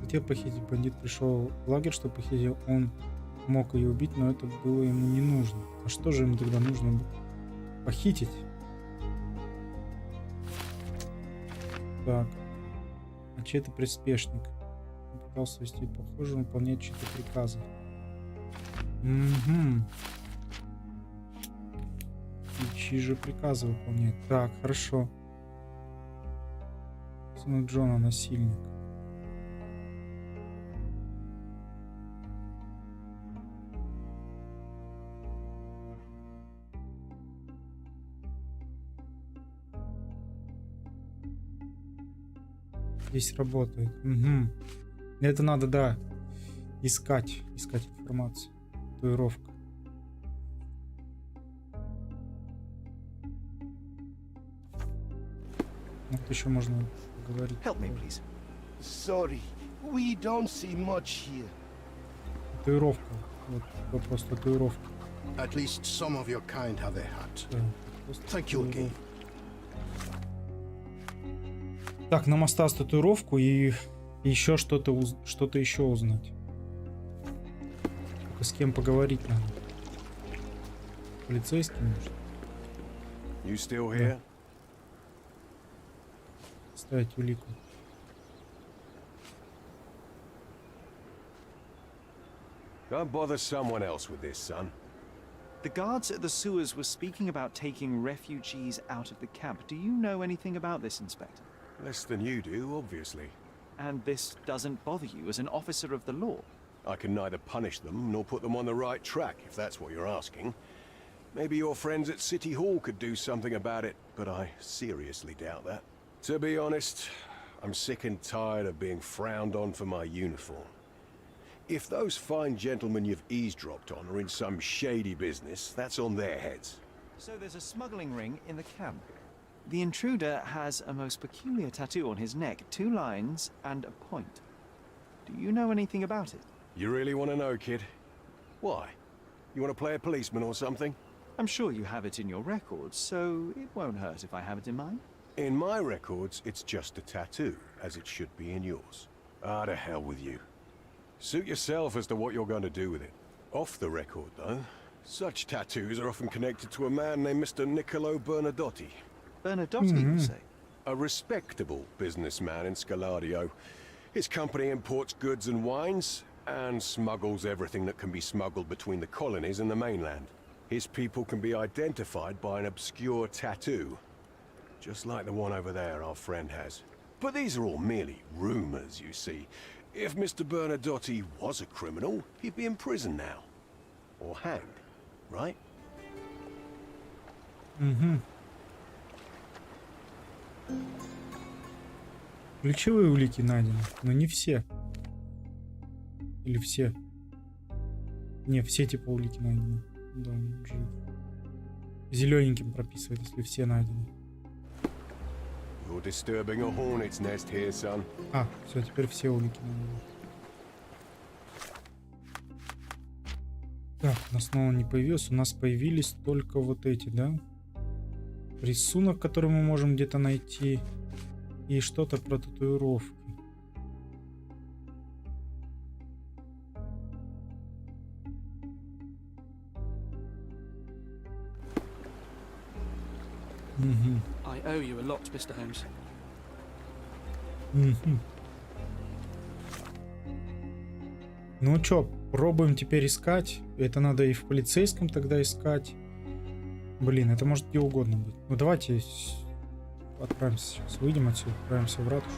Хотел похитить. Бандит пришел в лагерь, чтобы похитить. Он мог ее убить, но это было ему не нужно. А что же ему тогда нужно было? Похитить? Так. А чей-то приспешник? Он пытался вести похоже, выполнять чьи-то приказы. Угу. И чьи же приказы выполнять? Так, хорошо. Сын Джона, насильник. Здесь работает. Угу. Это надо, да, искать информацию. Татуировка. Вот еще можно поговорить. Help me, please. Sorry, we don't see much here. Татуировка. Вот вопрос татуировки. At least some of your kind have a heart. Thank you again. Так, нам осталось татуировку и еще что-то еще узнать. Только с кем поговорить надо? Полицейский, может? You still here? Ставить улику. Go and bother someone else with this, son. The guards at the sewers were speaking about taking refugees out of the camp. Do you know anything about this, Inspector? Less than you do, obviously. And this doesn't bother you as an officer of the law? I can neither punish them nor put them on the right track, if that's what you're asking. Maybe your friends at City Hall could do something about it, but I seriously doubt that. To be honest, I'm sick and tired of being frowned on for my uniform. If those fine gentlemen you've eavesdropped on are in some shady business, that's on their heads. So there's a smuggling ring in the camp. The intruder has a most peculiar tattoo on his neck, 2 lines and a point. Do you know anything about it? You really want to know, kid? Why? You want to play a policeman or something? I'm sure you have it in your records, so it won't hurt if I have it in mine. In my records, it's just a tattoo, as it should be in yours. Ah, to hell with you. Suit yourself as to what you're going to do with it. Off the record, though, such tattoos are often connected to a man named Mr. Niccolo Bernadotti. Bernadotti, you say? A respectable businessman in Scaladio. His company imports goods and wines, and smuggles everything that can be smuggled between the colonies and the mainland. His people can be identified by an obscure tattoo, just like the one over there our friend has. But these are all merely rumors, you see. If Mr. Bernadotti was a criminal, he'd be in prison now. Or hanged, right? Ключевые улики найдены, но не все. Или все? Не, все типа улики найдены. Да, он жив. Зелененьким прописывает, если все найдены. You're disturbing a hornet's nest here, son. А, все, теперь все улики найдены. Так, у нас снова не появилось. У нас появились только вот эти, да? Рисунок, который мы можем где-то найти. И что-то про татуировки. I owe you a lot, Mr. Holmes. Ну чё, пробуем теперь искать. Это надо и в полицейском тогда искать. Блин, это может где угодно быть. Ну давайте отправимся сейчас. Выйдем отсюда, отправимся в ратушу.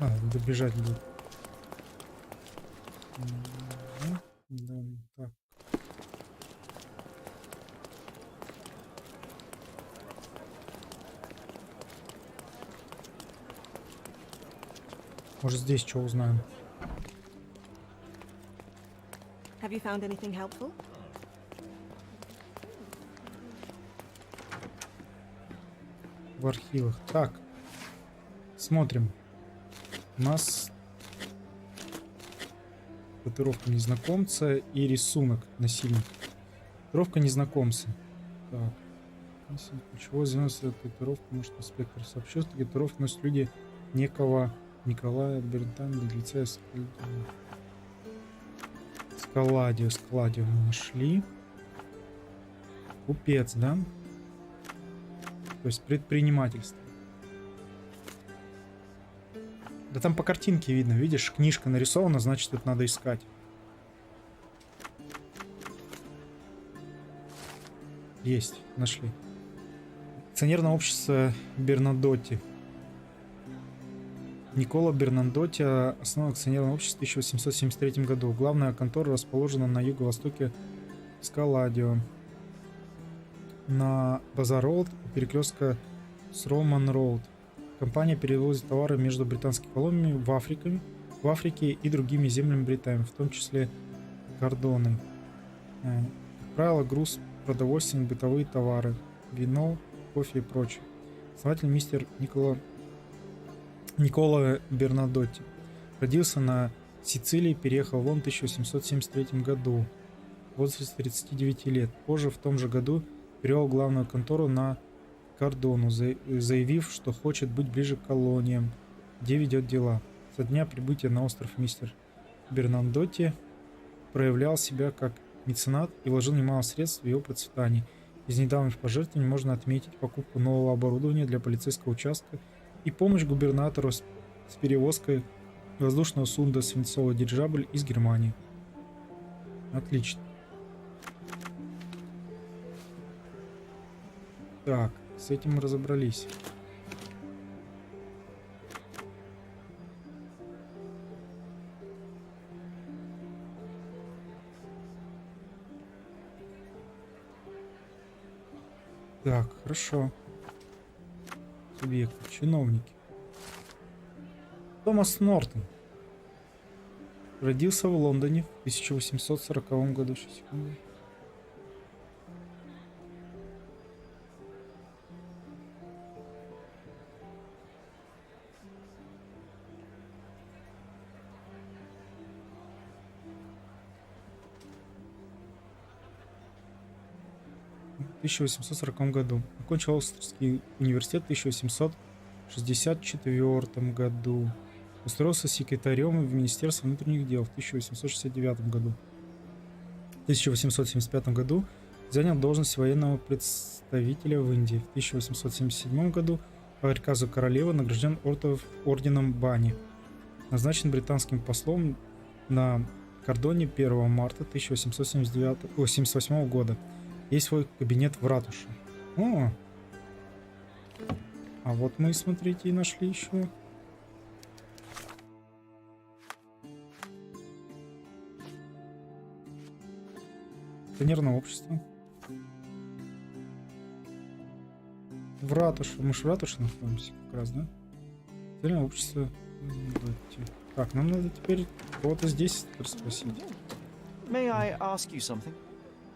А, добежать будет. Да, так. Может, здесь что узнаем? Have you found anything helpful? В архивах. Так. Смотрим. У нас татуировка незнакомца и рисунок насильника. Татуировка незнакомца. Так. Ключевое звено татуировка может инспектор сообщил, что татуировку носят люди некого Николая Бернтана для лица Скаладио. Скаладио мы нашли. Купец, да? То есть предпринимательство. Да там по картинке видно, видишь, книжка нарисована, значит, это надо искать. Есть, нашли. Акционерное общество Бернадотти. Никола Бернадотти основано акционерное общество в 1873 году. Главная контора расположена на юго-востоке Скаладио. На Базар-Роуд у перекрестка с Роман-Роуд. Компания перевозит товары между британскими колониями в Африке и другими землями Британии, в том числе кордоны. Как правило, груз продовольственные, бытовые товары, вино, кофе и прочее. Основатель мистер Никола Бернадотти. Родился на Сицилии, переехал в Лондон в 1873 году, в возрасте 39 лет. Позже, в том же году, перевел главную контору на Кордону, заявив, что хочет быть ближе к колониям, где ведет дела. Со дня прибытия на остров мистер Бернадотти проявлял себя как меценат и вложил немало средств в его процветание. Из недавних пожертвований можно отметить покупку нового оборудования для полицейского участка и помощь губернатору с перевозкой воздушного судна свинцовый дирижабль из Германии. Отлично. Так, с этим мы разобрались. Так, хорошо. Субъекты, чиновники. Томас Нортон. Родился в Лондоне в 1840 году. 6 секунд. В 1840 году. Окончил Оксфордский университет в 1864 году. Устроился секретарем в Министерство внутренних дел в 1869 году. В 1875 году занял должность военного представителя в Индии. В 1877 году по приказу королевы награжден орденом Бани. Назначен британским послом на кордоне 1 марта 1878 года. Есть свой кабинет в ратуше. О! А вот мы, смотрите, и нашли еще. Акционерное общество. В ратуше. Мы же в ратуше находимся как раз, да? Акционерное общество. Так, нам надо теперь кого-то здесь спросить. May I ask you something?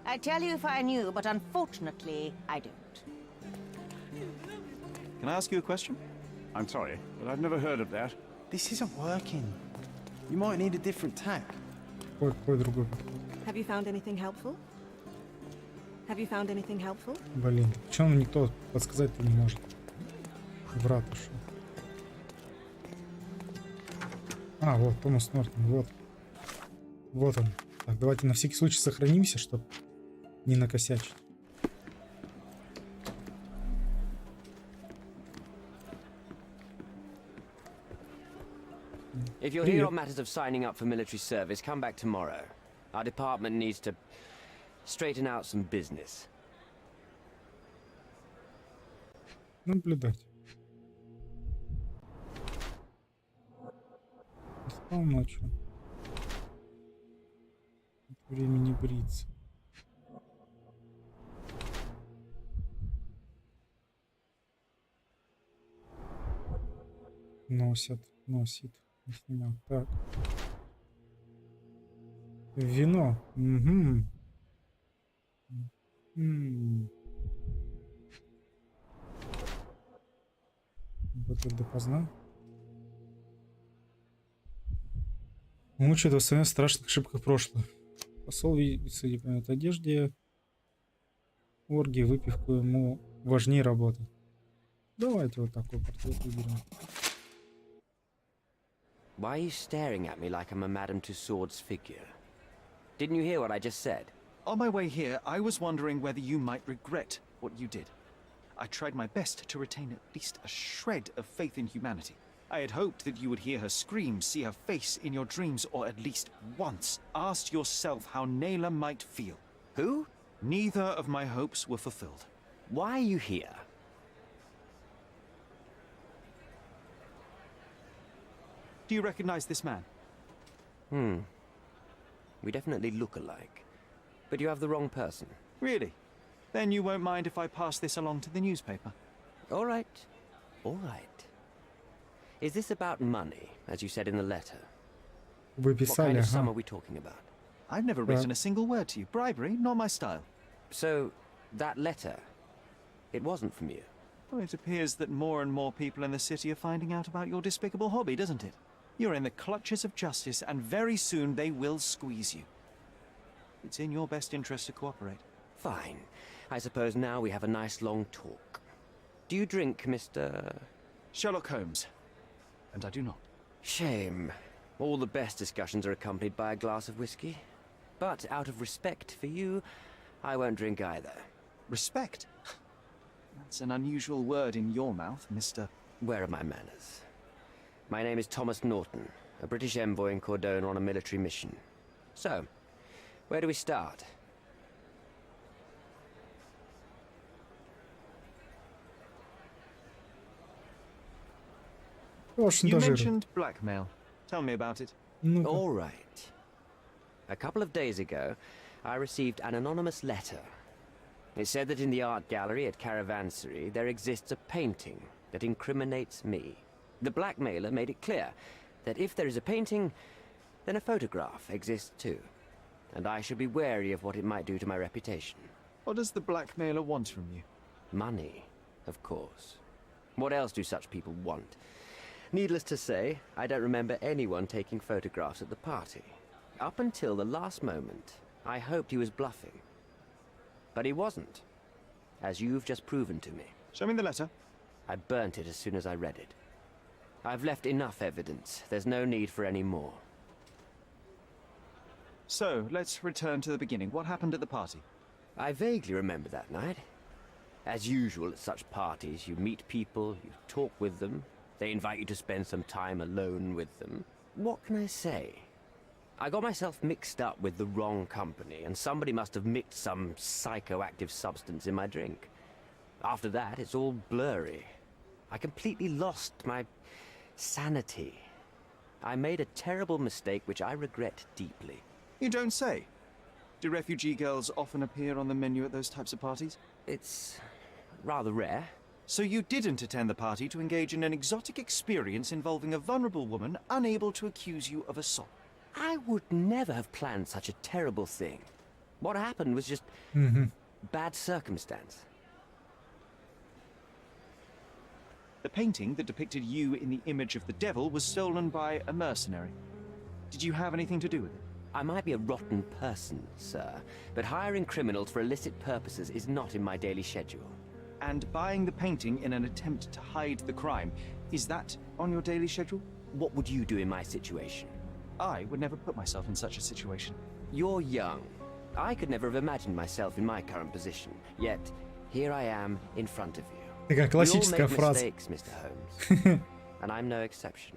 I'd tell you if I knew, but unfortunately, I don't. Can I ask you a question? I'm sorry, but I've never heard of that. This isn't working. You might need a different tack. Какой другой? Have you found anything helpful? Have you found anything helpful? Блин, почему никто подсказать-то не может? В ратушу. А, вот, Томас Нортон, вот. Вот он. Так, давайте на всякий случай сохранимся, чтобы не накосячить. If you're here on matters of signing up for military service, come back tomorrow. Our department needs to straighten out some business. Наблюдать. Спал ночью. Времени бриться. Носит. Не снимал. Так. Вино. Угу. Вот это допоздна. Мучает восстановление страшных ошибок прошлого. Посол видится в одежде. Оргии, выпивку ему важнее работы. Давайте вот такой портрет выберем. Why are you staring at me like I'm a Madame Tussauds figure? Didn't you hear what I just said? On my way here, I was wondering whether you might regret what you did. I tried my best to retain at least a shred of faith in humanity. I had hoped that you would hear her scream, see her face in your dreams, or at least once ask yourself how Nayla might feel. Who? Neither of my hopes were fulfilled. Why are you here? Do you recognize this man? We definitely look alike. But you have the wrong person. Really? Then you won't mind if I pass this along to the newspaper? All right. All right. Is this about money, as you said in the letter? What kind of sum are we talking about? I've never written a single word to you. Bribery, not my style. So, that letter, it wasn't from you? Well, it appears that more and more people in the city are finding out about your despicable hobby, doesn't it? You're in the clutches of justice, and very soon they will squeeze you. It's in your best interest to cooperate. Fine. I suppose now we have a nice long talk. Do you drink, Mr. Sherlock Holmes. And I do not. Shame. All the best discussions are accompanied by a glass of whiskey. But out of respect for you, I won't drink either. Respect? That's an unusual word in your mouth, Mr. Where are my manners? My name is Thomas Norton, a British envoy in Cordona on a military mission. So, where do we start? You mentioned blackmail. Tell me about it. All right. A couple of days ago, I received an anonymous letter. It said that in the art gallery at Caravansary there exists a painting that incriminates me. The blackmailer made it clear that if there is a painting, then a photograph exists too. And I should be wary of what it might do to my reputation. What does the blackmailer want from you? Money, of course. What else do such people want? Needless to say, I don't remember anyone taking photographs at the party. Up until the last moment, I hoped he was bluffing. But he wasn't, as you've just proven to me. Show me the letter. I burnt it as soon as I read it. I've left enough evidence. There's no need for any more. So, let's return to the beginning. What happened at the party? I vaguely remember that night. As usual at such parties, you meet people, you talk with them, they invite you to spend some time alone with them. What can I say? I got myself mixed up with the wrong company, and somebody must have mixed some psychoactive substance in my drink. After that, it's all blurry. I completely lost my sanity. I made a terrible mistake which I regret deeply. You don't say. Do refugee girls often appear on the menu at those types of parties? It's rather rare. So you didn't attend the party to engage in an exotic experience involving a vulnerable woman unable to accuse you of assault? I would never have planned such a terrible thing. What happened was just bad circumstance. The painting that depicted you in the image of the devil was stolen by a mercenary. Did you have anything to do with it? I might be a rotten person, sir, but hiring criminals for illicit purposes is not in my daily schedule. And buying the painting in an attempt to hide the crime, is that on your daily schedule? What would you do in my situation? I would never put myself in such a situation. You're young. I could never have imagined myself in my current position. Yet, here I am in front of you. Такая классическая фраза. We all make mistakes, Mr. Holmes. And I'm no exception.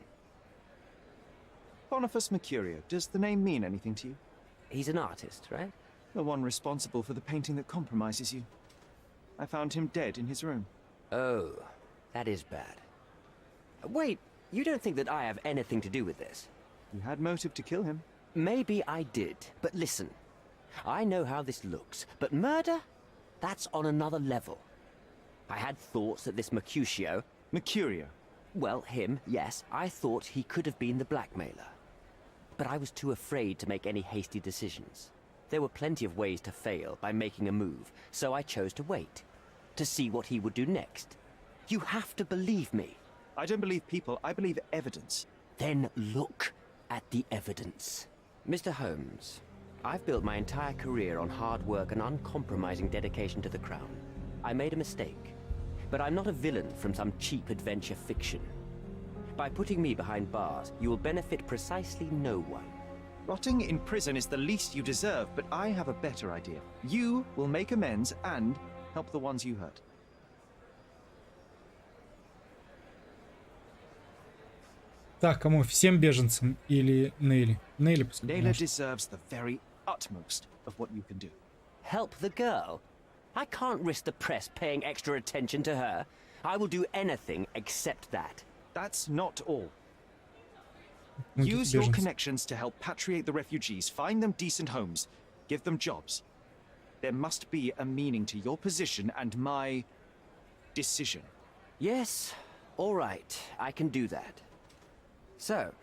Boniface Mercurio, does the name mean anything to you? He's an artist, right? The one responsible for the painting that compromises you. I found him dead in his room. Oh, that is bad. Wait, you don't think that I have anything to do with this? You had motive to kill him. Maybe I did, but listen. I know how this looks, but murder? That's on another level. I had thoughts that this Mercutio... Mercurio? Well, him, yes. I thought he could have been the blackmailer. But I was too afraid to make any hasty decisions. There were plenty of ways to fail by making a move, so I chose to wait. To see what he would do next. You have to believe me. I don't believe people, I believe evidence. Then look at the evidence. Mr. Holmes, I've built my entire career on hard work and uncompromising dedication to the Crown. I made a mistake, but I'm not a villain from some cheap adventure fiction. By putting me behind bars, you will benefit precisely no one. Rotting in prison is the least you deserve, but I have a better idea. You will make amends and help the ones you hurt. Так, кому? Всем беженцам или Нелли? Нелли, пускай. Nayla deserves the very utmost of what you can do. Help the girl? I can't risk the press paying extra attention to her. I will do anything except that. That's not all. Use your connections to help patriate the refugees, find them decent homes, give them jobs. There must be a meaning to your position and my decision. Yes, all right, I can do that. So,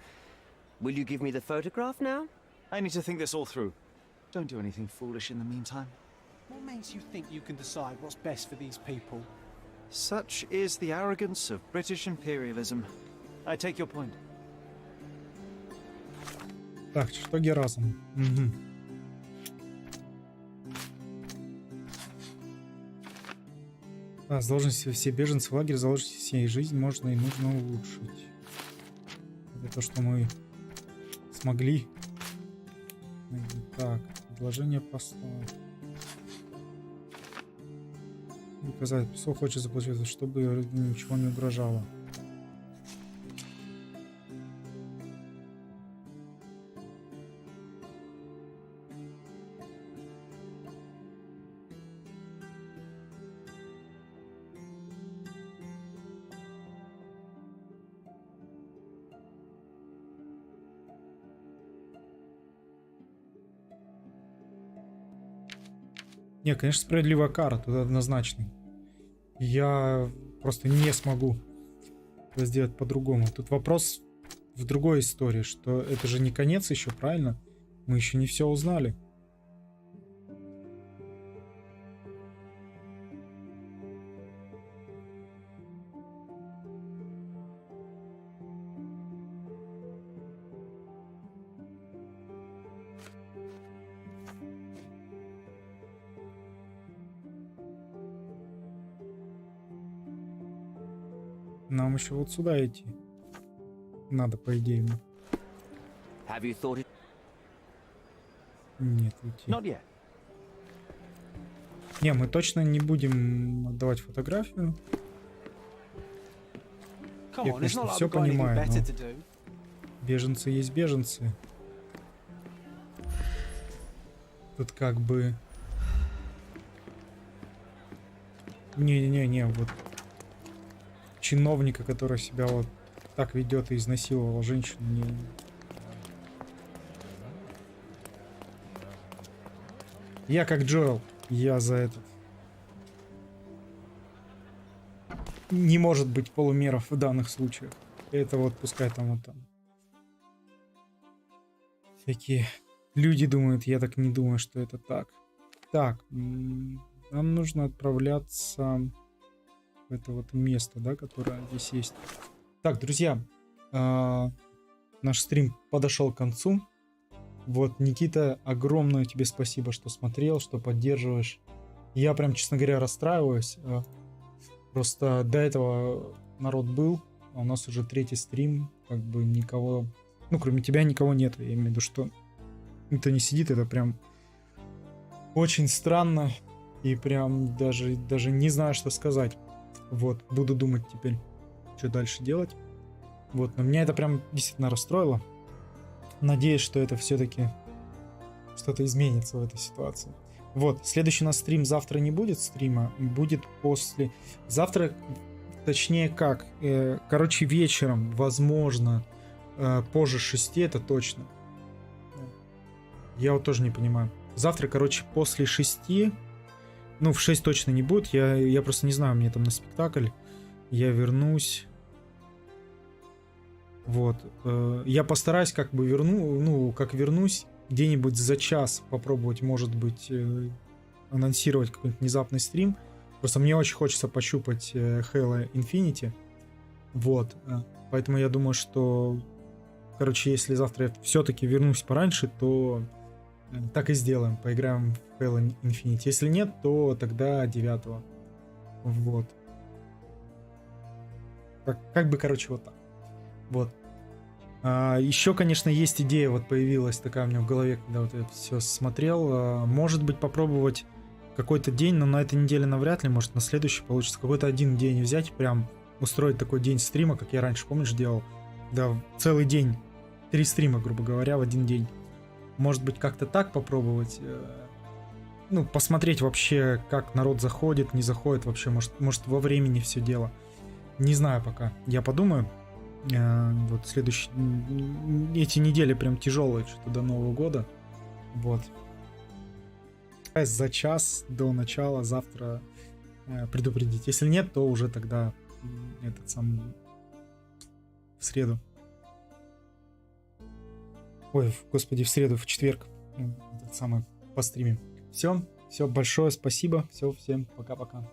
will you give me the photograph now? I need to think this all through. Don't do anything foolish in the meantime. What makes you think you can decide what's best for these people? Such is the arrogance of British imperialism. I take your point. Так, чертоги разума. Угу. Да, с должности все беженцы в лагере, заложите себе жизнь, можно и нужно улучшить. Это то, что мы смогли. Так, Предложение посла. Указать, посол хочет заплатить, чтобы ничего не угрожало. Не, конечно, справедливая кара, тут однозначно. Я просто не смогу это сделать по-другому. Тут вопрос в другой истории, что это же не конец еще, правильно? Мы еще не все узнали. Нам еще вот сюда идти. Надо, по идее. Have you thought it? Нет, уйти. Not yet. Не, мы точно не будем отдавать фотографию. Я, конечно, все понимаю, но беженцы есть беженцы. Тут как бы... Не-не-не, вот... Чиновника, который себя вот так ведет и изнасиловал женщину, не... Я как Джоэл, я за это. Не может быть полумеров в данных случаях. Это вот пускай там вот там. Всякие люди думают, я так не думаю, что это так. Так, нам нужно отправляться в это вот место, да, которое здесь есть. Так, друзья, наш стрим подошел к концу. Вот, Никита, огромное тебе спасибо, что смотрел, что поддерживаешь. Я прям, честно говоря, расстраиваюсь. Просто до этого народ был, а у нас уже 3-й стрим, как бы никого, ну, кроме тебя никого нет. Я имею в виду, что никто не сидит, это прям очень странно. И прям даже не знаю, что сказать. Вот, буду думать теперь, что дальше делать. Вот, но меня это прям действительно расстроило. Надеюсь, что это все-таки что-то изменится в этой ситуации. Вот, следующий у нас стрим завтра не будет стрима, будет после... Завтра, точнее как, короче, вечером, возможно, позже 6, это точно. Я вот тоже не понимаю. Завтра, короче, после 6... Ну, в 6 точно не будет. Я просто не знаю, мне там на спектакль. Я вернусь. Вот. Я постараюсь как бы вернусь, где-нибудь за час попробовать, может быть, анонсировать какой-нибудь внезапный стрим. Просто мне очень хочется пощупать Halo Infinite. Вот. Поэтому я думаю, что, короче, если завтра я все-таки вернусь пораньше, то так и сделаем. Поиграем в Halo Infinite. Если нет, то тогда 9-го. Вот. Как бы, короче, вот так. Вот. Еще, конечно, есть идея, вот появилась такая у меня в голове, когда вот я все смотрел. Может быть, попробовать какой-то день, но на этой неделе навряд ли, может, на следующий получится. Какой-то один день взять, прям устроить такой день стрима, как я раньше, помнишь, делал. Да, целый день. 3 стрима, грубо говоря, в один день. Может быть, как-то так попробовать. Ну, посмотреть вообще, как народ заходит, не заходит вообще. Может во времени все дело. Не знаю пока. Я подумаю. Вот следующие... Эти недели прям тяжелые, что-то до Нового года. Вот. За час до начала завтра предупредить. Если нет, то уже тогда этот сам в среду. Ой, господи, в среду, в четверг. Этот самый по стриме. Все большое спасибо. Все, всем пока-пока.